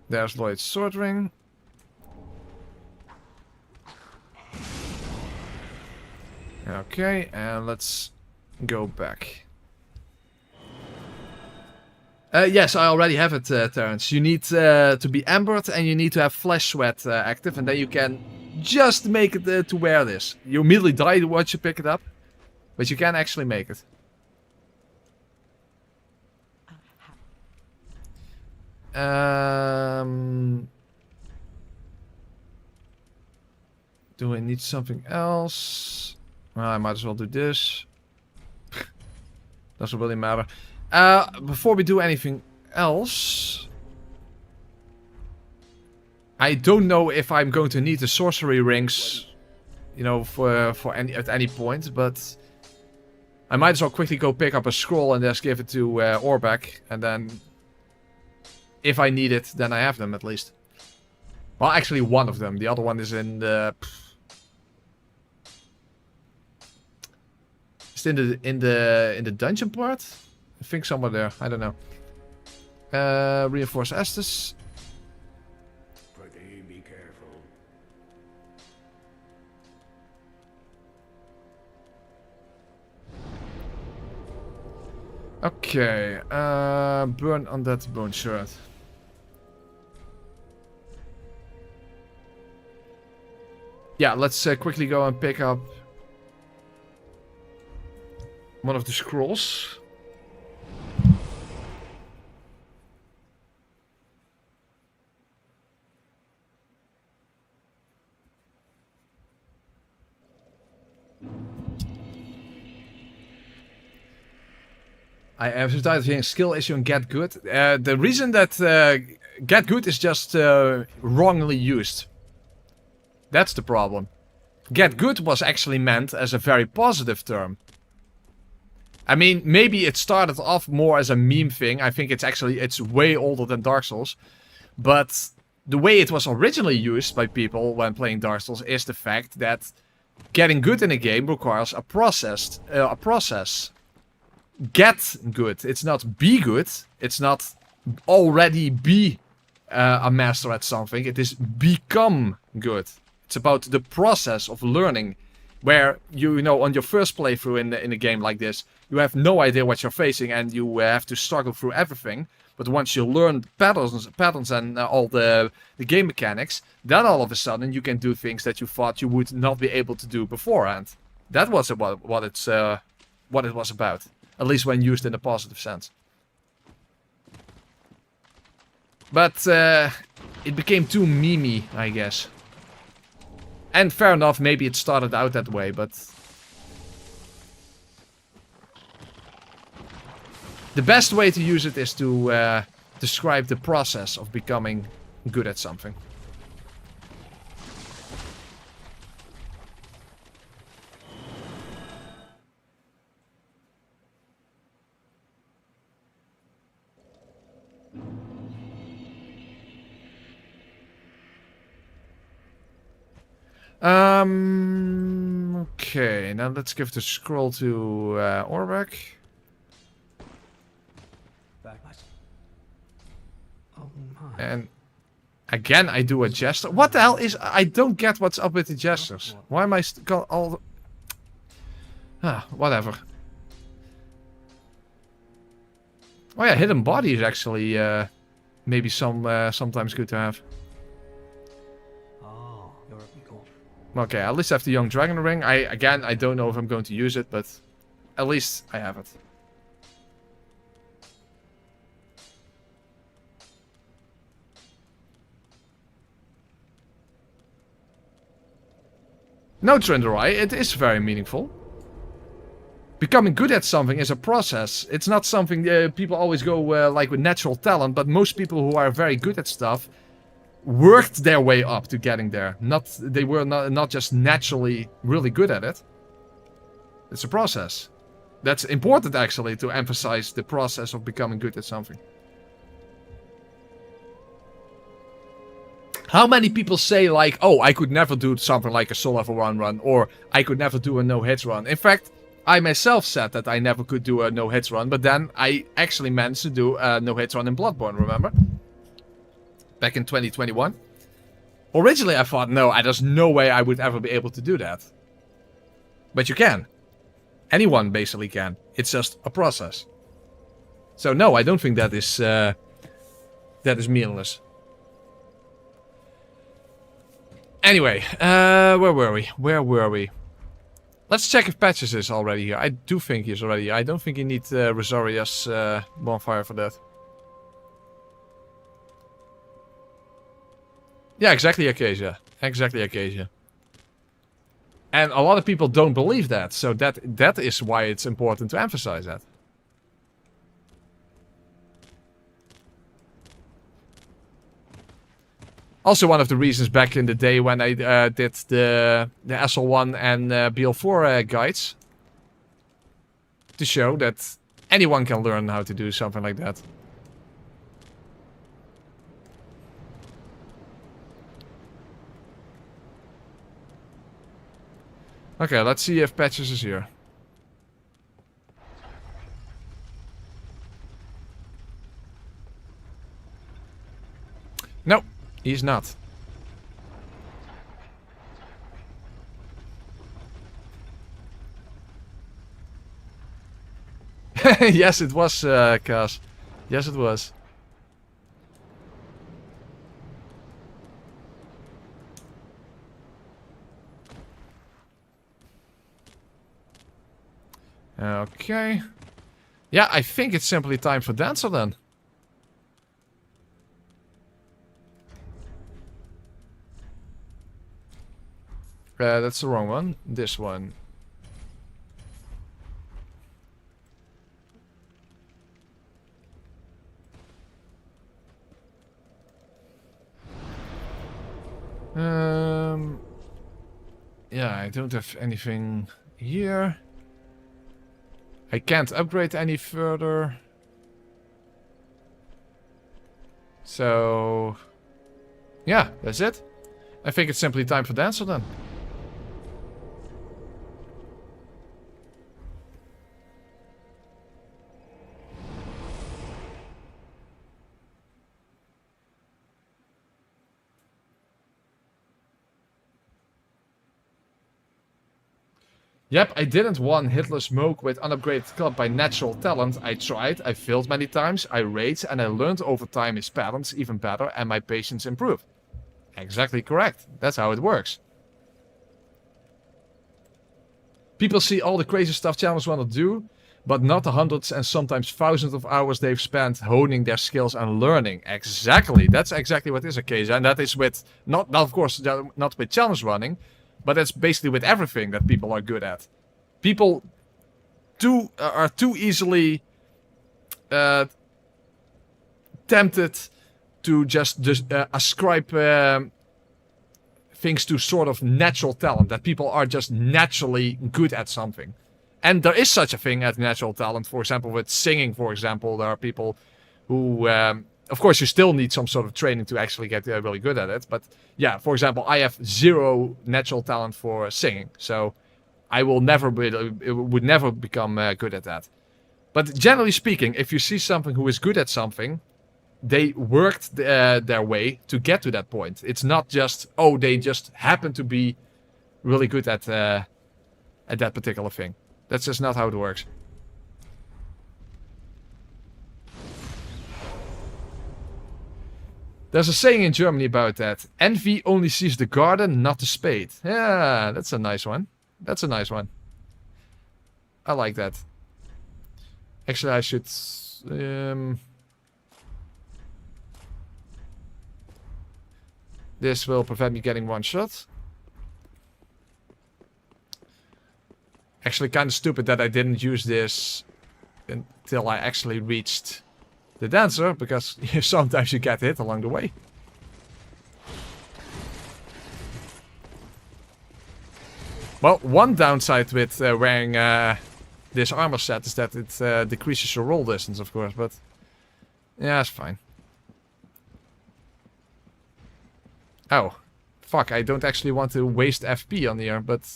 There's Lloyd's sword ring. Okay, and let's go back. Yes, I already have it, Terrence. You need to be ambered and you need to have Flesh Sweat active, and then you can just make it to wear this. You immediately die once you pick it up, but you can actually make it. Do I need something else? Well, I might as well do this. Doesn't really matter. Before we do anything else, I don't know if I'm going to need the sorcery rings, you know, at any point, but I might as well quickly go pick up a scroll and just give it to Orbeck, and then if I need it, then I have them at least. Well, actually one of them. The other one is in the... It's in the dungeon part? I think somewhere there. I don't know. Reinforce Estus. Pretty be careful. Okay. Burn on that bone shirt. Yeah, let's quickly go and pick up one of the scrolls. I have so tired of hearing skill issue and get good. The reason that get good is just wrongly used. That's the problem. Get good was actually meant as a very positive term. I mean, maybe it started off more as a meme thing. I think it's way older than Dark Souls. But the way it was originally used by people when playing Dark Souls is the fact that getting good in a game requires a process. Get good. It's not be good. It's not already be a master at something. It is become good. It's about the process of learning, where you know on your first playthrough in a game like this, you have no idea what you're facing and you have to struggle through everything. But once you learn patterns and all the game mechanics, then all of a sudden you can do things that you thought you would not be able to do beforehand. That was what it was about. At least when used in a positive sense. But it became too memey, I guess. And fair enough, maybe it started out that way, but... The best way to use it is to describe the process of becoming good at something. Okay, now let's give the scroll to Orbeck. Oh my. And again, I do a gesture. What the hell is... I don't get what's up with the gestures. Why am I got all... whatever. Oh yeah, hidden body is actually maybe sometimes good to have. Oh, you're a beagle. Okay, at least I have the Young Dragon Ring. I don't know if I'm going to use it, but at least I have it. No, Trinderai, it is very meaningful. Becoming good at something is a process. It's not something people always go like with natural talent, but most people who are very good at stuff worked their way up to getting there. They were not just naturally really good at it. It's a process. That's important actually to emphasize the process of becoming good at something. How many people say like, oh, I could never do something like a soul level 1 run, or I could never do a no-hits run. In fact, I myself said that I never could do a no-hits run, but then I actually managed to do a no-hits run in Bloodborne, remember? Back in 2021. Originally I thought, no, there's no way I would ever be able to do that. But you can. Anyone basically can. It's just a process. So no, I don't think that is meaningless. Anyway, where were we? Let's check if Patches is already here. I do think he's already here. I don't think you need Rosaria's bonfire for that. Yeah, exactly, Acacia. Exactly, Acacia. And a lot of people don't believe that, so that is why it's important to emphasize that. Also one of the reasons back in the day when I did the SL1 and BL4 guides. To show that anyone can learn how to do something like that. Okay, let's see if Patches is here. No, he's not. Yes, it was, Kaz. Yes, it was. Okay. Yeah, I think it's simply time for Dancer then. That's the wrong one. This one. Yeah, I don't have anything here. I can't upgrade any further. So... yeah, that's it. I think it's simply time for Dancer then. Yep, I didn't won Hitler Smoke with unupgraded club by natural talent. I tried, I failed many times, I raged, and I learned over time his patterns even better, and my patience improved. Exactly correct. That's how it works. People see all the crazy stuff channels want to do, but not the hundreds and sometimes thousands of hours they've spent honing their skills and learning. Exactly. That's exactly what is the case. And that is with, not of course, not with challenge running, but that's basically with everything that people are good at. People are too easily tempted to just ascribe things to sort of natural talent. That people are just naturally good at something. And there is such a thing as natural talent. For example, with singing, for example, there are people who... of course, you still need some sort of training to actually get really good at it. But yeah, for example, I have 0 natural talent for singing. So I will never would never become good at that. But generally speaking, if you see something who is good at something, they worked their way to get to that point. It's not just, oh, they just happen to be really good at that particular thing. That's just not how it works. There's a saying in Germany about that. Envy only sees the garden, not the spade. Yeah, that's a nice one. That's a nice one. I like that. Actually, I should... this will prevent me getting one shot. Actually, kind of stupid that I didn't use this until I actually reached the Dancer, because sometimes you get hit along the way. Well, one downside with wearing this armor set is that it decreases your roll distance, of course, but yeah, it's fine. Oh, fuck, I don't actually want to waste FP on here, but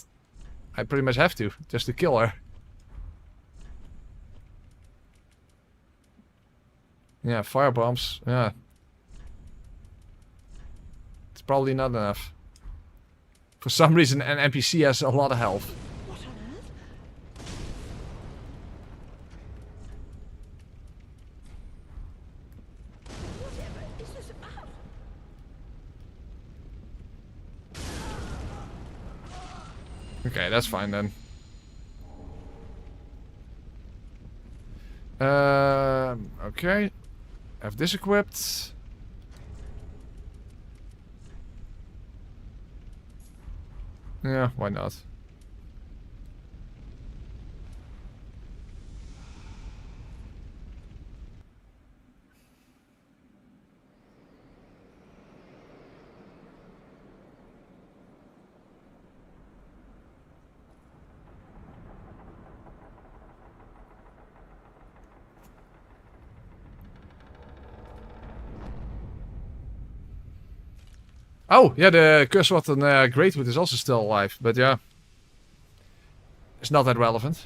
I pretty much have to, just to kill her. Yeah, firebombs, yeah. It's probably not enough. For some reason, an NPC has a lot of health. What on earth? Whatever is this about? Okay, that's fine then. Okay. Have this equipped. Yeah, why not? Oh, yeah, the Cursewat and Greatwood is also still alive, but yeah. It's not that relevant.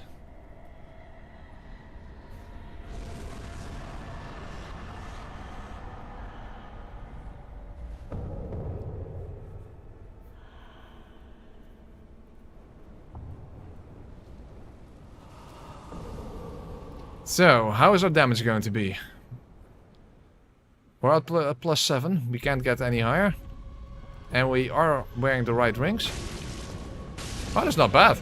So, how is our damage going to be? We're at +7. We can't get any higher. And we are wearing the right rings. Oh, that's not bad.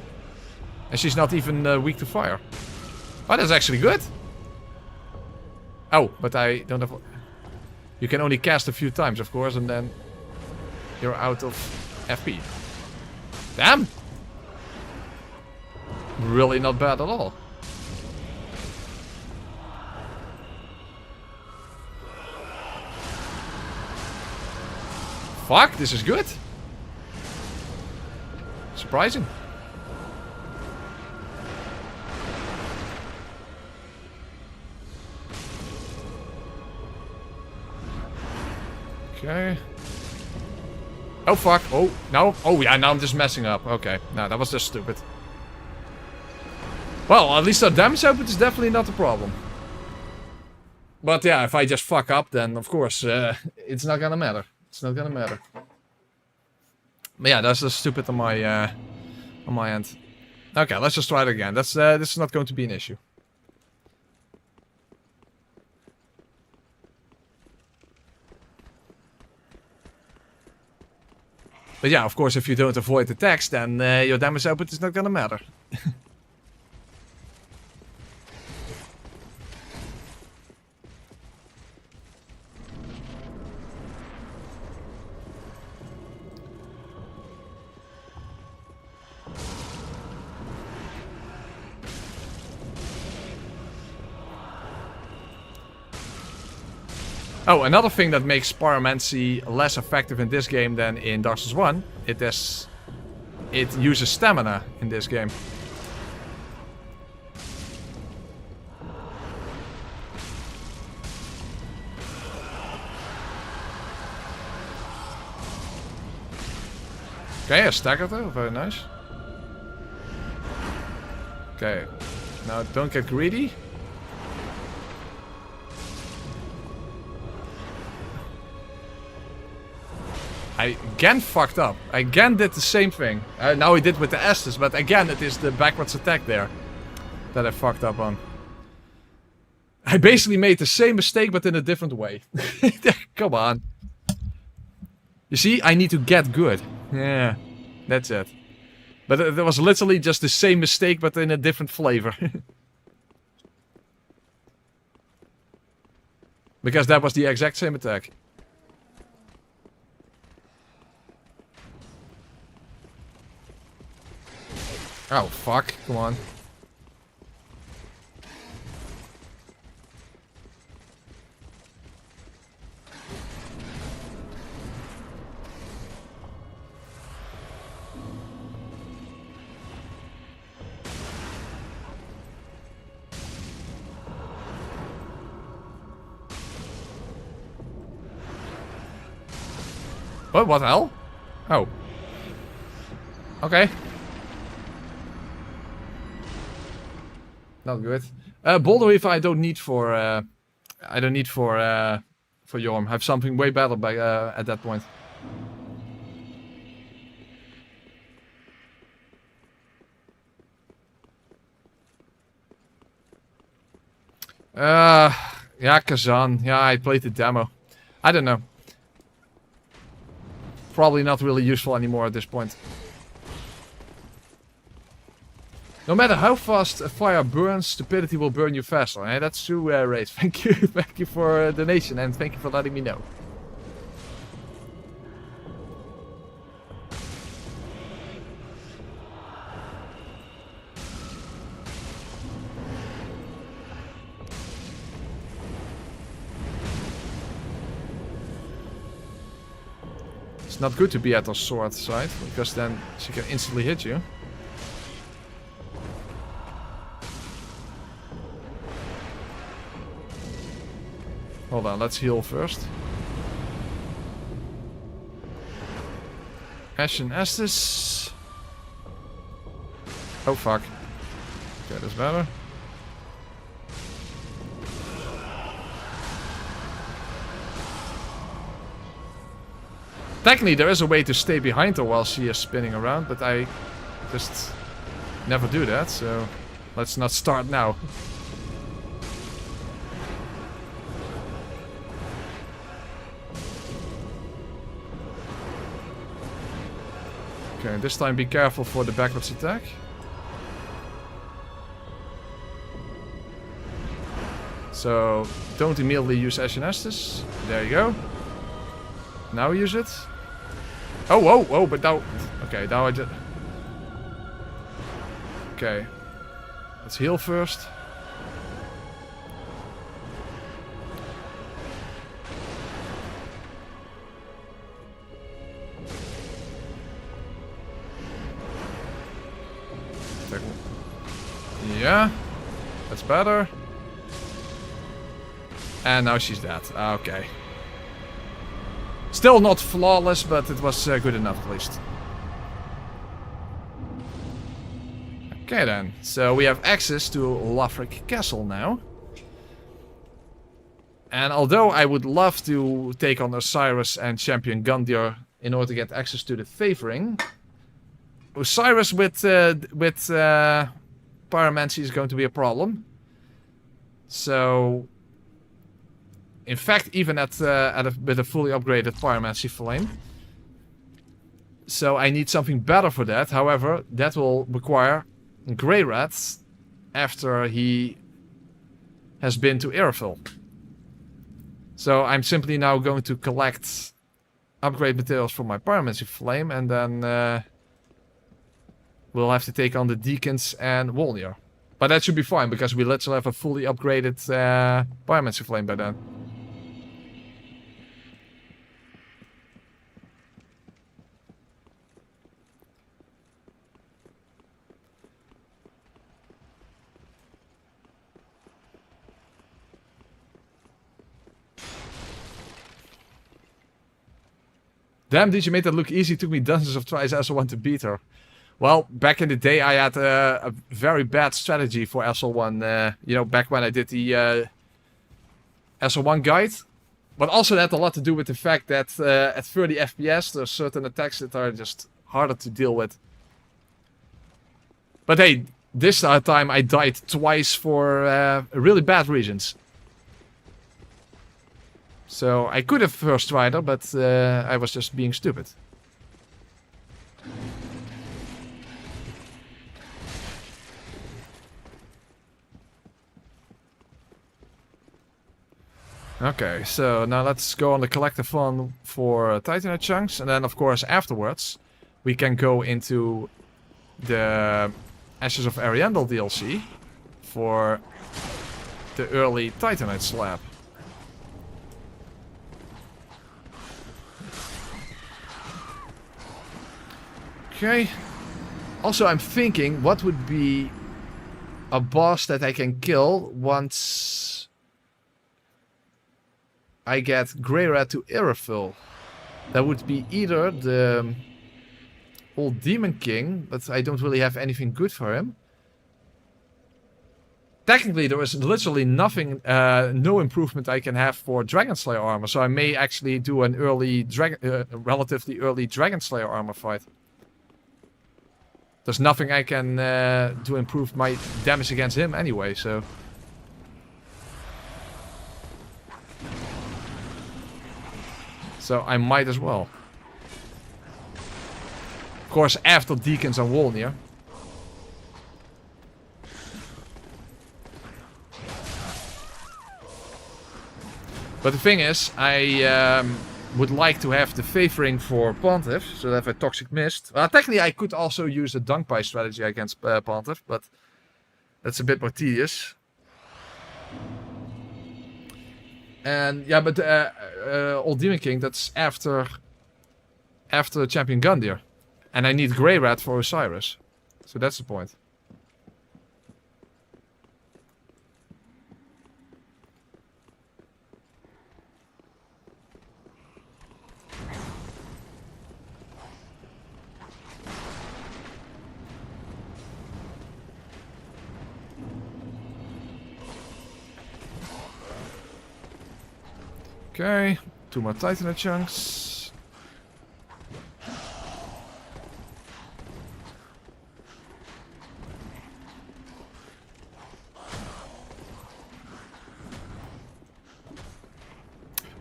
And she's not even weak to fire. Oh, that's actually good. Oh, but I don't have... You can only cast a few times, of course, and then you're out of FP. Damn! Really not bad at all. Fuck, this is good. Surprising. Okay. Oh fuck. Oh, no. Oh yeah, now I'm just messing up. Okay. No, that was just stupid. Well, at least our damage output is definitely not a problem. But yeah, if I just fuck up, then of course it's not gonna matter. It's not gonna matter. But yeah, that's just stupid on my end. Okay, let's just try it again. This is not going to be an issue. But yeah, of course, if you don't avoid attacks, then your damage output is not gonna matter. Oh, another thing that makes pyromancy less effective in this game than in Dark Souls 1, it uses stamina in this game. Okay, a stagger though, very nice. Okay, now don't get greedy. I again fucked up. I again did the same thing. Now I did with the Estus, but again it is the backwards attack there that I fucked up on. I basically made the same mistake but in a different way. Come on. You see, I need to get good. Yeah, that's it. But it was literally just the same mistake but in a different flavor. Because that was the exact same attack. Oh, fuck. Come on. What the hell? Oh. Okay. Not good. Boulder Reef I don't need for Yorm. I have something way better by at that point. Yeah, Kazan. Yeah, I played the demo. I don't know. Probably not really useful anymore at this point. No matter how fast a fire burns, stupidity will burn you faster. Hey, that's true, Wraith. Thank you. Thank you for the donation and thank you for letting me know. It's not good to be at her sword side, because then she can instantly hit you. Hold on, let's heal first. Ashen Estus. Oh fuck. Okay, that's better. Technically there is a way to stay behind her while she is spinning around, but I just never do that, so let's not start now. Okay, this time be careful for the backwards attack. So, don't immediately use Ashen Estus. There you go. Now use it. Oh, whoa, whoa, but now... Okay, now I did... Okay. Let's heal first. Yeah. That's better. And now she's dead. Okay. Still not flawless, but it was good enough at least. Okay then. So we have access to Lothric Castle now. And although I would love to take on Osiris and Champion Gundyr in order to get access to the Favoring, Osiris with Pyromancy is going to be a problem. So, in fact, even with a fully upgraded Pyromancy Flame. So I need something better for that. However, that will require Grey Rat after he has been to Irophil. So I'm simply now going to collect upgrade materials for my Pyromancy Flame, and then we'll have to take on the Deacons and Wolnir. But that should be fine, because we literally have a fully upgraded Pyromancy Flame by then. Damn, did you make that look easy? It took me dozens of tries as I want to beat her. Well, back in the day I had a very bad strategy for SL1. You know, back when I did the SL1 guide. But also that had a lot to do with the fact that at 30 FPS there are certain attacks that are just harder to deal with. But hey, this time I died twice for really bad reasons. So I could have first tried her, but I was just being stupid. Okay, so now let's go on the collectathon for Titanite chunks, and then of course afterwards we can go into the Ashes of Ariandel DLC for the early Titanite slab. Okay. Also, I'm thinking, what would be a boss that I can kill once I get Grey Rat to Irophil? That would be either the old Demon King, but I don't really have anything good for him. Technically, there is literally nothing, no improvement I can have for Dragon Slayer armor, so I may actually do an early, relatively early Dragon Slayer armor fight. There's nothing I can to improve my damage against him anyway, so... So I might as well. Of course, after Deacons and Wolnir. But the thing is, I would like to have the Favoring for Pontiff, so that I have a Toxic Mist. Well, technically I could also use a Dunk Pie strategy against Pontiff, but that's a bit more tedious. And yeah, but Old Demon King, that's after Champion Gundyr. And I need Grey Rat for Osiris. So that's the point. Okay, 2 more Titanite chunks.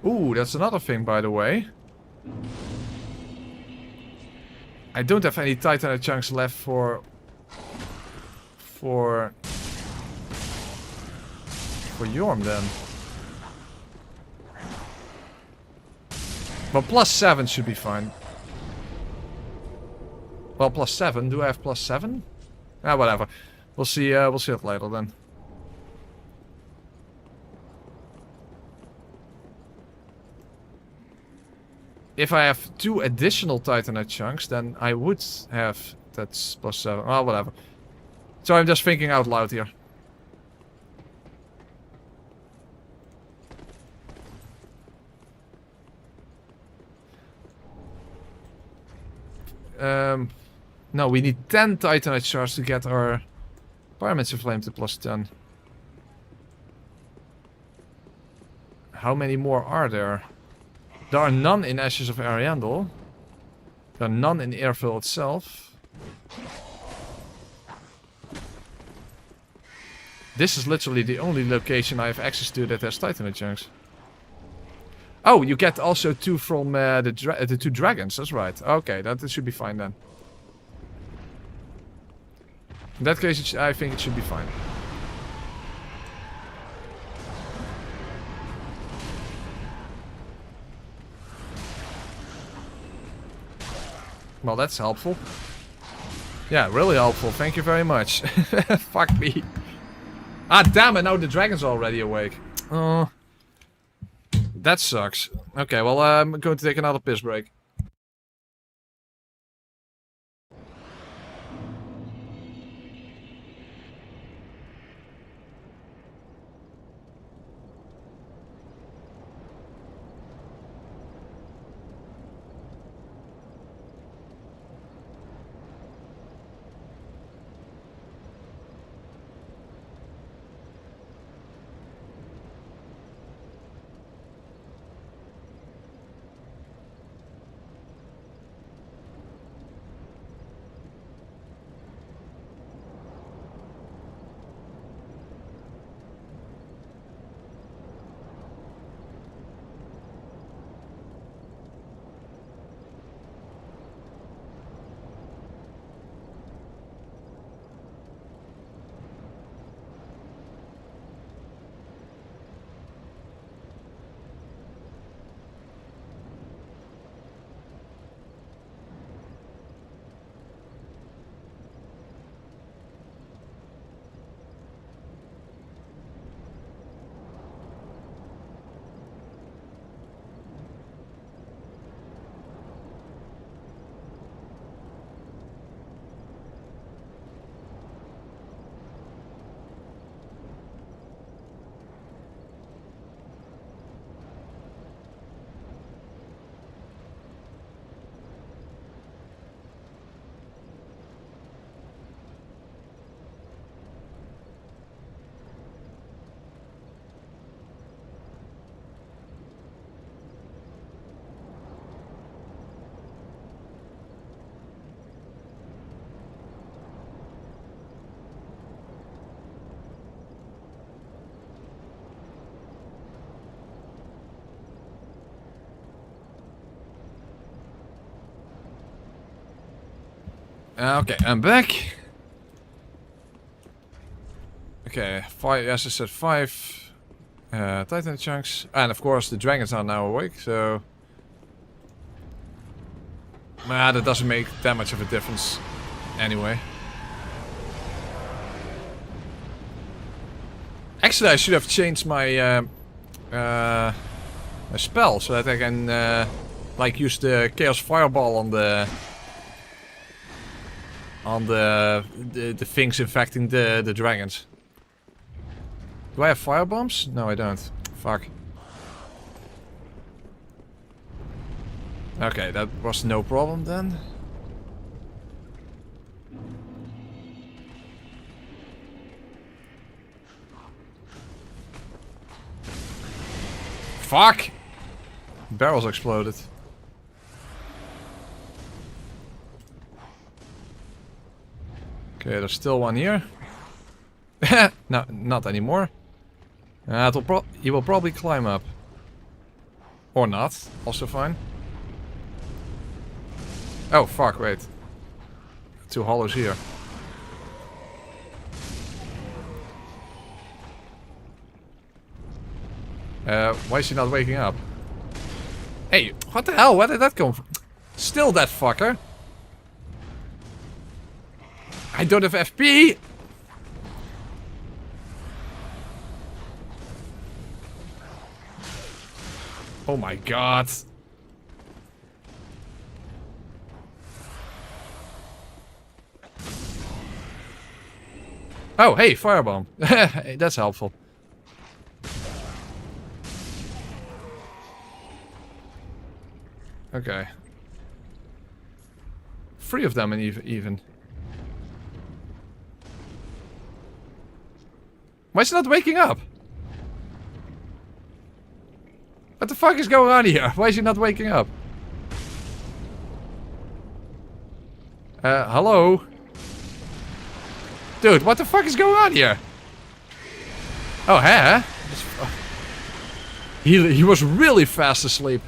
Ooh, that's another thing, by the way. I don't have any Titanite chunks left for Yorm then. Well, +7 should be fine. Well, +7. Do I have +7? Ah, whatever. We'll see it later then. If I have 2 additional Titanite chunks, then I would have... That's +7. Well, whatever. So I'm just thinking out loud here. No, we need 10 Titanite shards to get our Pyromancy Flame to +10. How many more are there? There are none in Ashes of Ariandel. There are none in Airville itself. This is literally the only location I have access to that has Titanite chunks. Oh, you get also 2 from the 2 dragons, that's right. Okay, that should be fine then. In that case, I think it should be fine. Well, that's helpful. Yeah, really helpful. Thank you very much. Fuck me. Ah, damn it. Now the dragon's already awake. Oh. That sucks. Okay, well, I'm going to take another piss break. Okay, I'm back. Okay, 5, as I said, 5 Titanite chunks. And of course the dragons are now awake, so... Nah, that doesn't make that much of a difference anyway. Actually, I should have changed my my spell so that I can like use the Chaos Fireball on the things infecting the dragons. Do I have firebombs? No, I don't. Fuck. Okay, that was no problem then. Fuck! Barrels exploded. Okay, there's still one here. No, not anymore. He will probably climb up. Or not. Also fine. Oh, fuck, wait. two hollows here. Why is he not waking up? Hey, what the hell? Where did that come from? Still that fucker. I don't have FP. Oh my god. Oh, hey, firebomb. Hey, that's helpful. Okay. 3 of them even. Why is he not waking up? What the fuck is going on here? Why is he not waking up? Hello? Dude, what the fuck is going on here? Oh, huh? He was really fast asleep.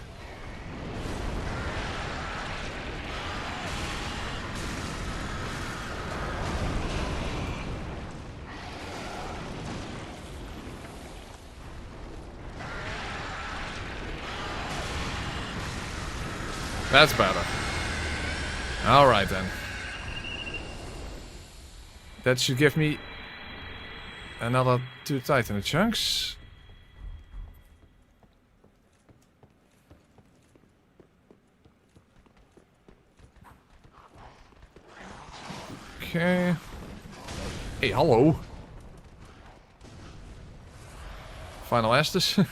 That's better. Alright then. That should give me another 2 Titan chunks. Okay. Hey, hello. Final Estus.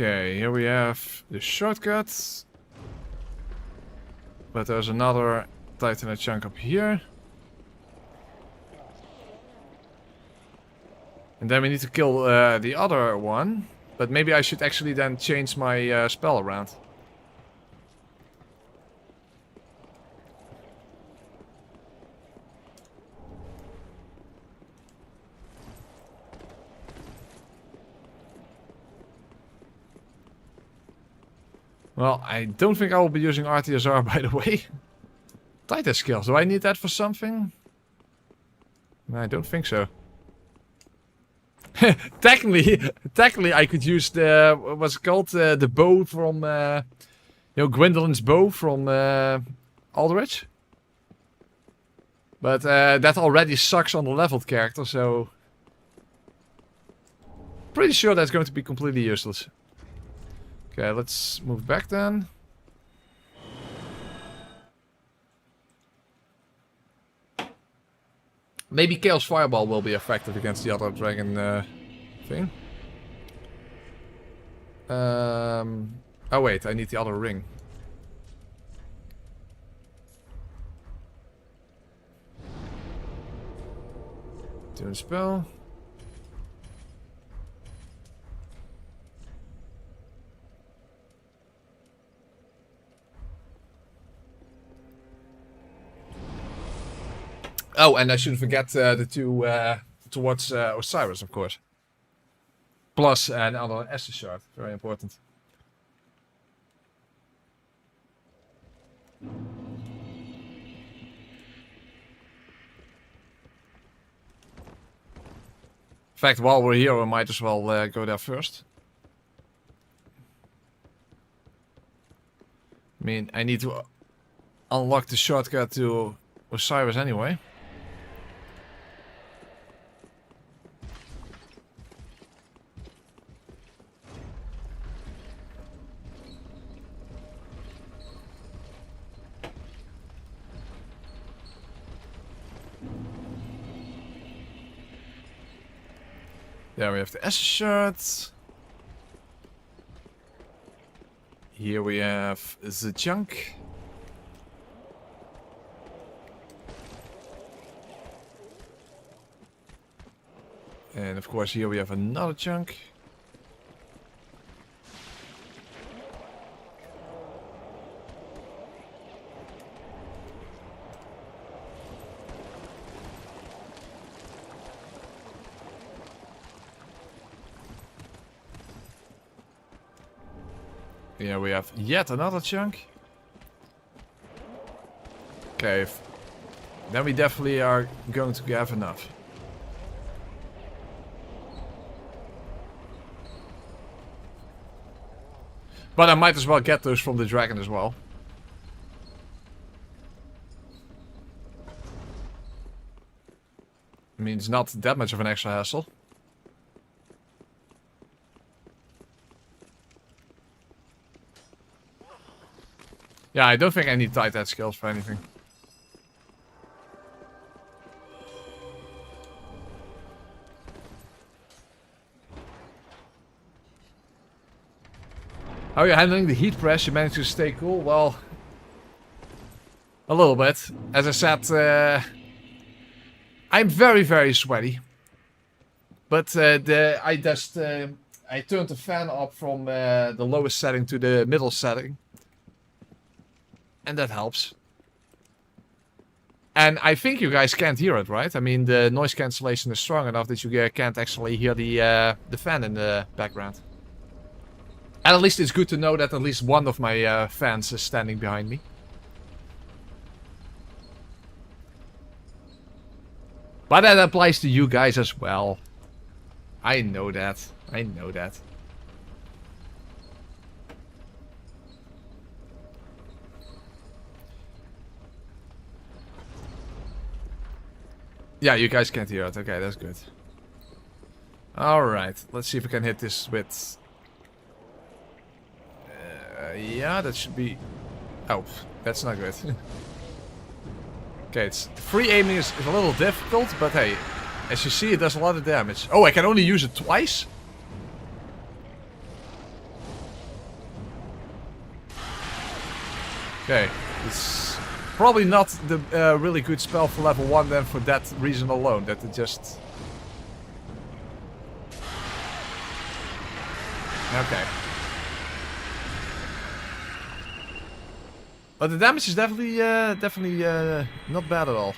Okay, here we have the shortcut. But there's another Titanite chunk up here. And then we need to kill the other one. But maybe I should actually then change my spell around. Well, I don't think I will be using RTSR, by the way. Titan skills, do I need that for something? No, I don't think so. technically I could use the, what's it called, the bow from, you know, Gwendolyn's bow from Aldrich. But that already sucks on the leveled character, so... Pretty sure that's going to be completely useless. Okay, let's move back then. Maybe Chaos Fireball will be effective against the other dragon thing. Oh wait, I need the other ring. Doing spell. Oh, and I shouldn't forget the 2 towards Osiris, of course. Plus another Estus shard, very important. In fact, while we're here, we might as well go there first. I mean, I need to unlock the shortcut to Osiris anyway. There we have the S shirt. Here we have the junk. And of course here we have another chunk. Here we have yet another chunk. Okay, then we definitely are going to have enough. But I might as well get those from the dragon as well. I mean, it's not that much of an extra hassle. Yeah, I don't think I need tight head skills for anything. How are you handling the heat press? You managed to stay cool? Well, a little bit. As I said, I'm very, very sweaty. But I turned the fan up from the lowest setting to the middle setting. And that helps. And I think you guys can't hear it, right? I mean, the noise cancellation is strong enough that you can't actually hear the fan in the background. And at least it's good to know that at least one of my fans is standing behind me. But that applies to you guys as well. I know that. I know that. Yeah, you guys can't hear it. Okay, that's good. Alright, let's see if we can hit this with... yeah, that should be... Oh, that's not good. Okay, it's... Free aiming is a little difficult, but hey, as you see, it does a lot of damage. Oh, I can only use it twice? Okay, it's... Probably not the really good spell for level 1 then for that reason alone, that it just... Okay. But the damage is definitely not bad at all.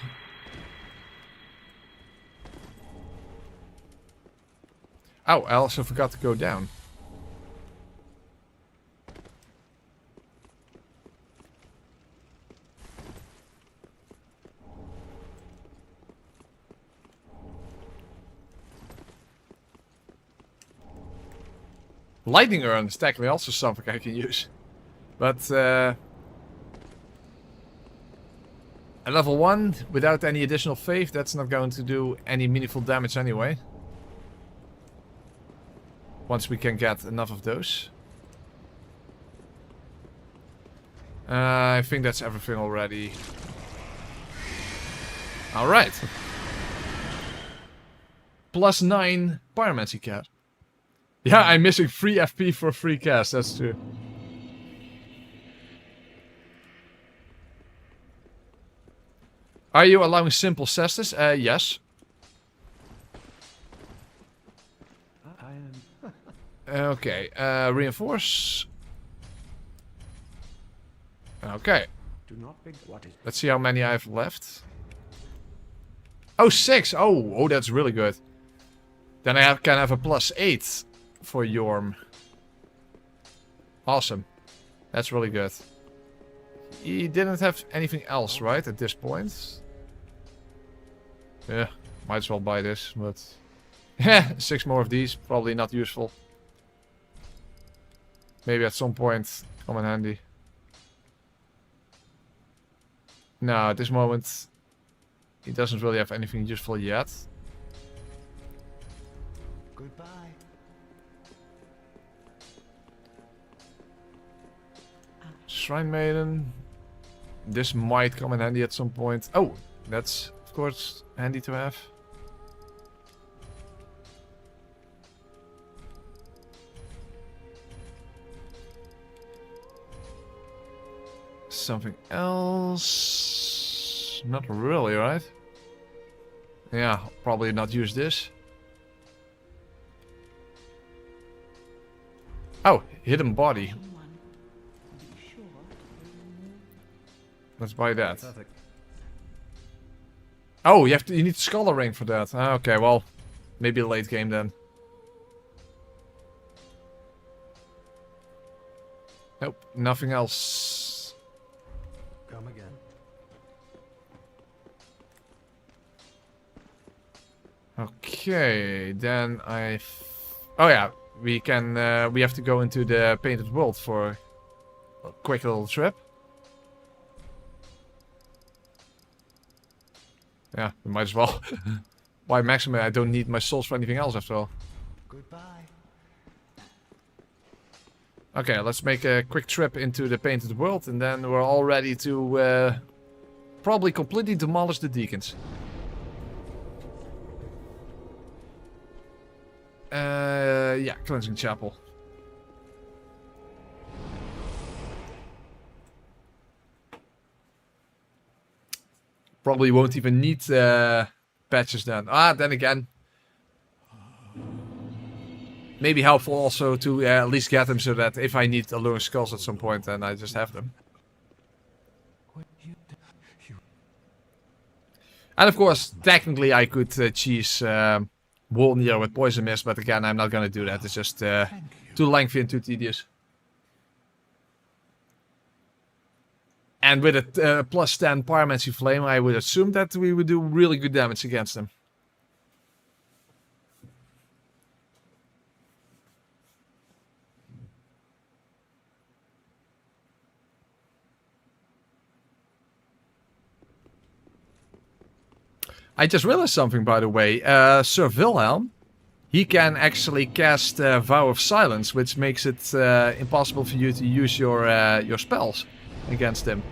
Oh, I also forgot to go down. Lightning urn is technically also something I can use. But, at level 1, without any additional faith, that's not going to do any meaningful damage anyway. Once we can get enough of those. I think that's everything already. Alright. Plus 9 Pyromancy Cat. Yeah, I'm missing 3 FP for a free cast, that's true. Are you allowing simple cestus? Yes. I am. Okay, reinforce. Okay. Do not be what is. Let's see how many I have left. Oh, 6! Oh, that's really good. Then I can have a plus 8 for Yorm. Awesome. That's really good. He didn't have anything else, right, at this point? Yeah, might as well buy this, but... 6 more of these, probably not useful. Maybe at some point come in handy. No, at this moment he doesn't really have anything useful yet. Goodbye. Shrine Maiden. This might come in handy at some point. Oh, that's of course handy to have. Something else? Not really, right? Yeah, probably not use this. Oh, hidden body. Let's buy that. Perfect. Oh, you need Scholar Ring for that. Ah, okay, well, maybe late game then. Nope, nothing else. Come again. Okay, then oh yeah, we can. We have to go into the painted world for a quick little trip. Yeah, we might as well. Why maximum? I don't need my souls for anything else after all. Goodbye. Okay, let's make a quick trip into the painted world, and then we're all ready to probably completely demolish the deacons. Yeah, cleansing chapel. Probably won't even need patches then. Ah, then again. Maybe helpful also to at least get them so that if I need alluring skulls at some point, then I just have them. And of course, technically I could cheese Wolnir with Poison Mist, but again, I'm not gonna do that. It's just too lengthy and too tedious. And with a plus 10 Pyromancy Flame, I would assume that we would do really good damage against them. I just realized something, by the way. Sir Wilhelm, he can actually cast Vow of Silence, which makes it impossible for you to use your spells against him.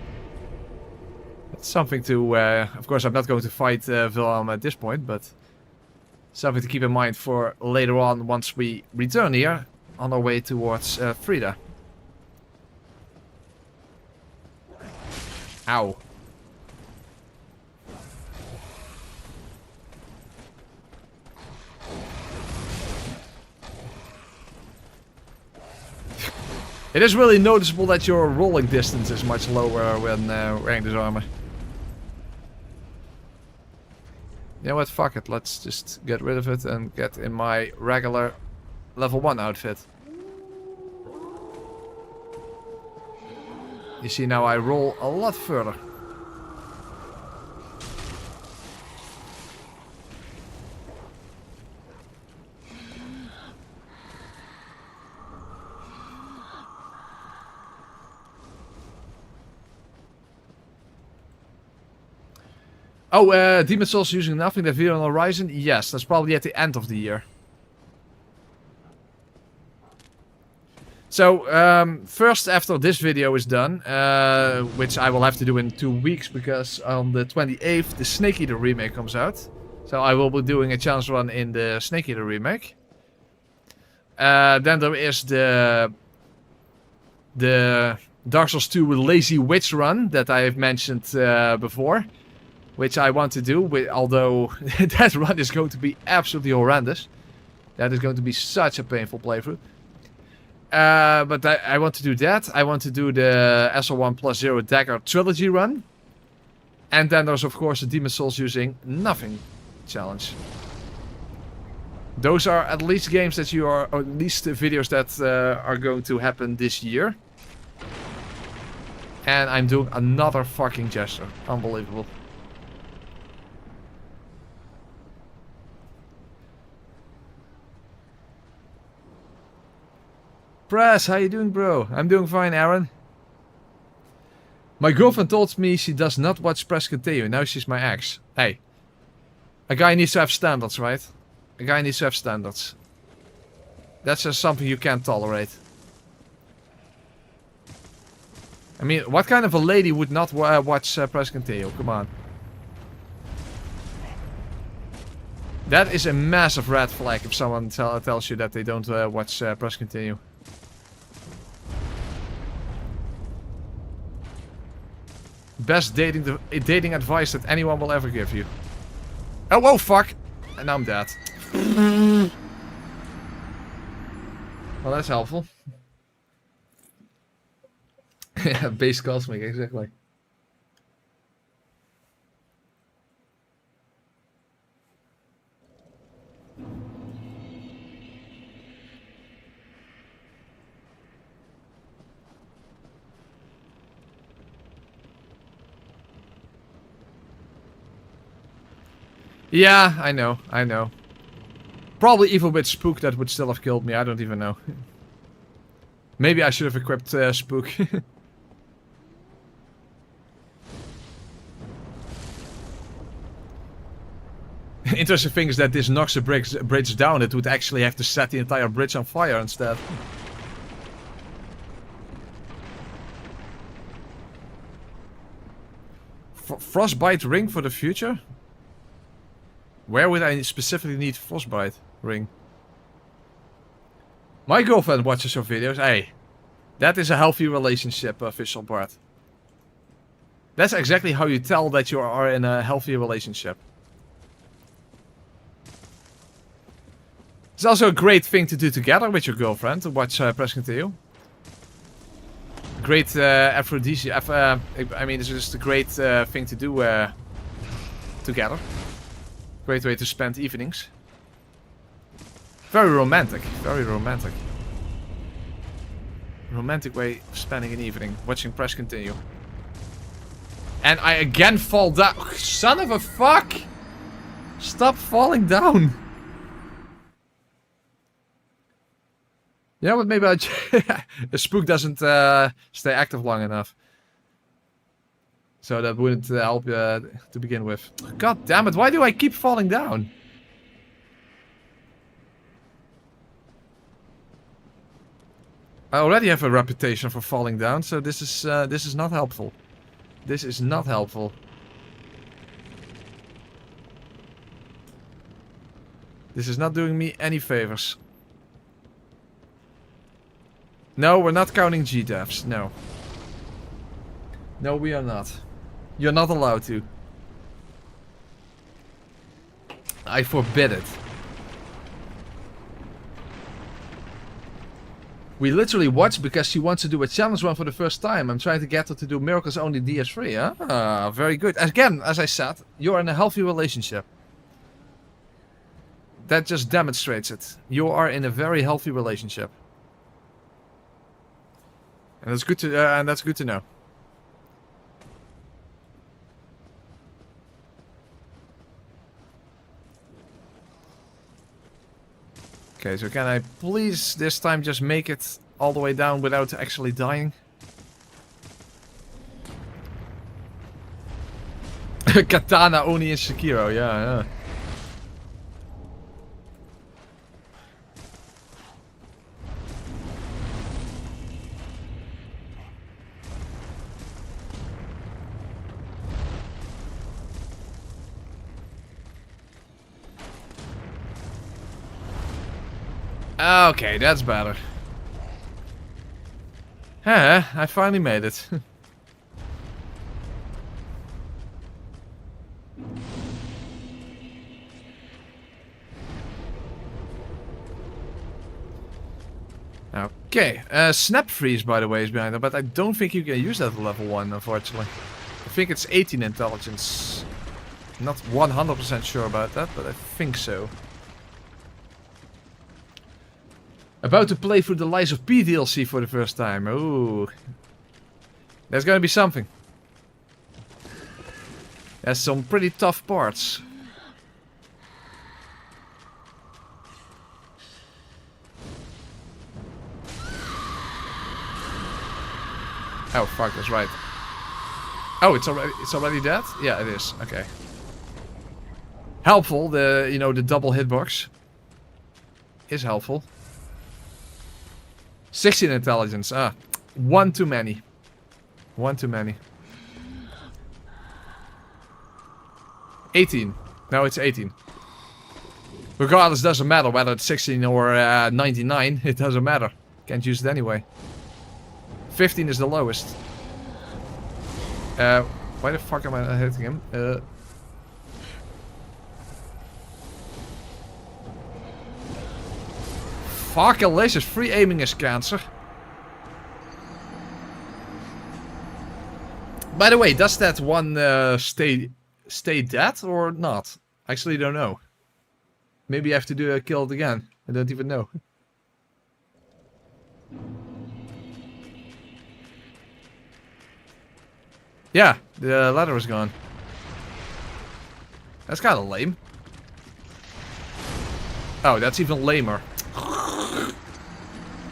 That's something to... of course, I'm not going to fight Wilhelm at this point, but... something to keep in mind for later on once we return here on our way towards Frida. Ow. It is really noticeable that your rolling distance is much lower when wearing this armor. You know what, fuck it, let's just get rid of it and get in my regular level 1 outfit. You see, now I roll a lot further. Oh, Demon Souls using nothing that video on the horizon? Yes, that's probably at the end of the year. So, first after this video is done, which I will have to do in 2 weeks because on the 28th the Snake Eater Remake comes out. So I will be doing a challenge run in the Snake Eater Remake. Then there is the Dark Souls 2 Lazy Witch run that I have mentioned before. Which I want to do, although that run is going to be absolutely horrendous. That is going to be such a painful playthrough. But I want to do that. I want to do the SL1 plus 0 Dagger Trilogy run. And then there's of course the Demon Souls using nothing challenge. Those are at least games that you are, or at least videos that are going to happen this year. And I'm doing another fucking gesture. Unbelievable. Press, how you doing, bro? I'm doing fine, Aaron. My girlfriend told me she does not watch Press Continue. Now she's my ex. Hey. A guy needs to have standards, right? A guy needs to have standards. That's just something you can't tolerate. I mean, what kind of a lady would not watch Press Continue? Come on. That is a massive red flag if someone tells you that they don't watch Press Continue. Best dating advice that anyone will ever give you. Oh, whoa, fuck! And now I'm dead. Well, that's helpful. Yeah, base cosmic, exactly. Yeah, I know, I know. Probably even with Spook that would still have killed me, I don't even know. Maybe I should have equipped Spook. Interesting thing is that this knocks the bridge down. It would actually have to set the entire bridge on fire instead. Frostbite ring for the future? Where would I specifically need frostbite ring? My girlfriend watches your videos. Hey, that is a healthy relationship, official Bart. That's exactly how you tell that you are in a healthy relationship. It's also a great thing to do together with your girlfriend, to watch Pressing to You. Great aphrodisiac. I mean, it's just a great thing to do together. Great way to spend evenings. Very romantic. Very romantic. Romantic way of spending an evening. Watching Press Continue. And I again fall down. Son of a fuck! Stop falling down. Yeah, but maybe the Spook doesn't stay active long enough. So that wouldn't help to begin with. God damn it, why do I keep falling down? I already have a reputation for falling down, so this is not helpful. This is not helpful. This is not doing me any favors. No, we're not counting G-devs. No. No, we are not. You're not allowed to. I forbid it. We literally watch because she wants to do a challenge run for the first time. I'm trying to get her to do Miracles Only DS3. Ah, very good. Again, as I said, you're in a healthy relationship. That just demonstrates it. You are in a very healthy relationship. And that's good to know. Okay, so can I please this time just make it all the way down without actually dying? Katana Oni in Sekiro, yeah. Okay, that's better. I finally made it. Okay, Snap Freeze, by the way, is behind there, but I don't think you can use that at level 1, unfortunately. I think it's 18 intelligence. Not 100% sure about that, but I think so. About to play through the Lies of P DLC for the first time. Ooh. There's gonna be something. There's some pretty tough parts. Oh fuck, that's right. Oh, it's already dead? Yeah, it is. Okay. Helpful, the double hitbox is helpful. 16 intelligence. One too many. One too many. 18. No, it's 18. Regardless, doesn't matter whether it's 16 or 99. It doesn't matter. Can't use it anyway. 15 is the lowest. Why the fuck am I hitting him? Fuck, Alicia's free aiming is cancer. By the way, does that one stay dead or not? I actually don't know. Maybe I have to do a kill it again. I don't even know. Yeah, the ladder is gone. That's kind of lame. Oh, that's even lamer.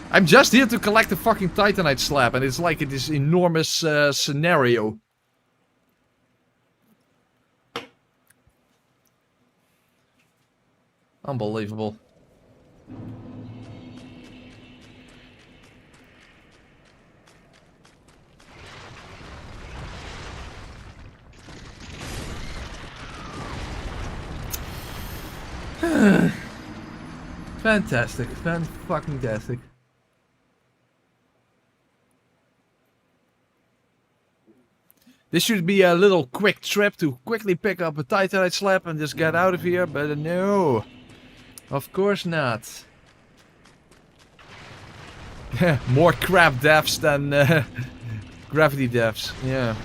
I'm just here to collect the fucking Titanite slab, and it's like this enormous scenario. Unbelievable. Fantastic. Fan-fucking-tastic. This should be a little quick trip to quickly pick up a Titanite slab and just get out of here, but no. Of course not. More crab deaths than gravity deaths. Yeah.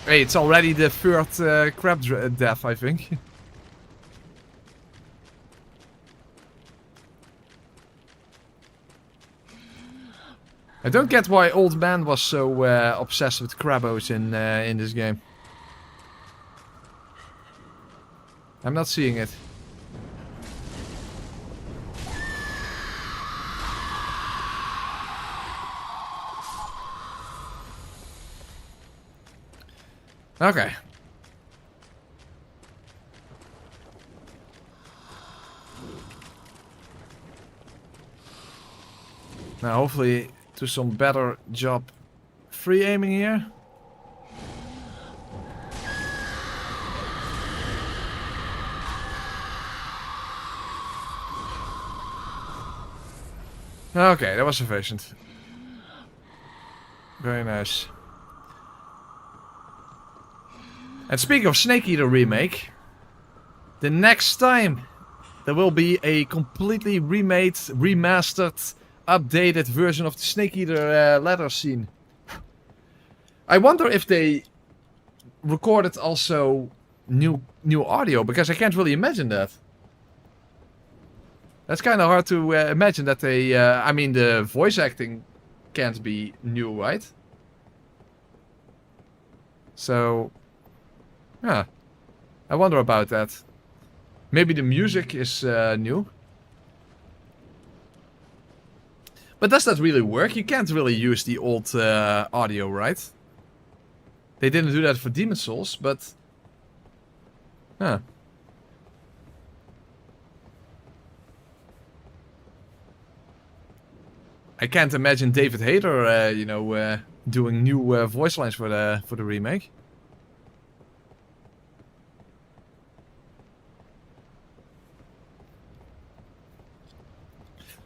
Hey, it's already the third crab death, I think. I don't get why Old Man was so obsessed with crabos in this game. I'm not seeing it. Okay. Now hopefully do some better job free aiming here. Okay, that was sufficient. Very nice. And speaking of Snake Eater Remake, the next time there will be a completely remade, remastered, updated version of the Snake Eater ladder scene. I wonder if they recorded also new audio, because I can't really imagine that. That's kind of hard to imagine that they... I mean, the voice acting can't be new, right? So... yeah. I wonder about that. Maybe the music is new. But does that really work? You can't really use the old audio, right? They didn't do that for Demon Souls, but... huh. I can't imagine David Hayter, you know, doing new voice lines for the remake.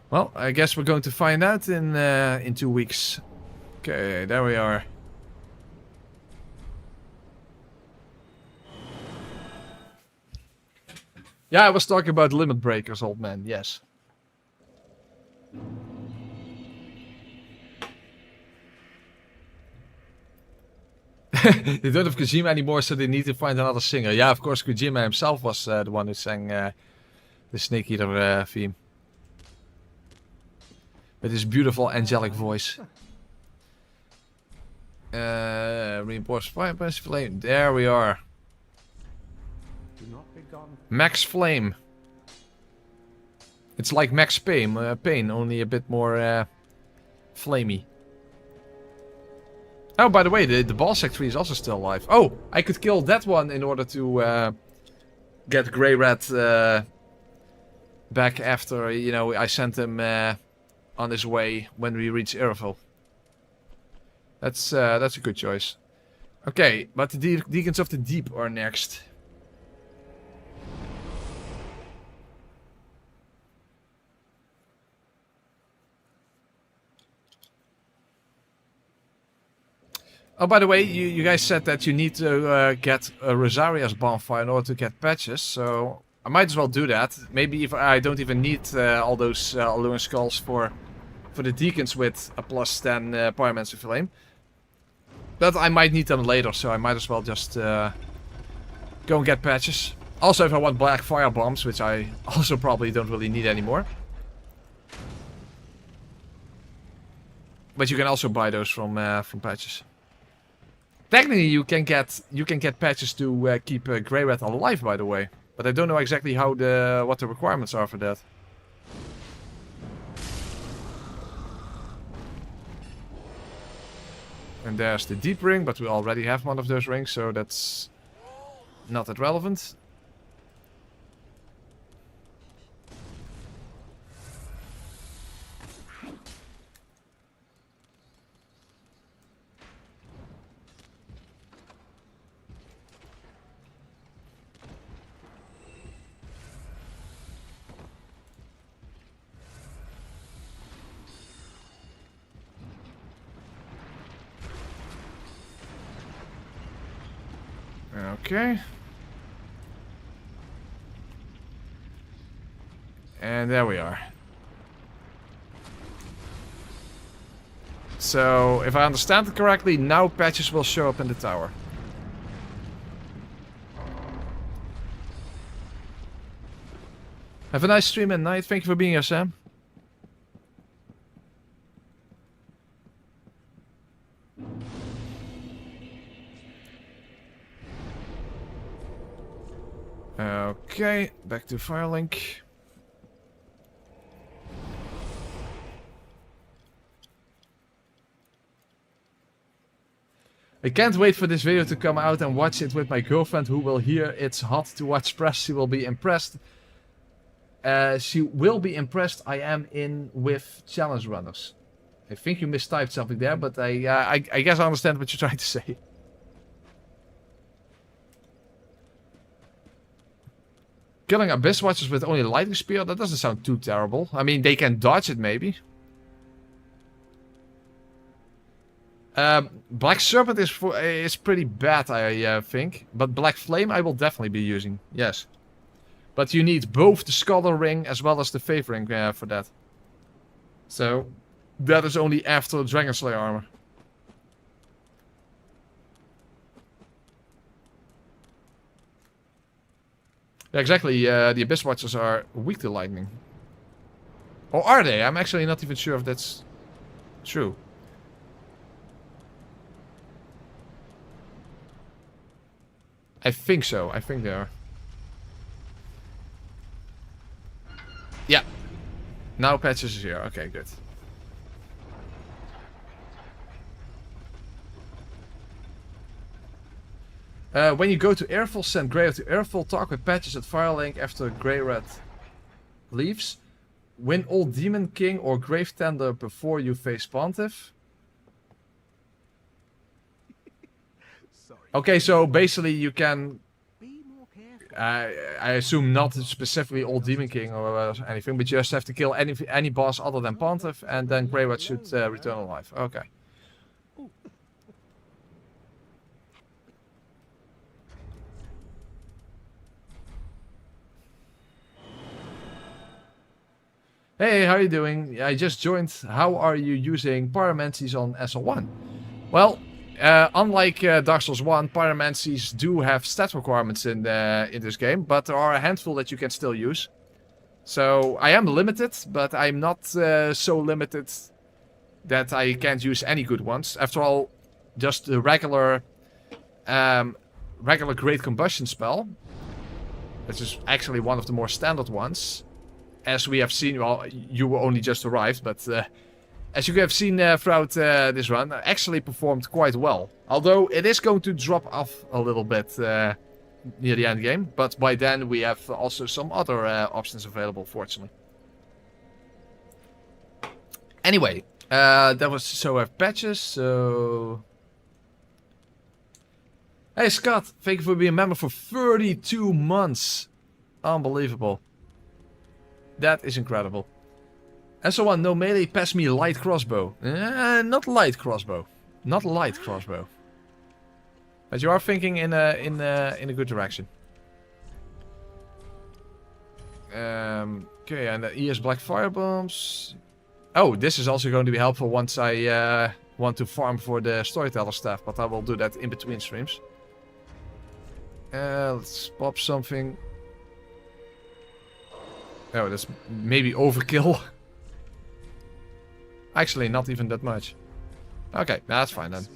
Well, I guess we're going to find out in 2 weeks. Okay, there we are. Yeah, I was talking about limit breakers, old man. Yes. They don't have Kojima anymore, so they need to find another singer. Yeah, of course, Kojima himself was the one who sang the Snake Eater theme. With his beautiful angelic voice. Reinforced flame. There we are. Do not be gone. Max Flame. It's like Max Payne, only a bit more flamey. Oh, by the way, the ball sec tree is also still alive. Oh, I could kill that one in order to get Grey Rat back after, you know, I sent him on his way when we reach Earthville. That's a good choice. Okay, but the Deacons of the Deep are next. Oh, by the way, you guys said that you need to get a Rosaria's bonfire in order to get patches, so I might as well do that. Maybe if I don't even need all those Alluring Skulls for the Deacons with a +10 Pyromancer Flame. But I might need them later, so I might as well just go and get patches. Also, if I want black fire bombs, which I also probably don't really need anymore. But you can also buy those from patches. Technically, you can get patches to keep Grey Rat alive, by the way. But I don't know exactly how what the requirements are for that. And there's the deep ring, but we already have one of those rings, so that's not that relevant. Okay. And there we are. So, if I understand it correctly, now patches will show up in the tower. Have a nice stream at night. Thank you for being here, Sam. Okay, back to Firelink. I can't wait for this video to come out and watch it with my girlfriend who will hear it's hot to watch press. She will be impressed. She will be impressed I am in with challenge runners. I think you mistyped something there, but I guess I understand what you're trying to say. Killing Abyss Watchers with only Lightning Spear, that doesn't sound too terrible. I mean, they can dodge it maybe. Black Serpent is pretty bad, I think. But Black Flame I will definitely be using, yes. But you need both the Scholar Ring as well as the Faith Ring for that. So, that is only after Dragon Slayer armor. Yeah, exactly, the Abyss Watchers are weak to lightning. Or are they? I'm actually not even sure if that's true. I think so. I think they are. Yeah. Now patches is here. Okay, good. When you go to Airfall, send Grey to Airfall, talk with patches at Firelink after Grey-Red leaves. Win Old Demon King or Grave Tender before you face Pontiff. Okay, so basically you can... I assume not specifically Old Demon King or anything, but you just have to kill any boss other than Pontiff, and then Grey-Red should return alive. Okay. Hey, how are you doing? I just joined. How are you using pyromancies on SL1? Well, unlike Dark Souls 1, pyromancies do have stat requirements in this game, but there are a handful that you can still use. So I am limited, but I'm not so limited that I can't use any good ones. After all, just the regular Great Combustion spell, which is actually one of the more standard ones. As we have seen, well, you only just arrived, but as you have seen throughout this run, actually performed quite well. Although it is going to drop off a little bit near the end game, but by then we have also some other options available, fortunately. Anyway, that was so I have patches, so... Hey Scott, thank you for being a member for 32 months. Unbelievable. That is incredible. And so on, no melee, pass me light crossbow. Not light crossbow. Not light crossbow. But you are thinking in a good direction. Okay, and the ES Black Fire Bombs. Oh, this is also going to be helpful once I want to farm for the Storyteller staff, but I will do that in between streams. Let's pop something. Oh, that's maybe overkill. Actually, not even that much. Okay, that's fine then.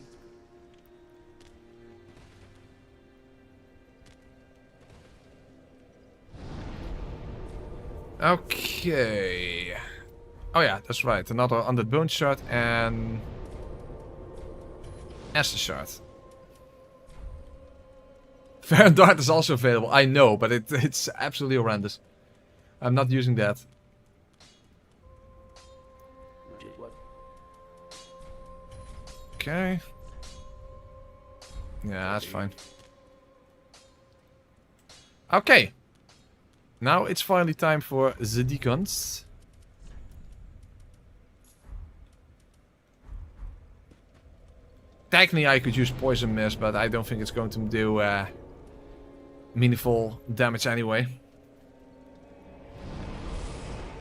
Okay. Oh yeah, that's right. Another undead bone shard and Esther shard. Fair and Dart is also available. I know, but it's absolutely horrendous. I'm not using that. What? Okay. Yeah, that's fine. Okay. Now it's finally time for the deacons. Technically I could use Poison Mist, but I don't think it's going to do meaningful damage anyway.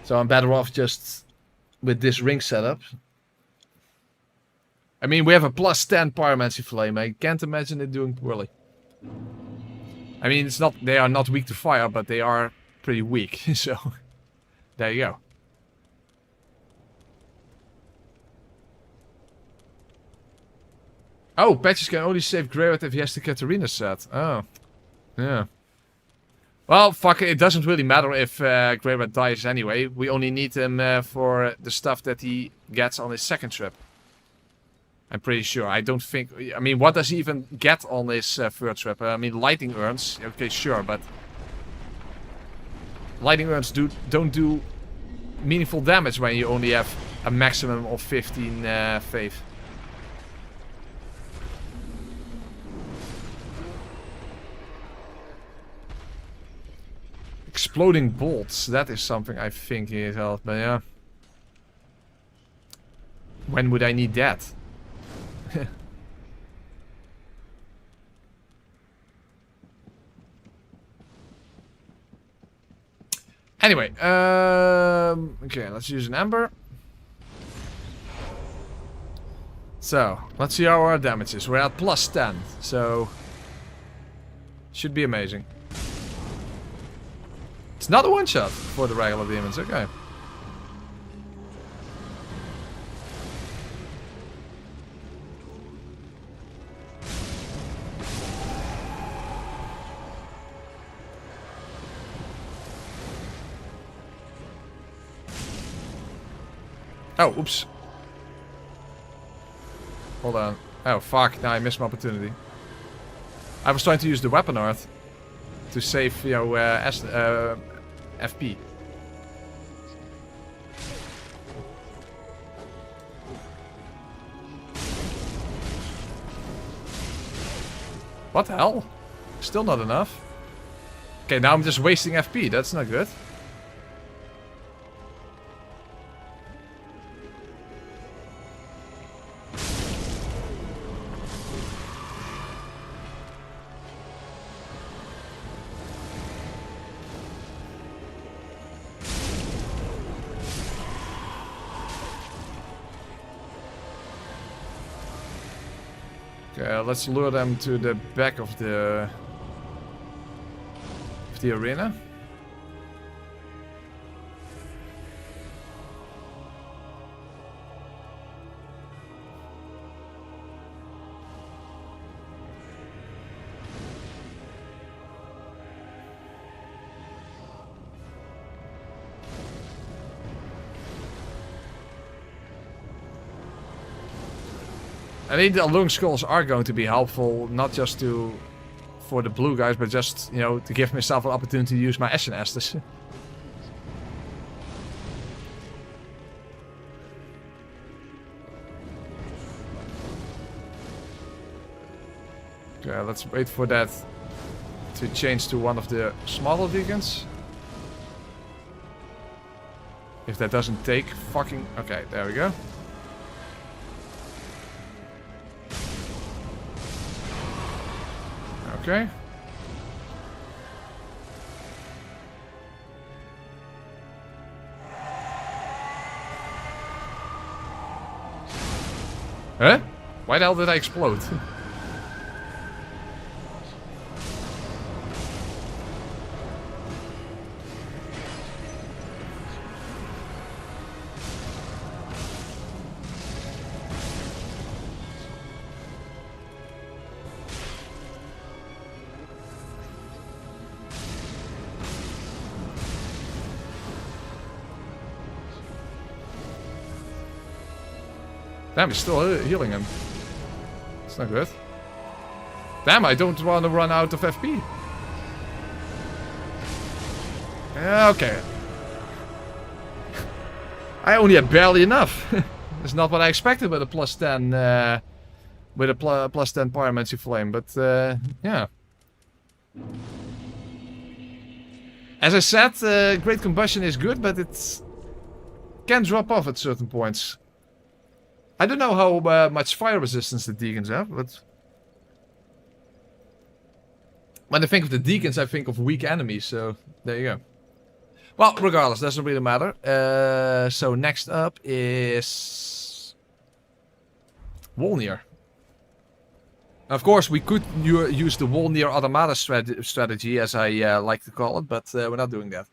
So I'm better off just with this ring setup. I mean, we have a plus 10 Pyromancy Flame. I can't imagine it doing poorly. I mean, it's not, they are not weak to fire, but they are pretty weak. So, there you go. Oh, Patches can only save Greyrat if he has the Katarina set. Oh, yeah. Well, fuck it. It doesn't really matter if Greyrat dies anyway. We only need him for the stuff that he gets on his second trip. I'm pretty sure. I don't think... I mean, what does he even get on his third trip? I mean, lightning urns. Okay, sure, but... Lightning urns don't do meaningful damage when you only have a maximum of 15 faith. Exploding bolts. That is something I think he is out, but yeah. When would I need that? Anyway, okay, let's use an ember. So, let's see how our damage is. We're at plus 10, so should be amazing. It's not a one-shot for the regular demons, okay. Oh, oops. Hold on. Oh, fuck. Now I missed my opportunity. I was trying to use the weapon art to save, you know, FP. What the hell? Still not enough. Okay, now I'm just wasting FP. That's not good. Let's lure them to the back of the arena. I think the lung skulls are going to be helpful, not just for the blue guys, but just, you know, to give myself an opportunity to use my Ashen Estus. Okay, let's wait for that to change to one of the smaller deacons. If that doesn't take fucking... Okay, there we go. Okay. Huh? Why the hell did I explode? Damn, he's still healing him. It's not good. Damn, I don't want to run out of FP. Okay. I only had barely enough. It's not what I expected with a plus 10, with a plus 10 pyromancy flame, but yeah. As I said, Great Combustion is good, but it can drop off at certain points. I don't know how much fire resistance the Deacons have, but... When I think of the Deacons, I think of weak enemies, so there you go. Well, regardless, doesn't really matter. So next up is... Wolnir. Of course, we could use the Wolnir Automata strategy, as I like to call it, but we're not doing that.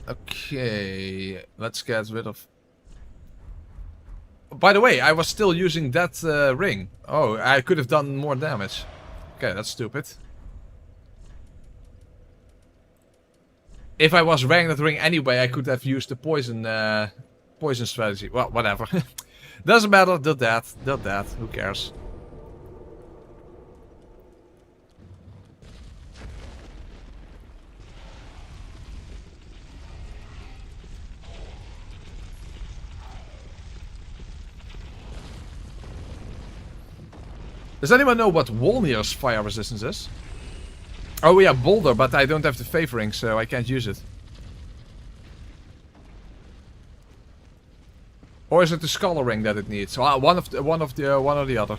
Okay, let's get rid of... By the way, I was still using that ring. Oh, I could have done more damage. Okay, that's stupid. If I was wearing that ring anyway, I could have used the poison strategy. Well, whatever. Doesn't matter, did that, who cares? Does anyone know what Wolnir's fire resistance is? Oh yeah, Boulder, but I don't have the favoring, so I can't use it. Or is it the Scholar Ring that it needs? One or the other.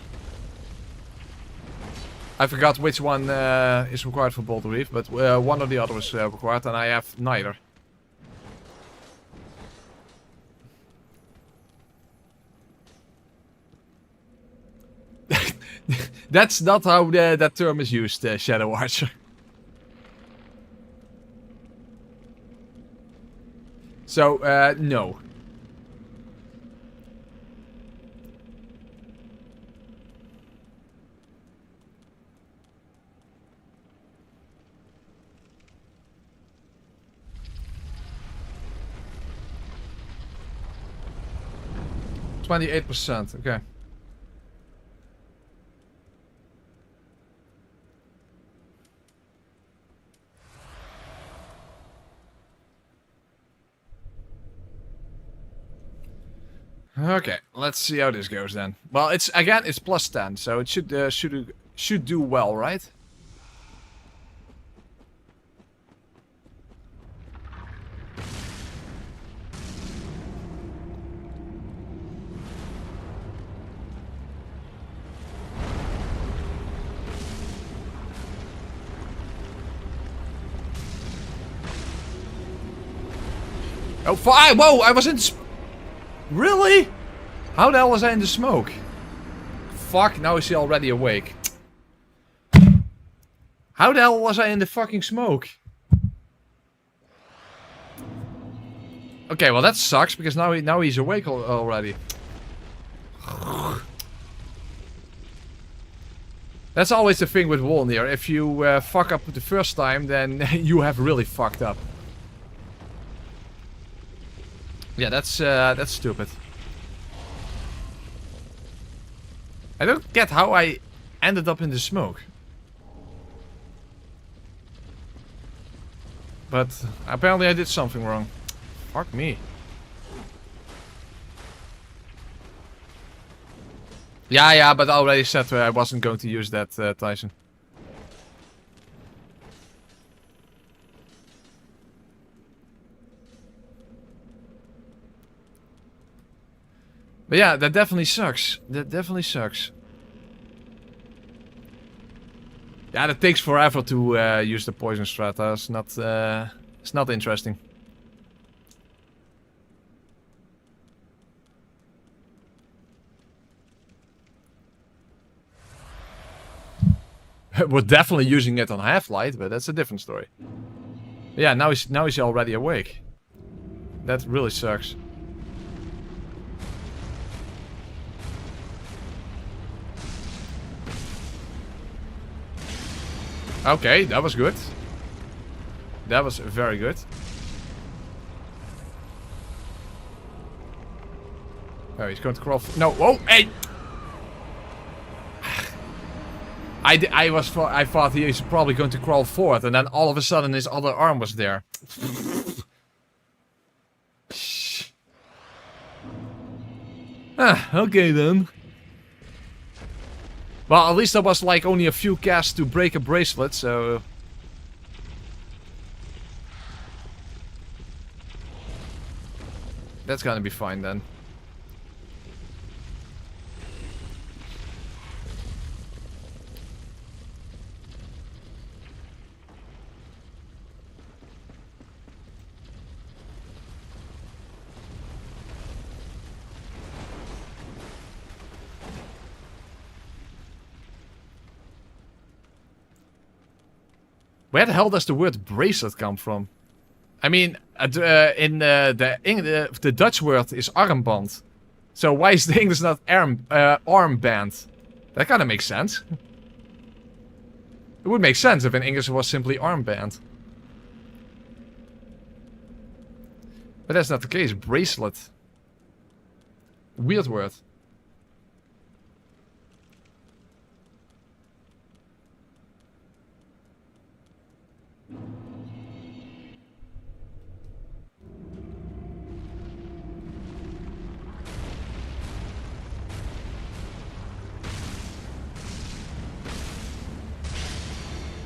I forgot which one is required for Boulder Reef, but one or the other is required, and I have neither. That's not how that term is used, Shadow Archer. So, no. %, okay. Okay, let's see how this goes then. Well, it's plus 10, so it should do well, right? Oh, whoa! I was in. Really? How the hell was I in the smoke? Fuck, now is he already awake? How the hell was I in the fucking smoke? Okay, well that sucks because now he's awake already. That's always the thing with Wolnir. If you fuck up the first time, then you have really fucked up. Yeah, that's stupid. I don't get how I ended up in the smoke. But apparently I did something wrong. Fuck me. Yeah, but I already said I wasn't going to use that, Tyson. But yeah, that definitely sucks. That definitely sucks. Yeah, that takes forever to use the poison strata. It's not interesting. We're definitely using it on Half-Light, but that's a different story. But yeah, now he's already awake. That really sucks. Okay, that was good. That was very good. Oh, he's going to crawl. No, whoa, hey! I thought he was probably going to crawl forward, and then all of a sudden his other arm was there. Okay then. Well, at least there was like only a few casts to break a bracelet, so... That's gonna be fine then. Where the hell does the word bracelet come from? I mean, in the Dutch word is armband. So why is the English not armband? That kind of makes sense. It would make sense if in English it was simply armband. But that's not the case. Bracelet. Weird word.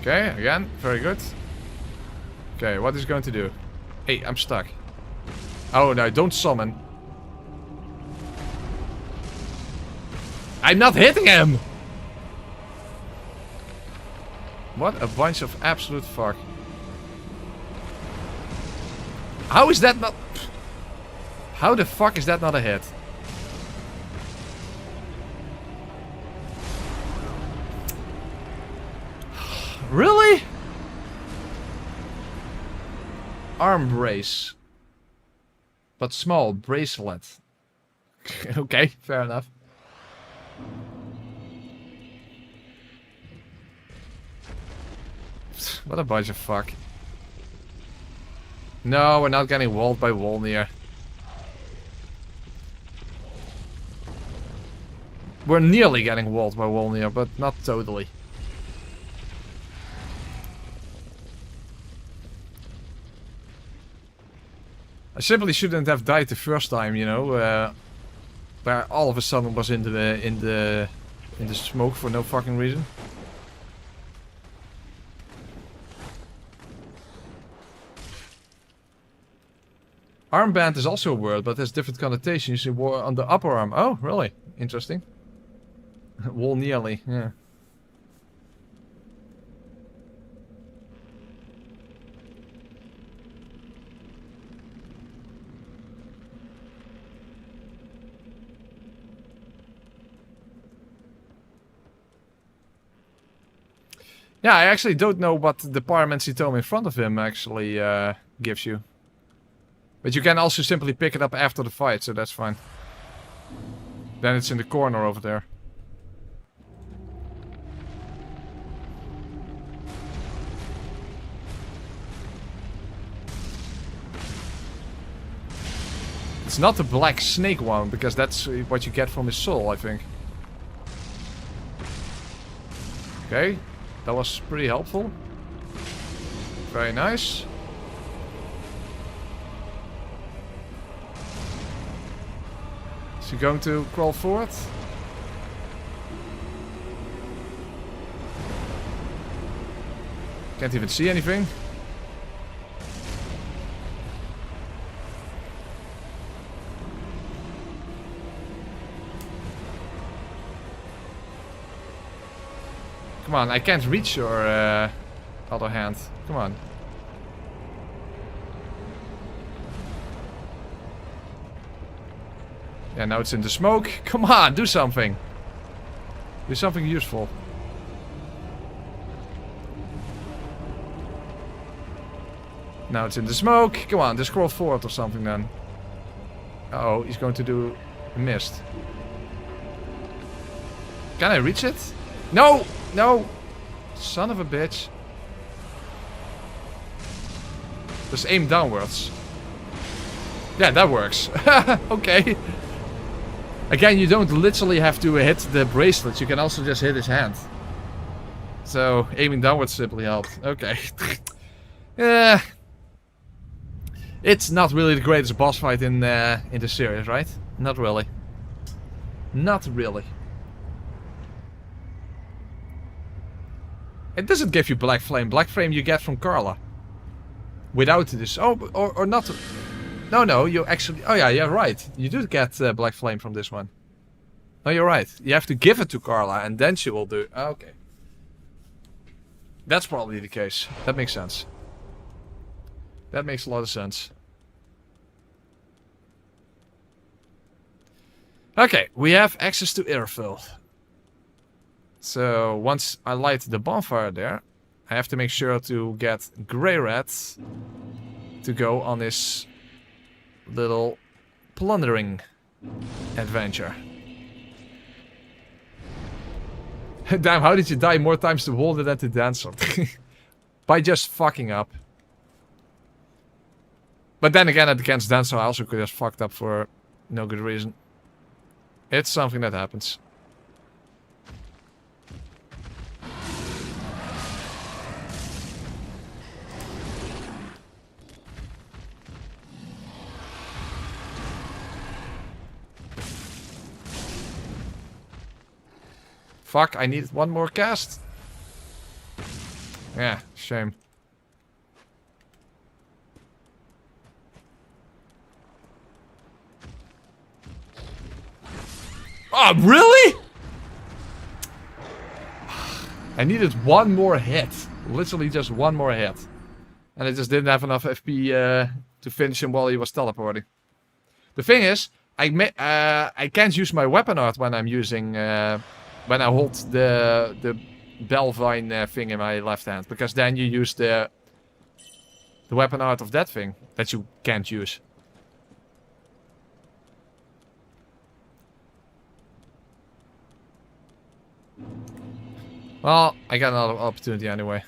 Okay, again, very good. Okay, what is it going to do? Hey, I'm stuck. Oh no, don't summon. I'm not hitting him! What a bunch of absolute fuck. How is that not... How the fuck is that not a hit? Really? Arm brace. But small bracelet. Okay, fair enough. What a bunch of fuck. No, we're not getting walled by Wolnir. We're nearly getting walled by Wolnir, but not totally. I simply shouldn't have died the first time, you know, where all of a sudden was in the smoke for no fucking reason. Armband is also a word, but has different connotations. You wore on the upper arm. Oh, really? Interesting. Wool nearly, yeah. Yeah, I actually don't know what the pyromancy tome in front of him actually gives you. But you can also simply pick it up after the fight, so that's fine. Then it's in the corner over there. It's not the black snake one, because that's what you get from his soul, I think. Okay. That was pretty helpful. Very nice. Is he going to crawl forward? Can't even see anything. Come on, I can't reach your other hand. Come on. Yeah, now it's in the smoke. Come on, do something. Do something useful. Now it's in the smoke. Come on, just scroll forward or something then. Uh-oh, he's going to do a mist. Can I reach it? No! No! Son of a bitch. Just aim downwards. Yeah, that works. Okay. Again, you don't literally have to hit the bracelet. You can also just hit his hand. So, aiming downwards simply helped. Okay. Yeah. It's not really the greatest boss fight in the series, right? Not really. Not really. It doesn't give you Black Flame. Black Flame you get from Carla. Without this. Oh, or not. No, you actually... Oh yeah, you're right. You do get Black Flame from this one. No, you're right. You have to give it to Carla and then she will do... Oh, okay. That's probably the case. That makes sense. That makes a lot of sense. Okay, we have access to Airfill. So, once I light the bonfire there, I have to make sure to get Grey Rat to go on this little plundering adventure. Damn, how did you die more times to Walder than to Dancer? By just fucking up. But then again, against Dancer, I also could have fucked up for no good reason. It's something that happens. Fuck, I need one more cast. Yeah, shame. Oh, really? I needed one more hit. Literally just one more hit. And I just didn't have enough FP to finish him while he was teleporting. The thing is, I can't use my weapon art when I'm using... when I hold the Belvine thing in my left hand. Because then you use the weapon art of that thing that you can't use. Well, I got another opportunity anyway.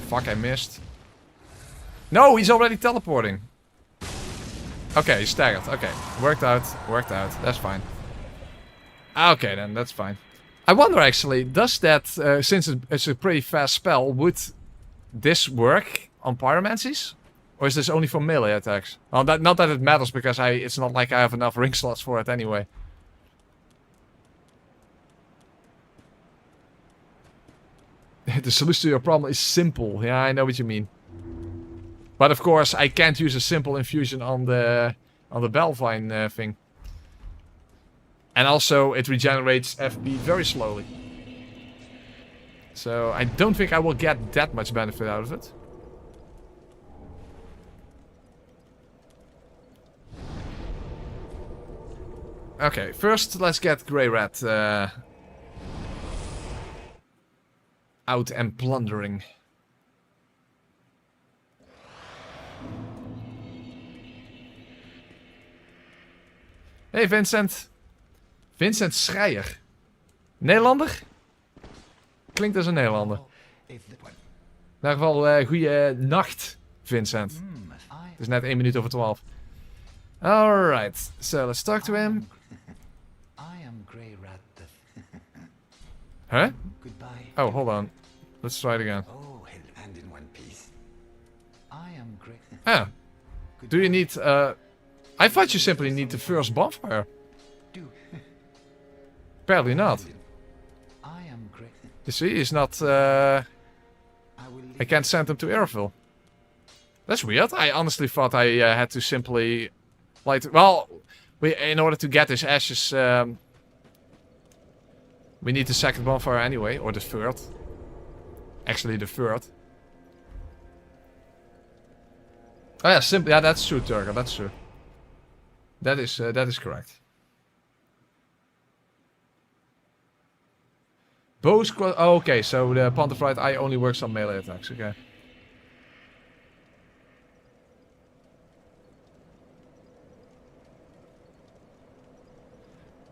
Fuck, I missed. No, he's already teleporting. Okay, he's staggered. Okay, worked out. Worked out. That's fine. Okay, then, that's fine. I wonder, actually, does that, since it's a pretty fast spell, would this work on pyromancies? Or is this only for melee attacks? Well, not that it matters, because it's not like I have enough ring slots for it anyway. The solution to your problem is simple. Yeah, I know what you mean. But of course, I can't use a simple infusion on the Belvine thing. And also, it regenerates FP very slowly. So, I don't think I will get that much benefit out of it. Okay, first let's get Grey Rat out and plundering. Hey Vincent. Vincent Schreier. Nederlander? Klinkt als een Nederlander. In ieder geval, goeie nacht, Vincent. Het is net 1 minuut over 12. Alright, so let's talk to him. I am Grey Rat. Huh? Goodbye. Oh, hold on. Let's try it again. Oh, and in one piece. I am Grey. Ah. Do you need, I thought you simply need the first bonfire. Apparently not. I am Grey. You see, he's not, I can't send him to Airville. That's weird. I honestly thought I had to simply light... Well, in order to get his ashes, we need the second bonfire anyway, or the third. Actually, the third. Oh yeah, simply, yeah, that's true, Turger, that's true. That is correct. Both oh, okay, so the Pontified Eye only works on melee attacks, okay.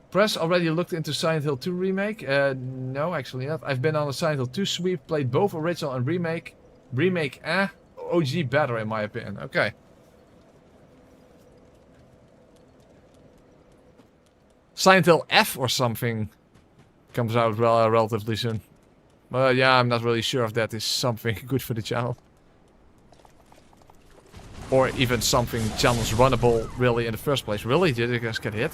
Press already looked into Silent Hill 2 remake? No, actually not. I've been on a Silent Hill 2 sweep, played both original and remake. Remake, OG better in my opinion. Okay. Silent Hill F or something comes out relatively soon. But yeah, I'm not really sure if that is something good for the channel. Or even something channel's runnable really in the first place. Really? Did you guys get hit?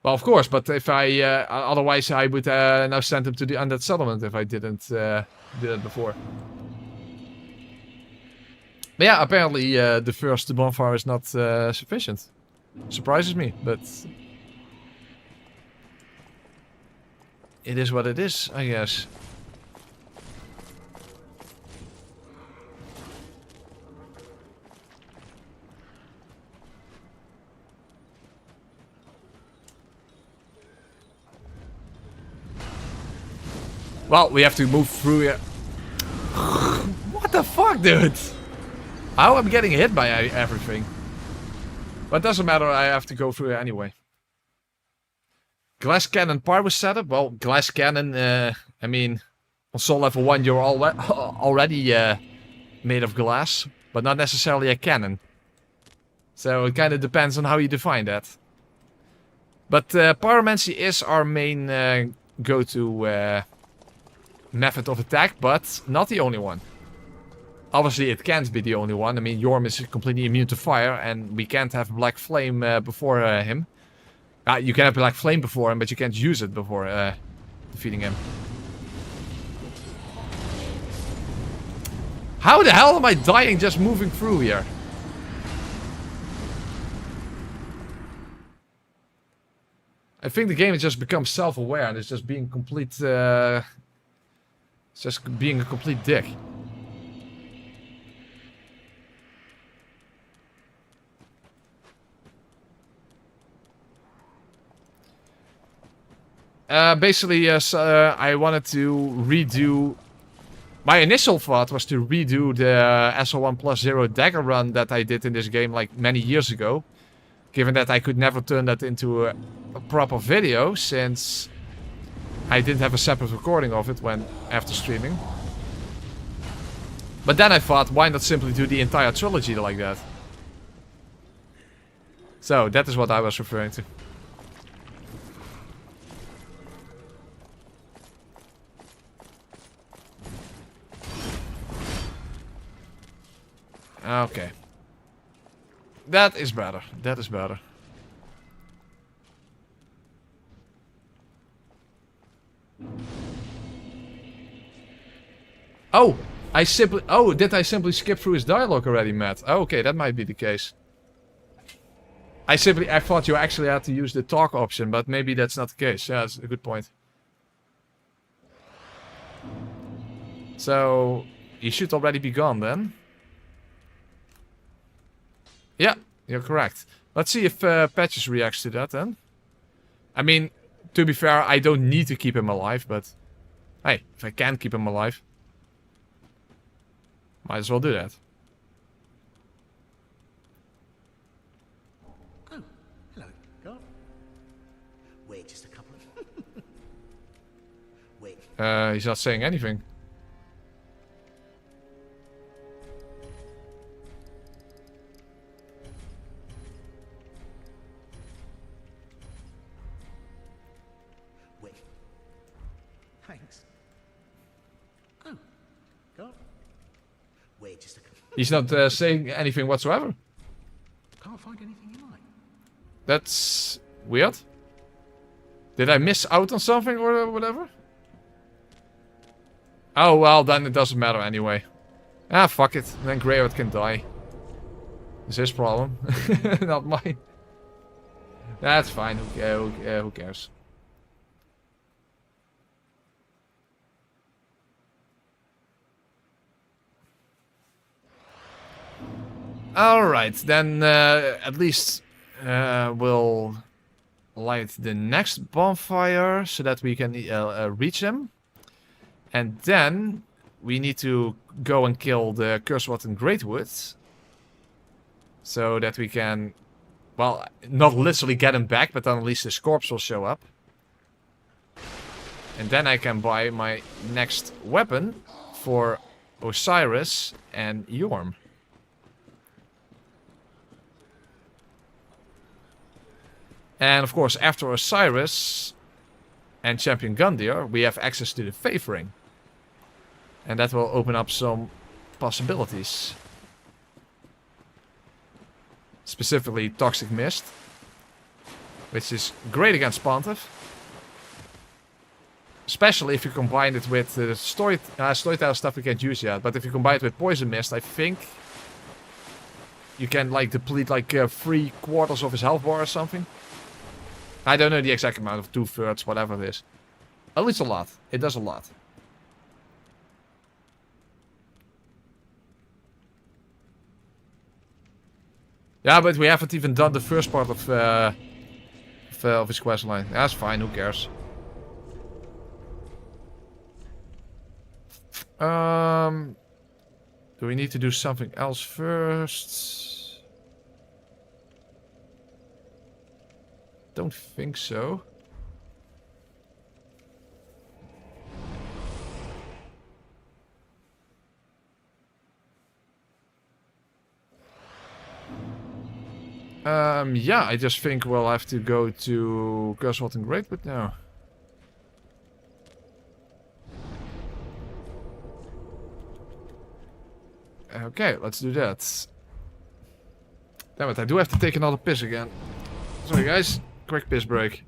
Well, of course, but if I... otherwise I would now send him to the undead settlement if I didn't do it before. But yeah, apparently the first bonfire is not sufficient. Surprises me, but... it is what it is, I guess. Well, we have to move through here. What the fuck, dude? How am I getting hit by everything? But doesn't matter, I have to go through here anyway. Glass cannon pyro setup? Well, glass cannon, I mean, on soul level 1 you're already made of glass, but not necessarily a cannon. So it kind of depends on how you define that. But pyromancy is our main go-to method of attack, but not the only one. Obviously it can't be the only one. I mean, Yorm is completely immune to fire, and we can't have Black Flame before him. You can have Black Flame before him, but you can't use it before defeating him. How the hell am I dying just moving through here? I think the game has just become self-aware and it's just being complete... it's just being a complete dick. Basically, yes, I wanted to redo... My initial thought was to redo the SL1+0 dagger run that I did in this game like many years ago. Given that I could never turn that into a proper video, since I didn't have a separate recording of it after streaming. But then I thought, why not simply do the entire trilogy like that? So, that is what I was referring to. Okay. That is better. That is better. Oh! did I simply skip through his dialogue already, Matt? Oh, okay, that might be the case. I thought you actually had to use the talk option, but maybe that's not the case. Yeah, that's a good point. So, he should already be gone then. Yeah, you're correct. Let's see if Patches reacts to that then. I mean, to be fair, I don't need to keep him alive, but... hey, if I can keep him alive... might as well do that. Oh, hello, God. Wait just a couple of... Wait. He's not saying anything. Thanks. Oh, God. Wait just a couple. He's not saying anything whatsoever. Can't find anything you like. That's weird. Did I miss out on something or whatever? Oh, well, then it doesn't matter anyway. Ah, fuck it. Then Greyhound can die. It's his problem. Not mine. That's fine. Who cares? Alright, then at least we'll light the next bonfire so that we can reach him. And then we need to go and kill the Cursewood and Greatwood. So that we can, well, not literally get him back, but then at least his corpse will show up. And then I can buy my next weapon for Osiris and Yorm. And of course, after Osiris and Champion Gundyr, we have access to the Favoring. And that will open up some possibilities. Specifically Toxic Mist, which is great against Pontiff. Especially if you combine it with the Storyteller stuff we can't use yet. But if you combine it with Poison Mist, I think you can like deplete like 3/4 of his health bar or something. I don't know the exact amount of 2/3, whatever it is. At least a lot. It does a lot. Yeah, but we haven't even done the first part of his questline. That's fine, who cares? Do we need to do something else first? Don't think so. Yeah, I just think we'll have to go to Cursewalton Greatwood now. Okay, let's do that. Damn it, I do have to take another piss again. Sorry guys, quick piss break.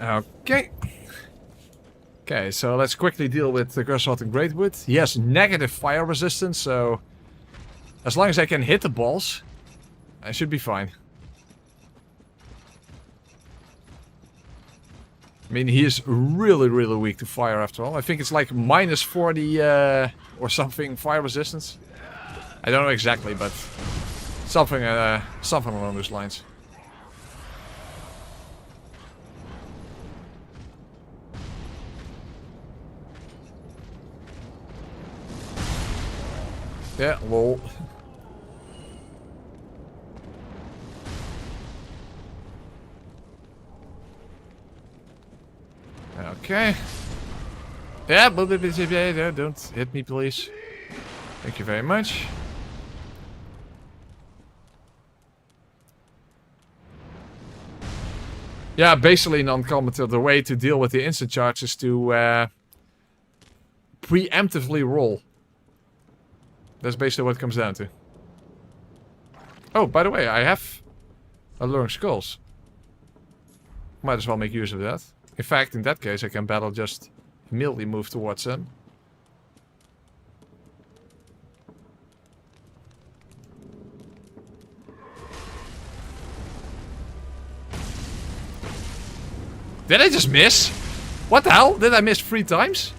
Okay. Okay, so let's quickly deal with the Cursewalton Greatwood. He has negative fire resistance, so as long as I can hit the balls, I should be fine. I mean, he is really, really weak to fire after all. I think it's like minus 40 or something fire resistance. I don't know exactly, but something along those lines. Yeah, lol. Okay. Yeah, don't hit me, please. Thank you very much. Yeah, basically non-combatant. The way to deal with the instant charge is to preemptively roll. That's basically what it comes down to. Oh, by the way, I have alluring skulls. Might as well make use of that. In fact, in that case, I can better just immediately move towards them. Did I just miss? What the hell? Did I miss 3 times?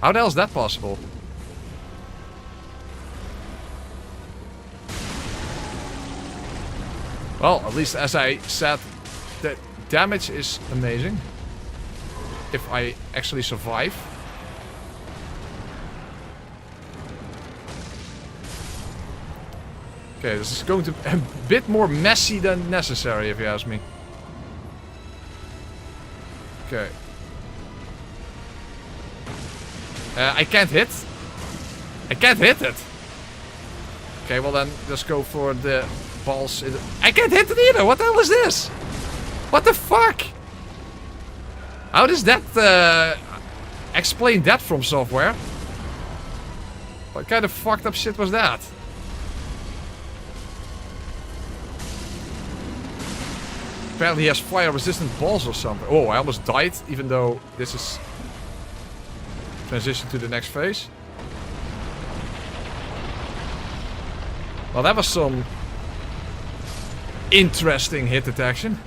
How the hell is that possible? Well, at least as I said, the damage is amazing. If I actually survive. Okay, this is going to be a bit more messy than necessary, if you ask me. Okay. I can't hit. I can't hit it. Okay, well then, just go for the balls. I can't hit it either. What the hell is this? What the fuck? How does that explain that from software? What kind of fucked up shit was that? Apparently he has fire resistant balls or something. Oh, I almost died, even though this is transition to the next phase. Well, that was some interesting hit detection.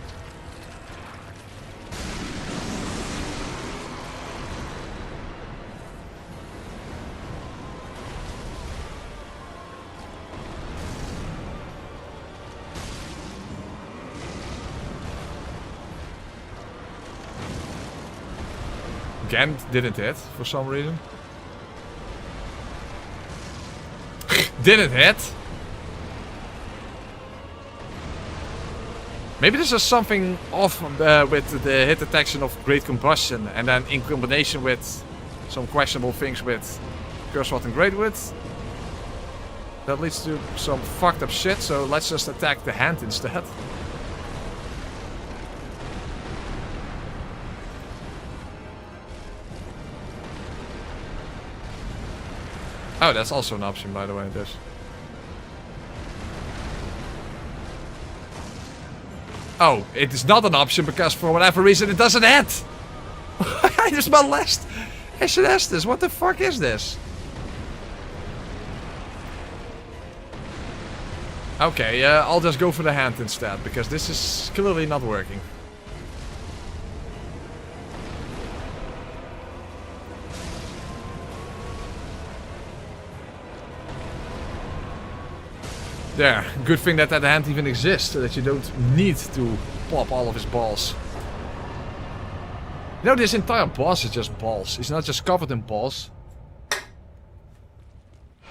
Again, didn't hit for some reason. Didn't hit. Maybe this is something off with the hit detection of Great Combustion, and then in combination with some questionable things with Curse Rot and Great Wood. That leads to some fucked up shit, so let's just attack the hand instead. Oh, that's also an option, by the way, this. Oh, it is not an option because for whatever reason it doesn't hit. I just my last SNS. What the fuck is this? Okay, I'll just go for the hand instead because this is clearly not working. There, good thing that that hand even exists, so that you don't need to pop all of his balls. You know, this entire boss is just balls. He's not just covered in balls.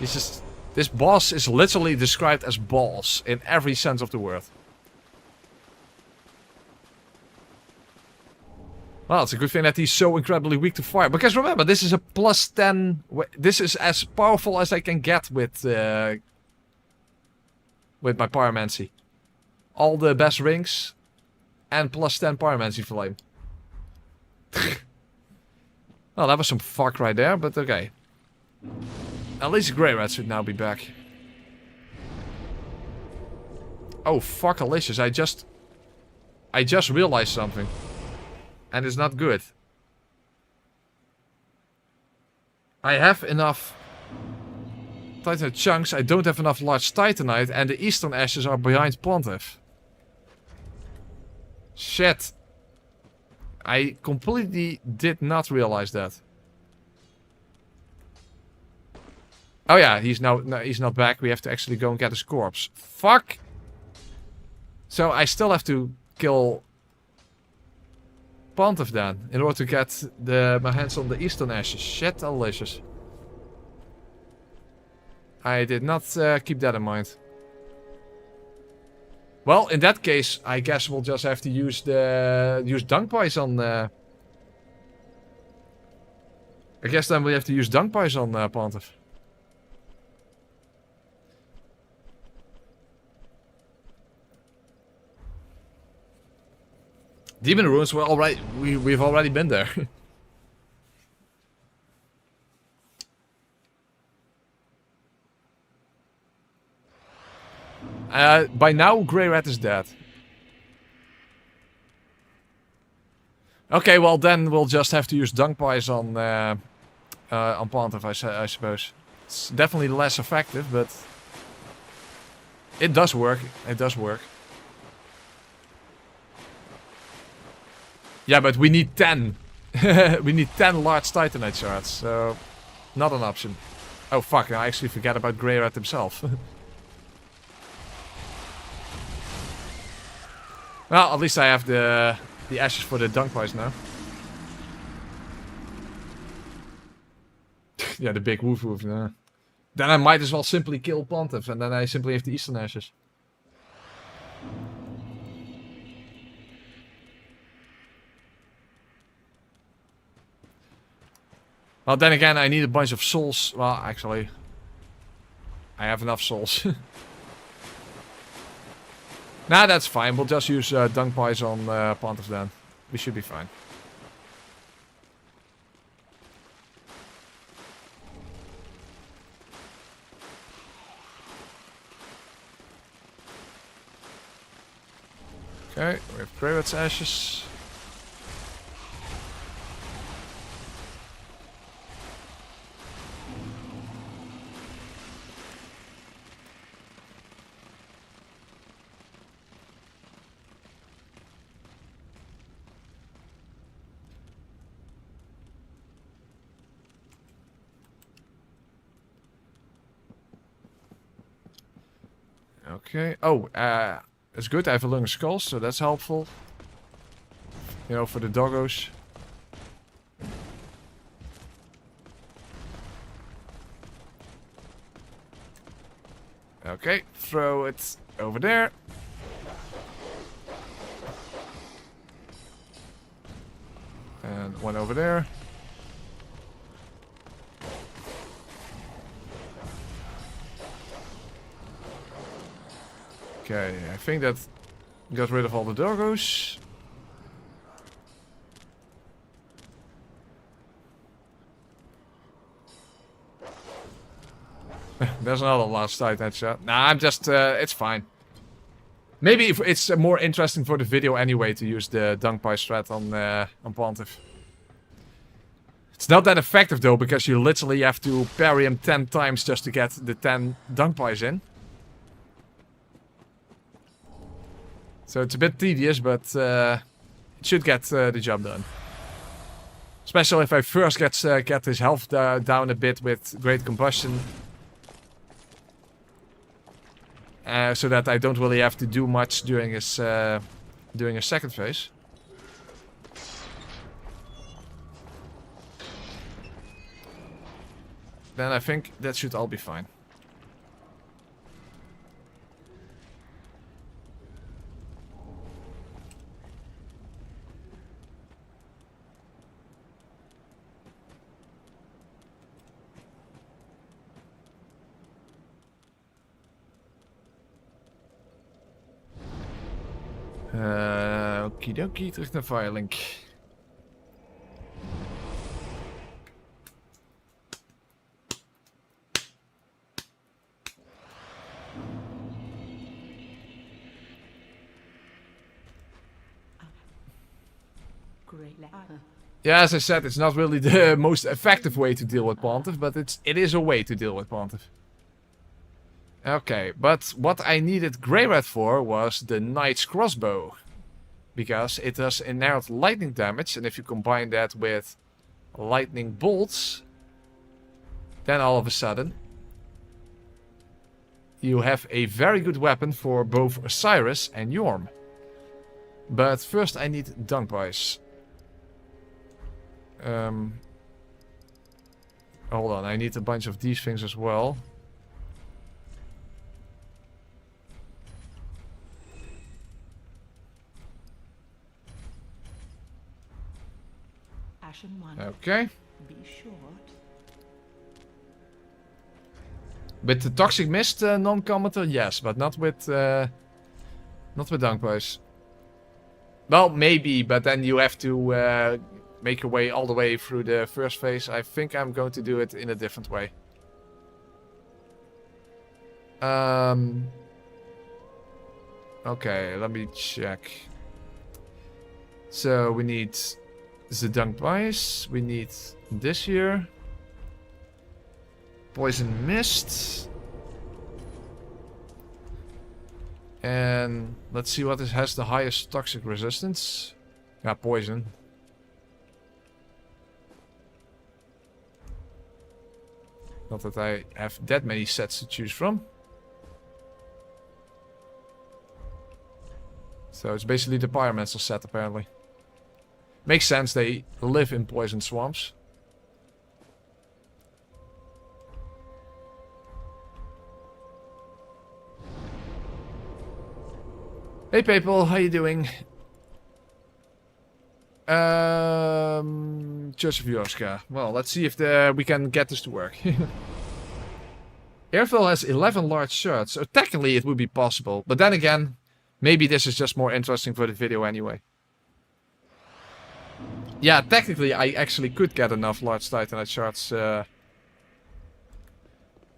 He's just... This boss is literally described as balls, in every sense of the word. Well, it's a good thing that he's so incredibly weak to fire. Because remember, this is a plus 10... This is as powerful as I can get with my pyromancy. All the best rings and plus 10 pyromancy flame. Well, that was some fuck right there, but okay. At least Grey Rat should now be back. Oh, fuckalicious. I just realized something. And it's not good. I have enough Titanite chunks, I don't have enough large Titanite, and the Eastern Ashes are behind Pontiff. Shit. I completely did not realize that. Oh yeah, he's not back. We have to actually go and get his corpse. Fuck! So I still have to kill Pontiff then, in order to get my hands on the Eastern Ashes. Shit, delicious. I did not keep that in mind. Well, in that case, I guess we'll just have to use dung pies on. I guess then we have to use dung pies on Pontiff. Demon ruins were alright. We've already been there. By now, Grey Rat is dead. Okay, well then we'll just have to use dung pies on Pontiff, I suppose. It's definitely less effective, but it does work. It does work. Yeah, but we need 10. We need 10 large Titanite shards, so not an option. Oh fuck, I actually forget about Grey Rat himself. Well, at least I have the ashes for the dung pies now. Yeah, the big woof woof. Nah. Then I might as well simply kill Pontiff, and then I simply have the Eastern ashes. Well, then again, I need a bunch of souls. Well, actually, I have enough souls. Nah, that's fine. We'll just use dung pies on Pontiff then. We should be fine. Okay, we have Grey Rat's ashes. Okay. Oh, it's good. I have a lung of skulls, so that's helpful. You know, for the doggos. Okay, throw it over there. And one over there. Okay, I think that got rid of all the doggos. There's another last sight headshot. Nah, I'm just, it's fine. Maybe if it's more interesting for the video anyway to use the dung pie strat on Pontiff. It's not that effective though, because you literally have to parry him 10 times just to get the 10 dung pies in. So it's a bit tedious, but it should get the job done. Especially if I first get his health down a bit with Great Combustion. So that I don't really have to do much during his second phase. Then I think that should all be fine. Okidoki, terug naar Firelink. Yeah, as I said, it's not really the most effective way to deal with Pontiff, but it is a way to deal with Pontiff. Okay, but what I needed Grey Rat for was the Knight's Crossbow. Because it does inherent lightning damage, and if you combine that with lightning bolts, then all of a sudden you have a very good weapon for both Osiris and Yorm. But first I need dung pies. Hold on, I need a bunch of these things as well. Okay. Be short. With the Toxic Mist non-combator, yes, but not with dung pies. Well, maybe, but then you have to make your way all the way through the first phase. I think I'm going to do it in a different way. Okay, let me check. So we need the Dunk Bice. We need this here. Poison Mist. And let's see what has the highest toxic resistance. Yeah, poison. Not that I have that many sets to choose from. So it's basically the Pyromancer set apparently. Makes sense, they live in poison swamps. Hey people, how you doing? Church of Yorska. Well, let's see if we can get this to work. Airfell has 11 large shards, so technically it would be possible. But then again, maybe this is just more interesting for the video anyway. Yeah, technically I actually could get enough large titanite shards.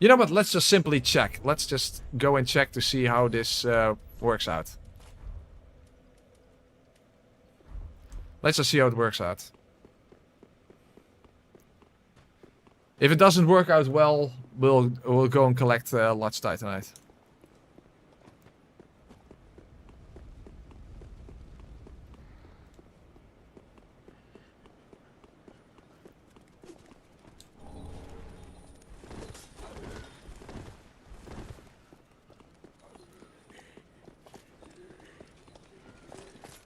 You know what, let's just simply check. Let's just go and check to see how this works out. Let's just see how it works out. If it doesn't work out well, we'll go and collect large titanite.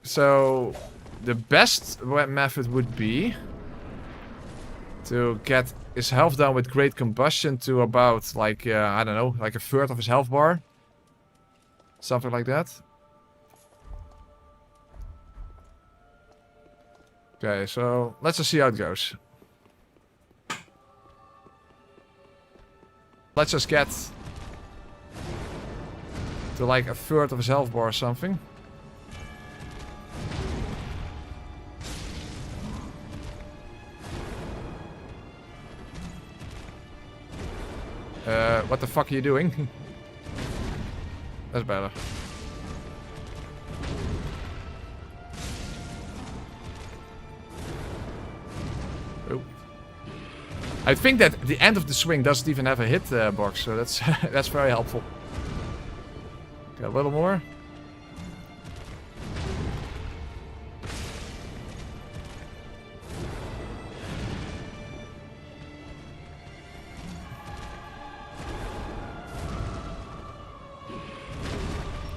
So the best method would be to get his health down with great combustion to about like I don't know, like a third of his health bar, something like that. Okay, so let's just see how it goes. Let's just get to like a third of his health bar or something. What the fuck are you doing? That's better. Oh. I think that the end of the swing doesn't even have a hit box, so that's that's very helpful. Okay, a little more.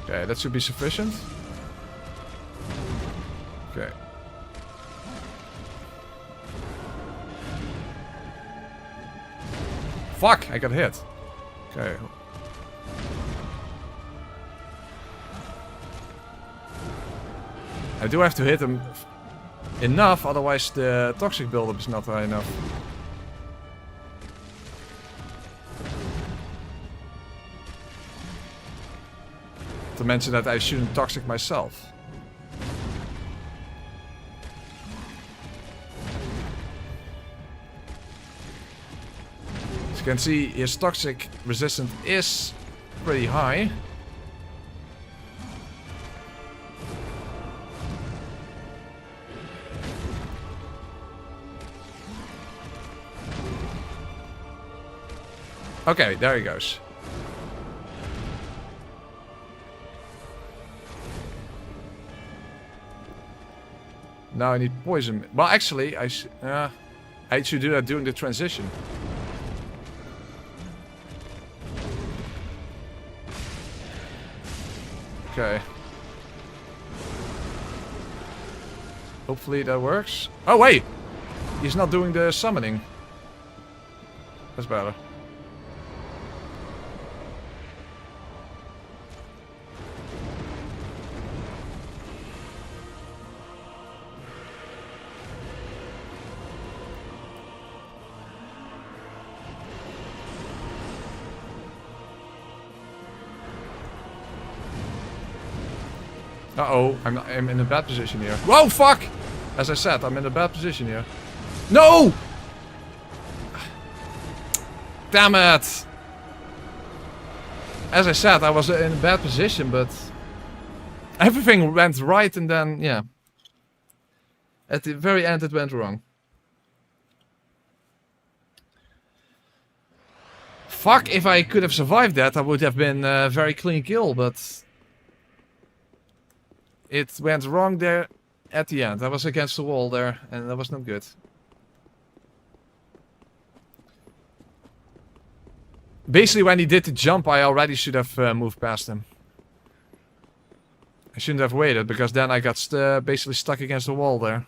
Okay, that should be sufficient. Okay. Fuck, I got hit. Okay. I do have to hit him enough, otherwise the toxic buildup is not high enough. To mention that I shouldn't toxic myself. As you can see, his toxic resistance is pretty high. Okay, there he goes. Now I need poison. Well, actually, I should do that during the transition. Okay. Hopefully that works. Oh, wait! He's not doing the summoning. That's better. Uh-oh, I'm in a bad position here. Whoa, fuck! As I said, I'm in a bad position here. No! Damn it! As I said, I was in a bad position, but Everything went right and then, yeah. At the very end it went wrong. Fuck, if I could have survived that, I would have been a very clean kill, but... It went wrong there at the end. I was against the wall there, and that was not good. Basically, when he did the jump, I already should have moved past him. I shouldn't have waited, because then I got basically stuck against the wall there.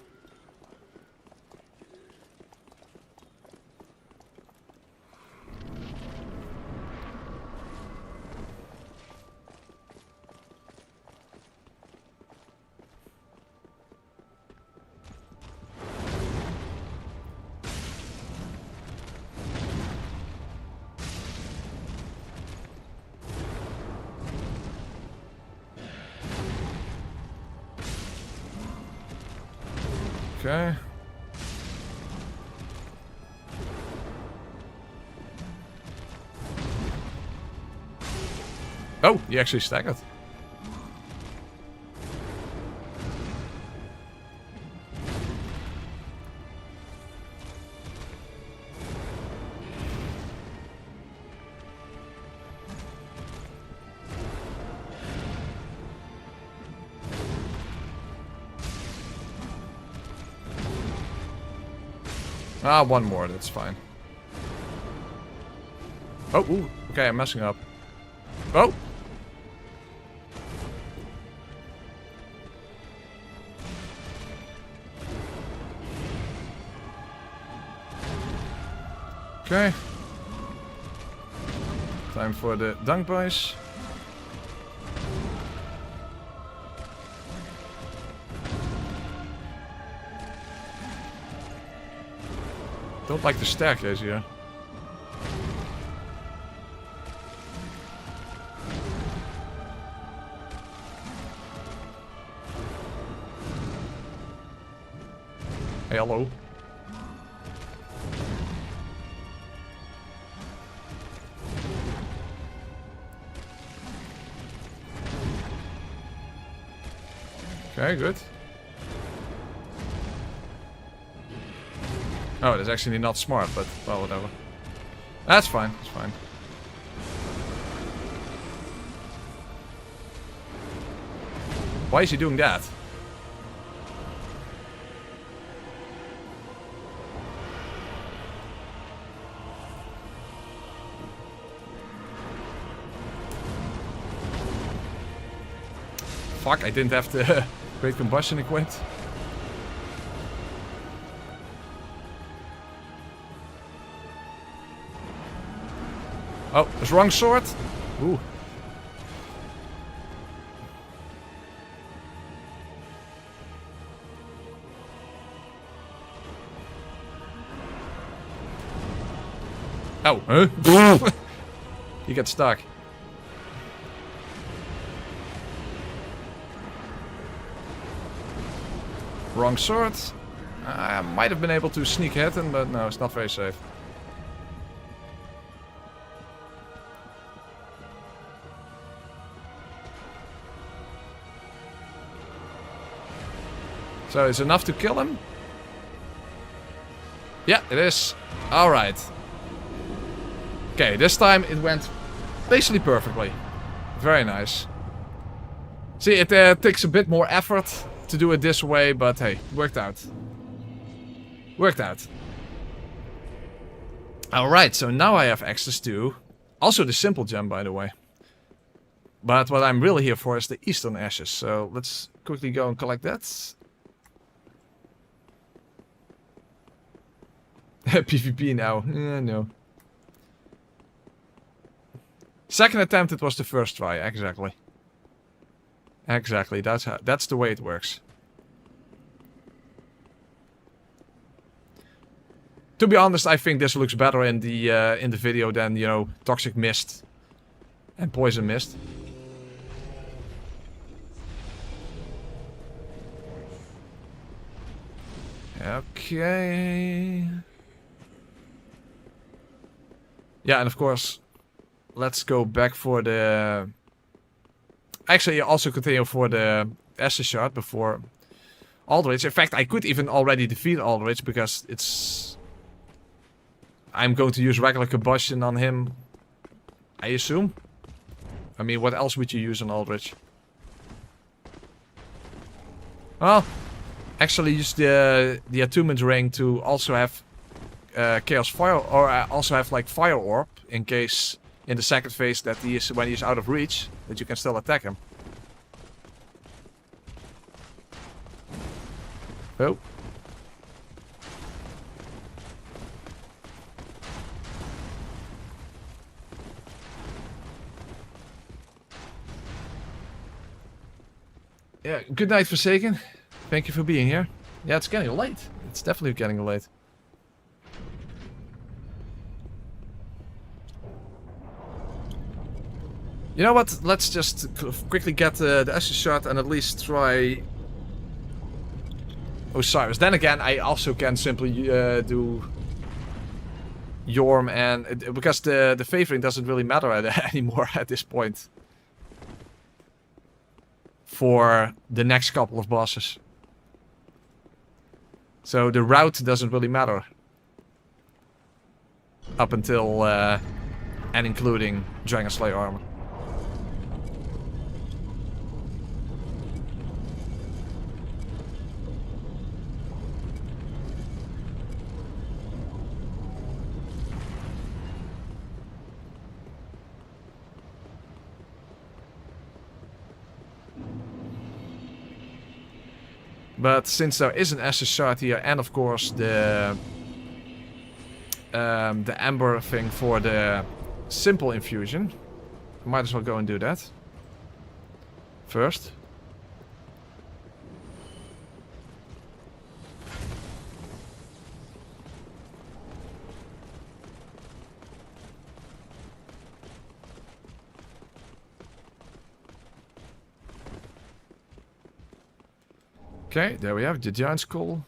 Okay. Oh, he actually staggered. Ah, one more, that's fine. Oh, ooh, okay, I'm messing up. Oh! Okay. Time for the dunk boys. Don't like the staircase here. Hey, hello. Okay, good. Oh, that's actually not smart, but well, whatever. That's fine, that's fine. Why is he doing that? Fuck, I didn't have the great combustion equipped. Oh, it's wrong sword. Ooh. Oh, huh? You get stuck. Wrong sword. I might have been able to sneak hit him, but no, it's not very safe. So it's enough to kill him? Yeah, it is. Alright. Okay, this time it went basically perfectly. Very nice. See, it takes a bit more effort to do it this way, but hey, worked out. Worked out. Alright, so now I have access to also the simple gem, by the way. But what I'm really here for is the Eastern Ashes, so let's quickly go and collect that. PvP now. No. Second attempt, it was the first try, exactly. Exactly, that's the way it works. To be honest, I think this looks better in the video than, you know, Toxic Mist and Poison Mist. Okay. Yeah, and of course, let's go back for the Actually, also continue for the Estus shard before Aldrich. In fact, I could even already defeat Aldrich because it's... I'm going to use regular combustion on him, I assume. I mean, what else would you use on Aldrich? Well, actually use the attunement ring to also have Chaos Fire, or also have like Fire Orb in case in the second phase that when he's out of reach, that you can still attack him. Oh. Yeah, good night, Forsaken. Thank you for being here. Yeah, it's getting late. It's definitely getting late. You know what? Let's just quickly get the Estus shot and at least try Osiris. Then again, I also can simply do Yorm, and because the favoring doesn't really matter anymore at this point for the next couple of bosses. So the route doesn't really matter up until and including Dragon Slayer armor. But since there is an Estus shard here, and of course the Amber thing for the simple infusion, I might as well go and do that first. Okay, there we have the giant skull.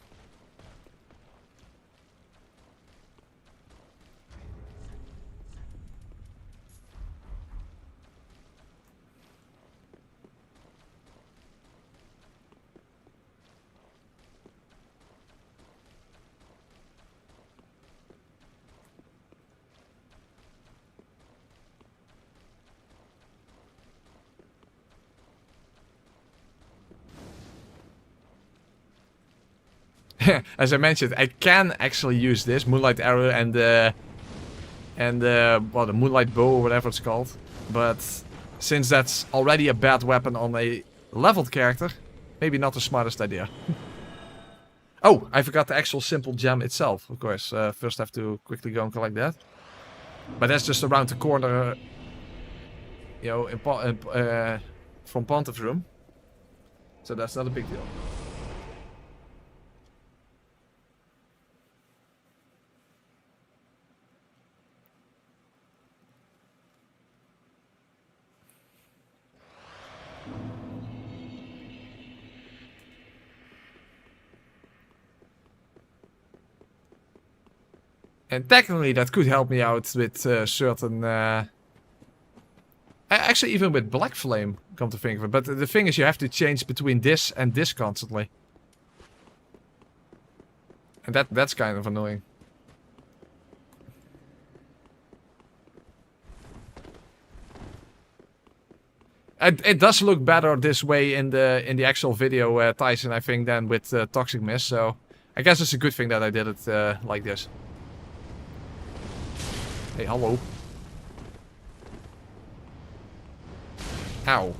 As I mentioned, I can actually use this Moonlight Arrow and well, the Moonlight Bow or whatever it's called. But since that's already a bad weapon on a leveled character, maybe not the smartest idea. Oh, I forgot the actual simple gem itself, of course. First I have to quickly go and collect that. But that's just around the corner, you know, from Pontiff's room. So that's not a big deal. And technically that could help me out with certain... actually even with Black Flame, come to think of it. But the thing is you have to change between this and this constantly. And that's kind of annoying. It does look better this way in the actual video, Tyson, I think, than with Toxic Mist. So I guess it's a good thing that I did it like this. Hey, hello. Ow.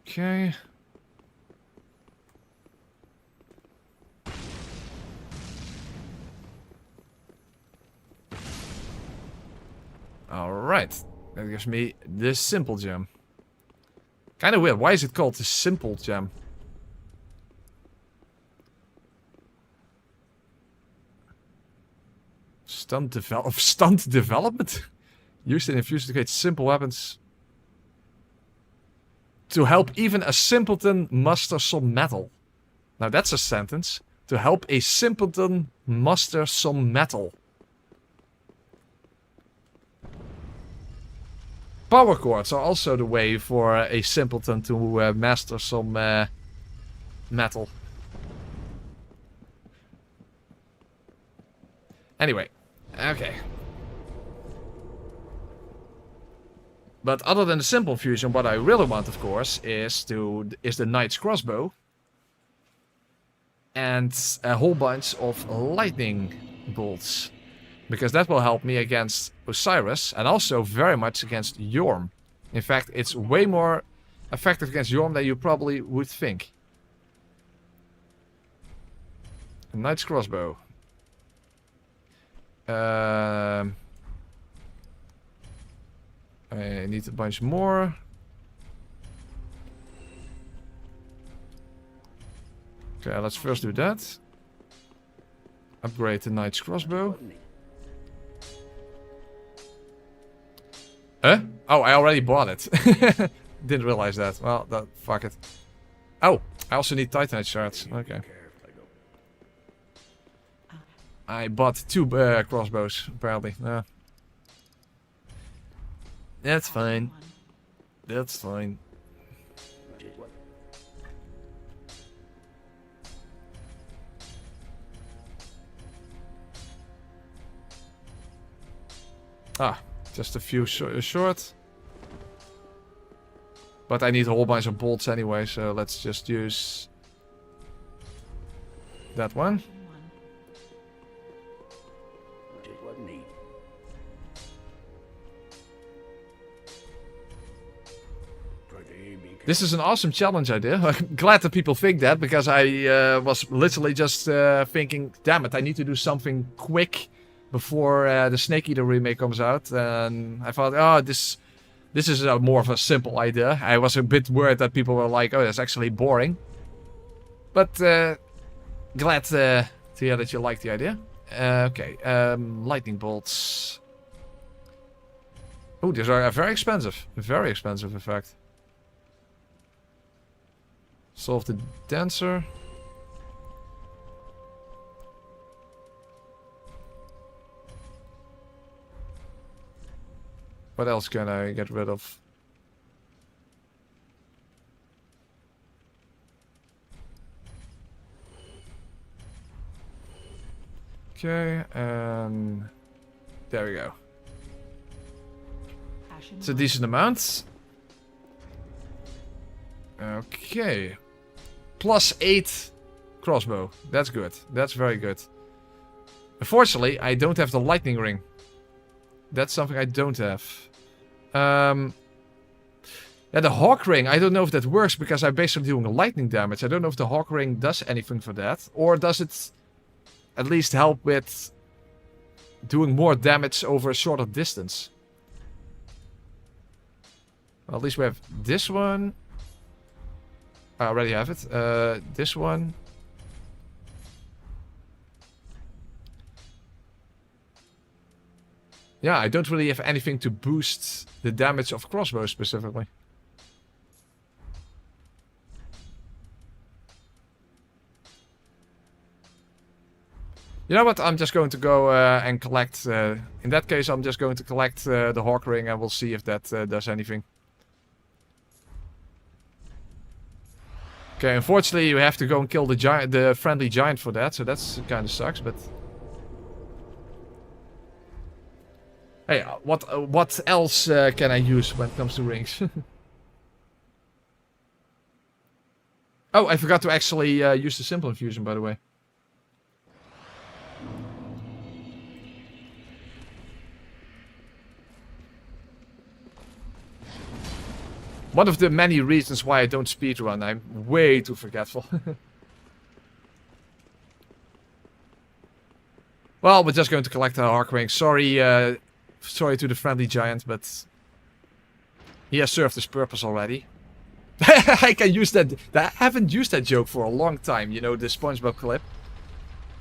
Okay. Alright. That gives me this simple gem. Kind of weird. Why is it called the simple gem? Stunt development? Used in infusion to create simple weapons. To help even a simpleton muster some metal. Now that's a sentence. To help a simpleton muster some metal. Power chords are also the way for a simpleton to master some metal. Anyway, okay. But other than the simple fusion, what I really want, of course, is the knight's crossbow. And a whole bunch of lightning bolts. Because that will help me against Osiris. And also very much against Yorm. In fact, it's way more effective against Yorm than you probably would think. A knight's crossbow. I need a bunch more. Okay, let's first do that. Upgrade the knight's crossbow. Huh? Oh, I already bought it. Didn't realize that. Well, fuck it. Oh, I also need Titanite shards. Okay. I bought 2 crossbows, apparently. That's fine. That's fine. Ah, just a few short. But I need a whole bunch of bolts anyway, so let's just use that one. This is an awesome challenge idea. I'm glad that people think that, because I was literally just thinking, damn it, I need to do something quick before the Snake Eater Remake comes out. And I thought, oh, this is more of a simple idea. I was a bit worried that people were like, oh, that's actually boring. But glad to hear that you like the idea. Okay, lightning bolts. Oh, these are very expensive. Very expensive, in fact. Solve the dancer. What else can I get rid of? Okay, and there we go. It's a decent amount. Okay. +8 crossbow. That's good. That's very good. Unfortunately, I don't have the lightning ring. That's something I don't have. Yeah, the hawk ring. I don't know if that works because I'm basically doing lightning damage. I don't know if the hawk ring does anything for that. Or does it at least help with doing more damage over a shorter distance? Well, at least we have this one. I already have it. This one. Yeah, I don't really have anything to boost the damage of crossbows specifically. You know what? I'm just going to go and collect... in that case, I'm just going to collect the hawk ring and we'll see if that does anything. Okay, unfortunately you have to go and kill the friendly giant for that, so that's kind of sucks, but... Hey, what else can I use when it comes to rings? Oh, I forgot to actually use the simple infusion, by the way. One of the many reasons why I don't speedrun, I'm way too forgetful. Well, we're just going to collect our arc ring. Sorry to the friendly giant, but he has served his purpose already. I can use that. I haven't used that joke for a long time, you know, the SpongeBob clip.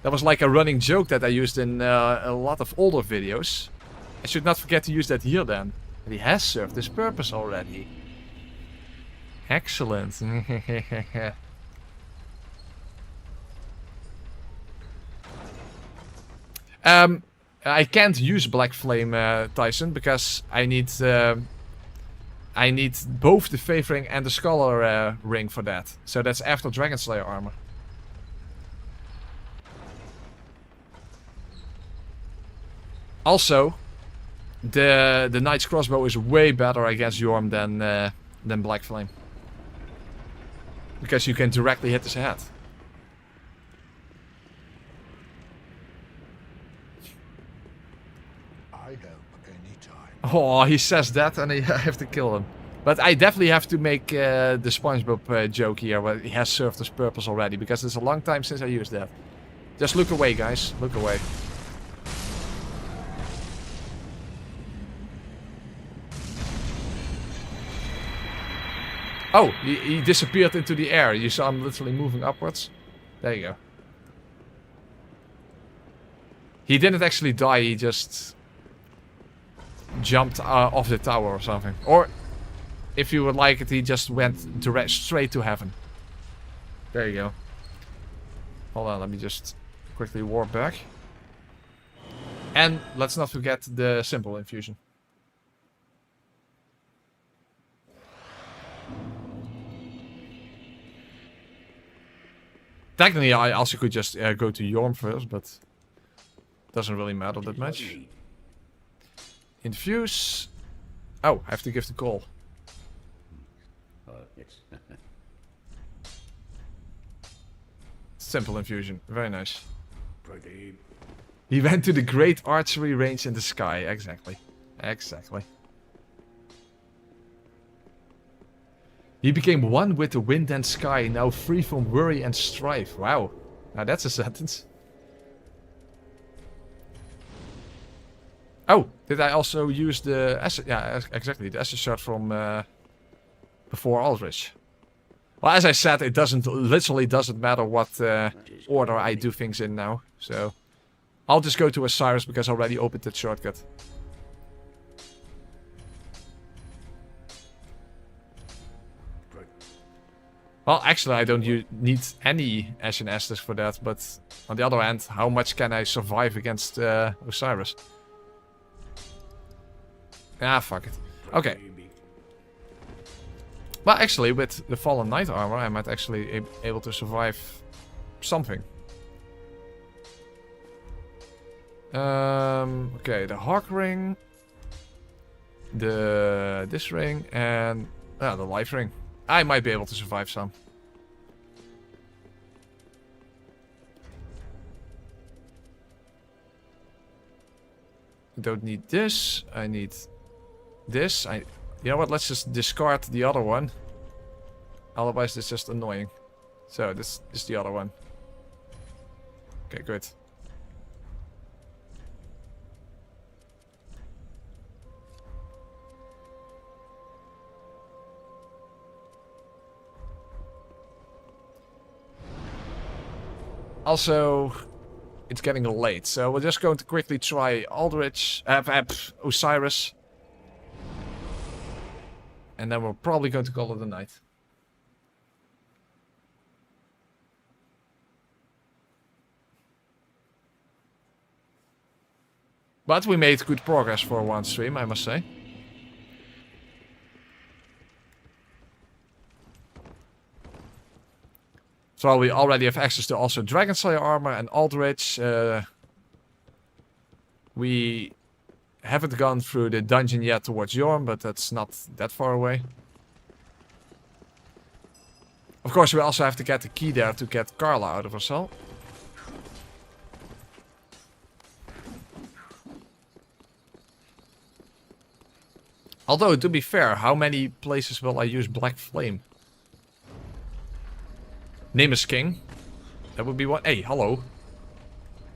That was like a running joke that I used in a lot of older videos. I should not forget to use that here then. And he has served his purpose already. Excellent. I can't use Black Flame, Tyson, because I need both the Faith Ring and the Scholar Ring for that. So that's after Dragon Slayer armor. Also, the Knight's Crossbow is way better against Yorm than Black Flame. Because you can directly hit his head. I help anytime. Oh, he says that and I have to kill him. But I definitely have to make the SpongeBob joke here, where he has served his purpose already, because it's a long time since I used that. Just look away, guys. Look away. Oh, he disappeared into the air. You saw him literally moving upwards. There you go. He didn't actually die, he just jumped off the tower or something. Or, if you would like it, he just went direct straight to heaven. There you go. Hold on, let me just quickly warp back. And let's not forget the simple infusion. Technically, I also could just go to Yorm first, but doesn't really matter that much. Infuse. Oh, I have to give the call. Yes. Simple infusion. Very nice. Pretty. He went to the great archery range in the sky. Exactly. Exactly. He became one with the wind and sky, now free from worry and strife. Wow. Now that's a sentence. Oh, did I also use the... yeah, exactly. The Esser shot from before Aldrich. Well, as I said, it literally doesn't matter what order I do things in now. So, I'll just go to Osiris because I already opened that shortcut. Well, actually, I don't need any Ashen Estus for that, but on the other hand, how much can I survive against Osiris? Ah, fuck it. Okay. Well, actually, with the Fallen Knight armor, I might actually be able to survive something. Okay, the Hawk Ring, this ring, and the Life Ring. I might be able to survive some. I don't need this. I need this. You know what? Let's just discard the other one. Otherwise, it's just annoying. So, this is the other one. Okay, good. Also, it's getting late, so we're just going to quickly try Aldrich, Osiris. And then we're probably going to call it a night. But we made good progress for one stream, I must say. So we already have access to also Dragon Slayer armor and Aldrich. We haven't gone through the dungeon yet towards Yorm, but that's not that far away. Of course, we also have to get the key there to get Carla out of her cell. Although, to be fair, how many places will I use Black Flame? Name is king. That would be one. Hey, hello.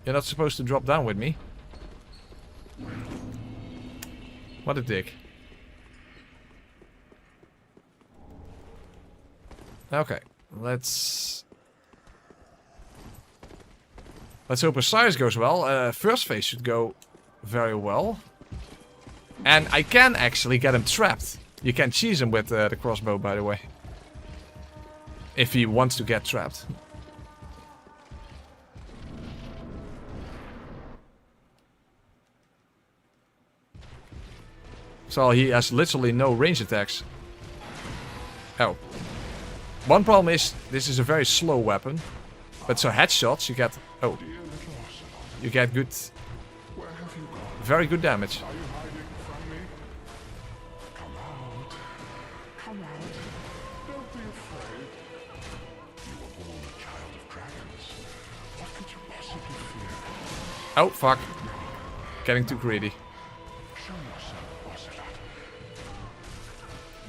You're not supposed to drop down with me. What a dick. Okay, let's hope Osiris goes well. First phase should go very well. And I can actually get him trapped. You can cheese him with the crossbow, by the way. If he wants to get trapped. So he has literally no range attacks. Oh. One problem is, this is a very slow weapon. But so headshots, you get... Oh. You get good... Very good damage. Are you hiding from me? Come out. Come out. Don't be afraid. You were born a child of dragons. What could you possibly fear? Oh, fuck. Getting too greedy. Show yourself, Ocelot.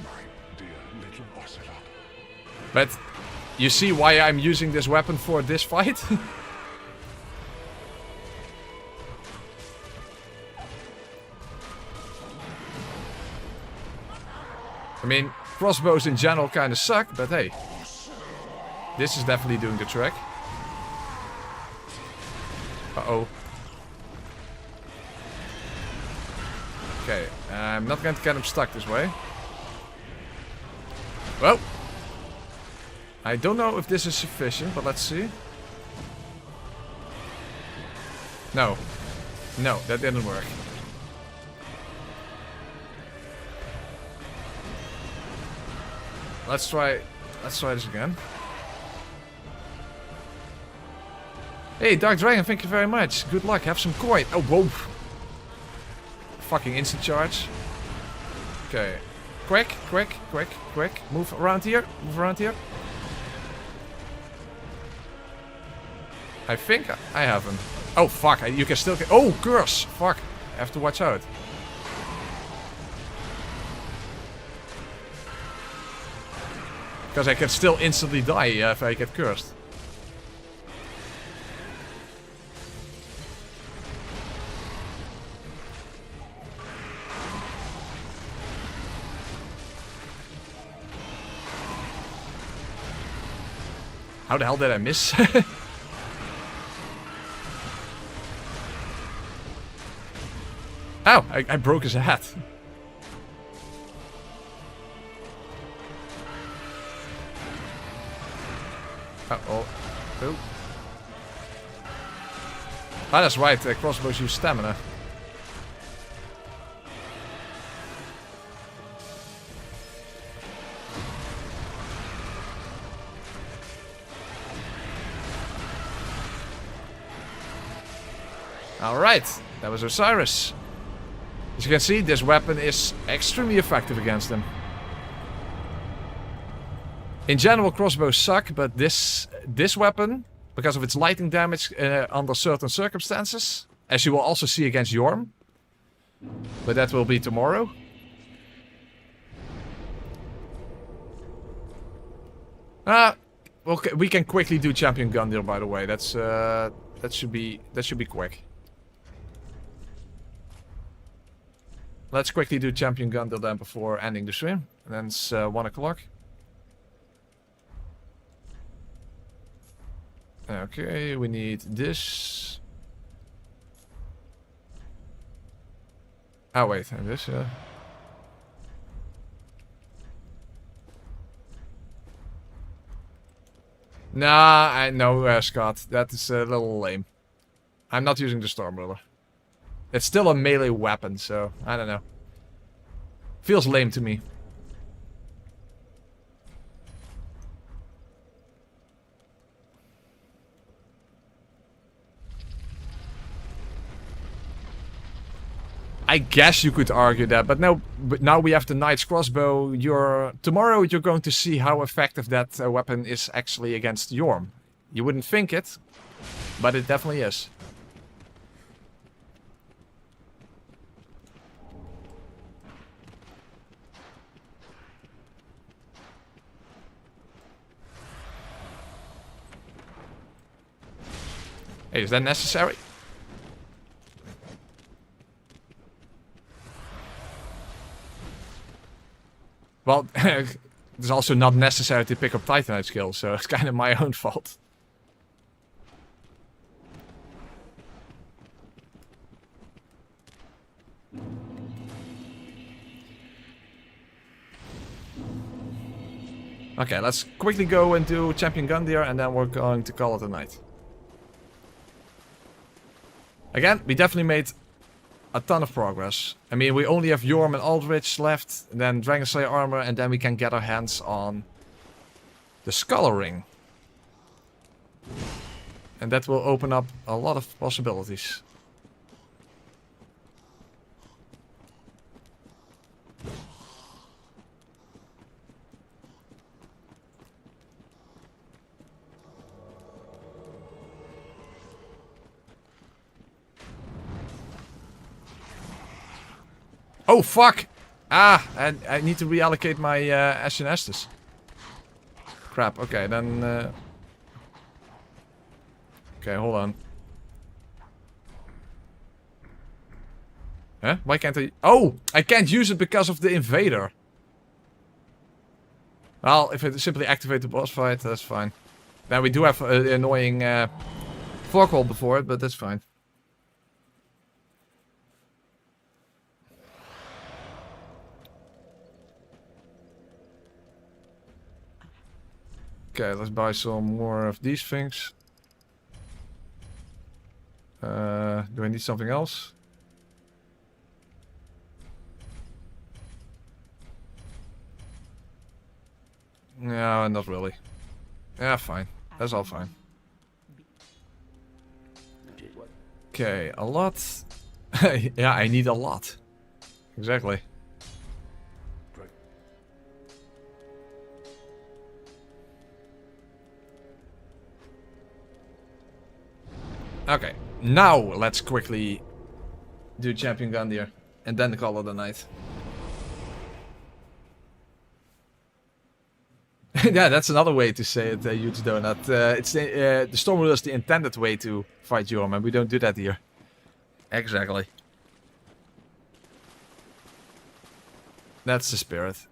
My dear little Ocelot. But you see why I'm using this weapon for this fight? I mean, crossbows in general kind of suck, but hey. This is definitely doing the trick. Uh-oh. Okay, I'm not going to get him stuck this way. Well. I don't know if this is sufficient, but let's see. No. No, that didn't work. Let's try this again. Hey, Dark Dragon, thank you very much. Good luck, have some coin. Oh, whoa. Fucking instant charge. Okay. Quick. Move around here. I think I have him. Oh, fuck. You can still get... Oh, curse. Fuck. I have to watch out. Because I can still instantly die if I get cursed. How the hell did I miss? Ow! I broke his hat. Uh-oh. Oh. Ah, that's right. Crossbows use stamina. Alright, that was Osiris. As you can see, this weapon is extremely effective against them. In general, crossbows suck, but this weapon, because of its lightning damage under certain circumstances, as you will also see against Yorm, but that will be tomorrow. Okay, we can quickly do Champion Gun Deal, by the way. That's that should be quick. Let's quickly do Champion Gun Deal then before ending the stream. And then it's 1 o'clock. Okay, we need this. Oh wait, and this, yeah. Nah, I know, Scott. That is a little lame. I'm not using the Stormruler. It's still a melee weapon, so I don't know. Feels lame to me. I guess you could argue that, but now we have the Knight's Crossbow. Tomorrow you're going to see how effective that weapon is actually against Yorm. You wouldn't think it, but it definitely is. Hey, is that necessary? Well, it's also not necessary to pick up Titanite skills, so it's kind of my own fault. Okay, let's quickly go and do Champion Gundyr, and then we're going to call it a night. Again, we definitely made a ton of progress. I mean, we only have Yorm and Aldrich left, and then Dragon Slayer armor, and then we can get our hands on the Scholar Ring. And that will open up a lot of possibilities. Oh, fuck! Ah, and I need to reallocate my Ashen Estus. Crap, okay, then... Okay, hold on. Huh? Why can't I... Oh! I can't use it because of the invader. Well, if I simply activate the boss fight, that's fine. Then we do have an annoying fork wall before it, but that's fine. Okay, let's buy some more of these things. Do I need something else? No, not really. Yeah, fine. That's all fine. Okay, a lot. Yeah, I need a lot. Exactly. Okay, now let's quickly do Champion Gandir and then call it a night. Yeah, that's another way to say it, huge donut. It's the Storm Ruler is the intended way to fight Yorm, and we don't do that here. Exactly. That's the spirit.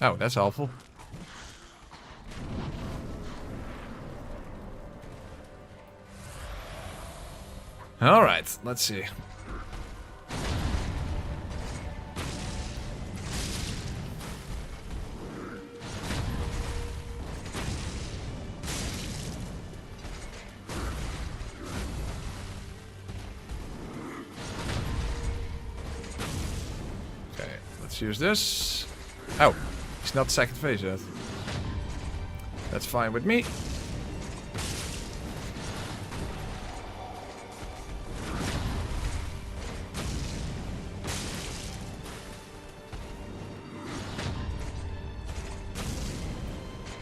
Oh, that's helpful. Alright, let's see. Okay, let's use this. Oh. It's not the second phase yet. That's fine with me.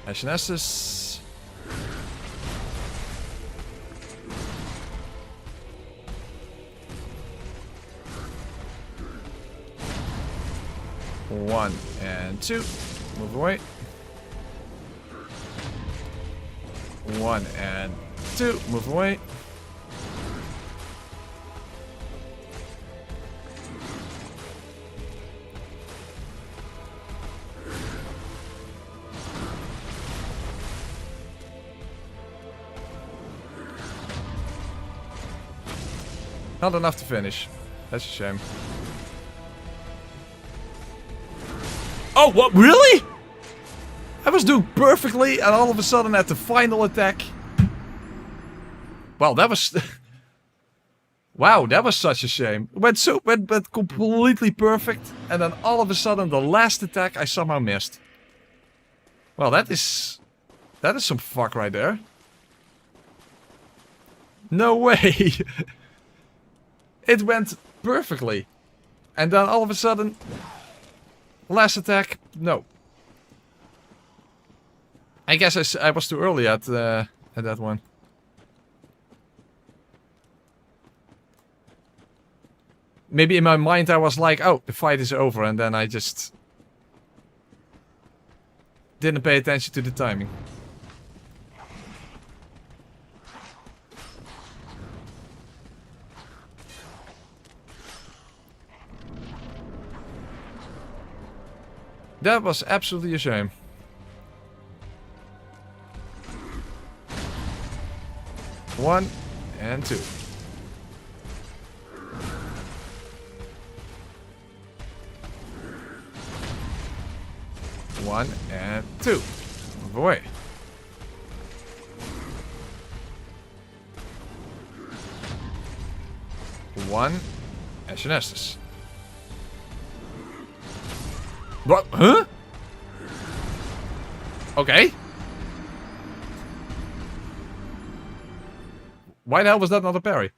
Ashen Estus. One and two. Move away. 1 and 2. Move away. Not enough to finish. That's a shame. Oh, what? Really? I was doing perfectly, and all of a sudden at the final attack... Well, that was... Wow, that was such a shame. It went completely perfect, and then all of a sudden the last attack I somehow missed. Well, that is some fuck right there. No way! It went perfectly. And then all of a sudden... Last attack, no. I guess I was too early at that one. Maybe in my mind I was like, oh, the fight is over, and then I just didn't pay attention to the timing. That was absolutely a shame. One and two. One and two. Move away. One and Shinestus. What? Huh? Okay. Why the hell was that not a parry?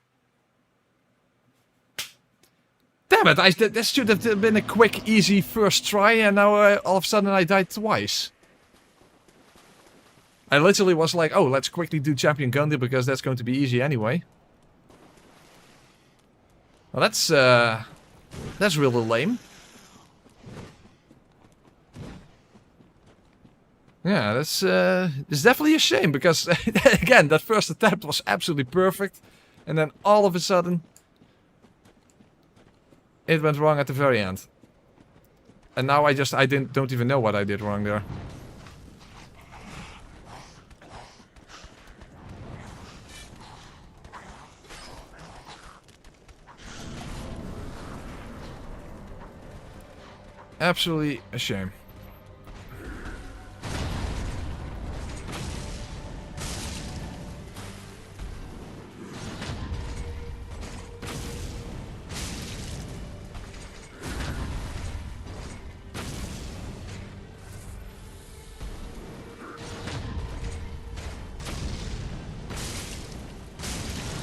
Damn it, this should have been a quick, easy first try, and now all of a sudden I died twice. I literally was like, oh, let's quickly do Champion Gundam because that's going to be easy anyway. Well, that's really lame. Yeah, that's definitely a shame because again, that first attempt was absolutely perfect, and then all of a sudden, it went wrong at the very end. And now I don't even know what I did wrong there. Absolutely a shame.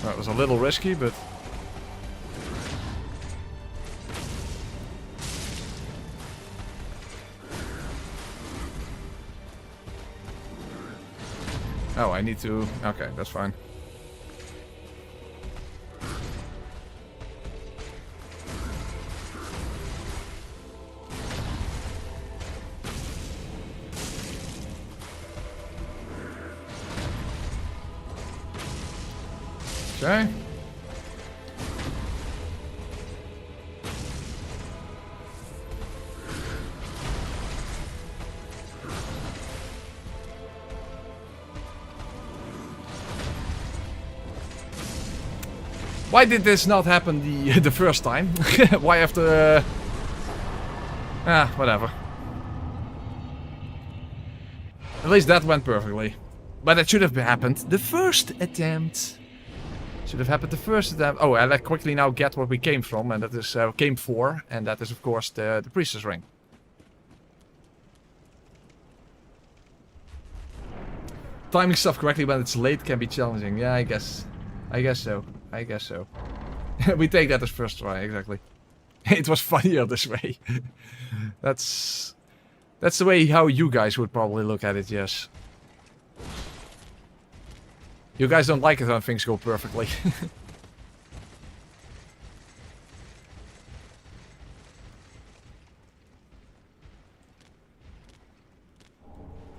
That was a little risky, but... Oh, I need to... Okay, that's fine. Okay. Why did this not happen the first time? Why after... whatever. At least that went perfectly. But it should have happened the first attempt. Should have happened the first attempt. Oh, and I quickly now get what we came from, and that is came for, and that is of course the priestess ring. Timing stuff correctly when it's late can be challenging. Yeah, I guess so. I guess so. We take that as first try, exactly. It was funnier this way. That's the way how you guys would probably look at it, yes. You guys don't like it when things go perfectly.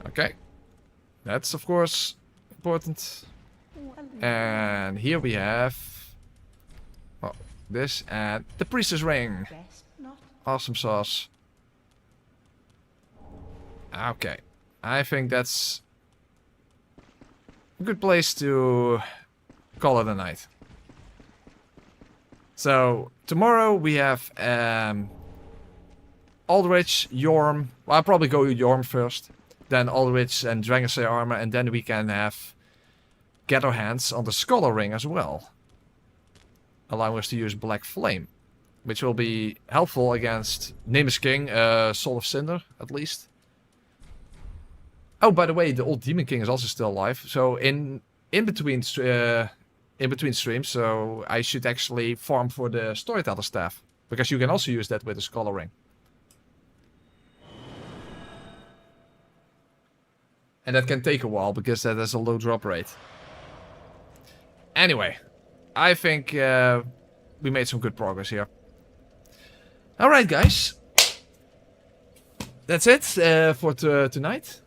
Okay. That's of course important. And here we have this and the priestess ring. Awesome sauce. Okay. I think that's a good place to call it a night. So tomorrow we have Aldrich, Yorm. Well, I'll probably go Yorm first. Then Aldrich and Dragon Slayer armor, and then we can get our hands on the Scholar Ring as well. Allowing us to use Black Flame. Which will be helpful against Nameless King, Soul of Cinder, at least. Oh, by the way, the old Demon King is also still alive. So in between streams, so I should actually farm for the Storyteller Staff. Because you can also use that with the Scholar Ring. And that can take a while, because that has a low drop rate. Anyway, I think we made some good progress here. Alright, guys. That's it for tonight.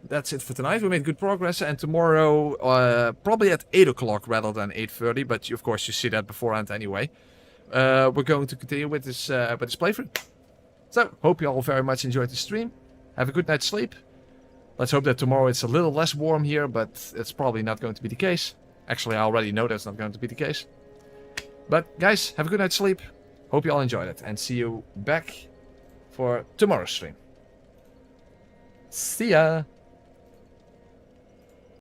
That's it for tonight. We made good progress, and tomorrow, probably at 8 o'clock rather than 8:30, but of course you see that beforehand anyway. We're going to continue with this playthrough. So, hope you all very much enjoyed the stream. Have a good night's sleep. Let's hope that tomorrow it's a little less warm here, but it's probably not going to be the case. Actually, I already know that's not going to be the case. But, guys, have a good night's sleep. Hope you all enjoyed it, and see you back for tomorrow's stream. See ya!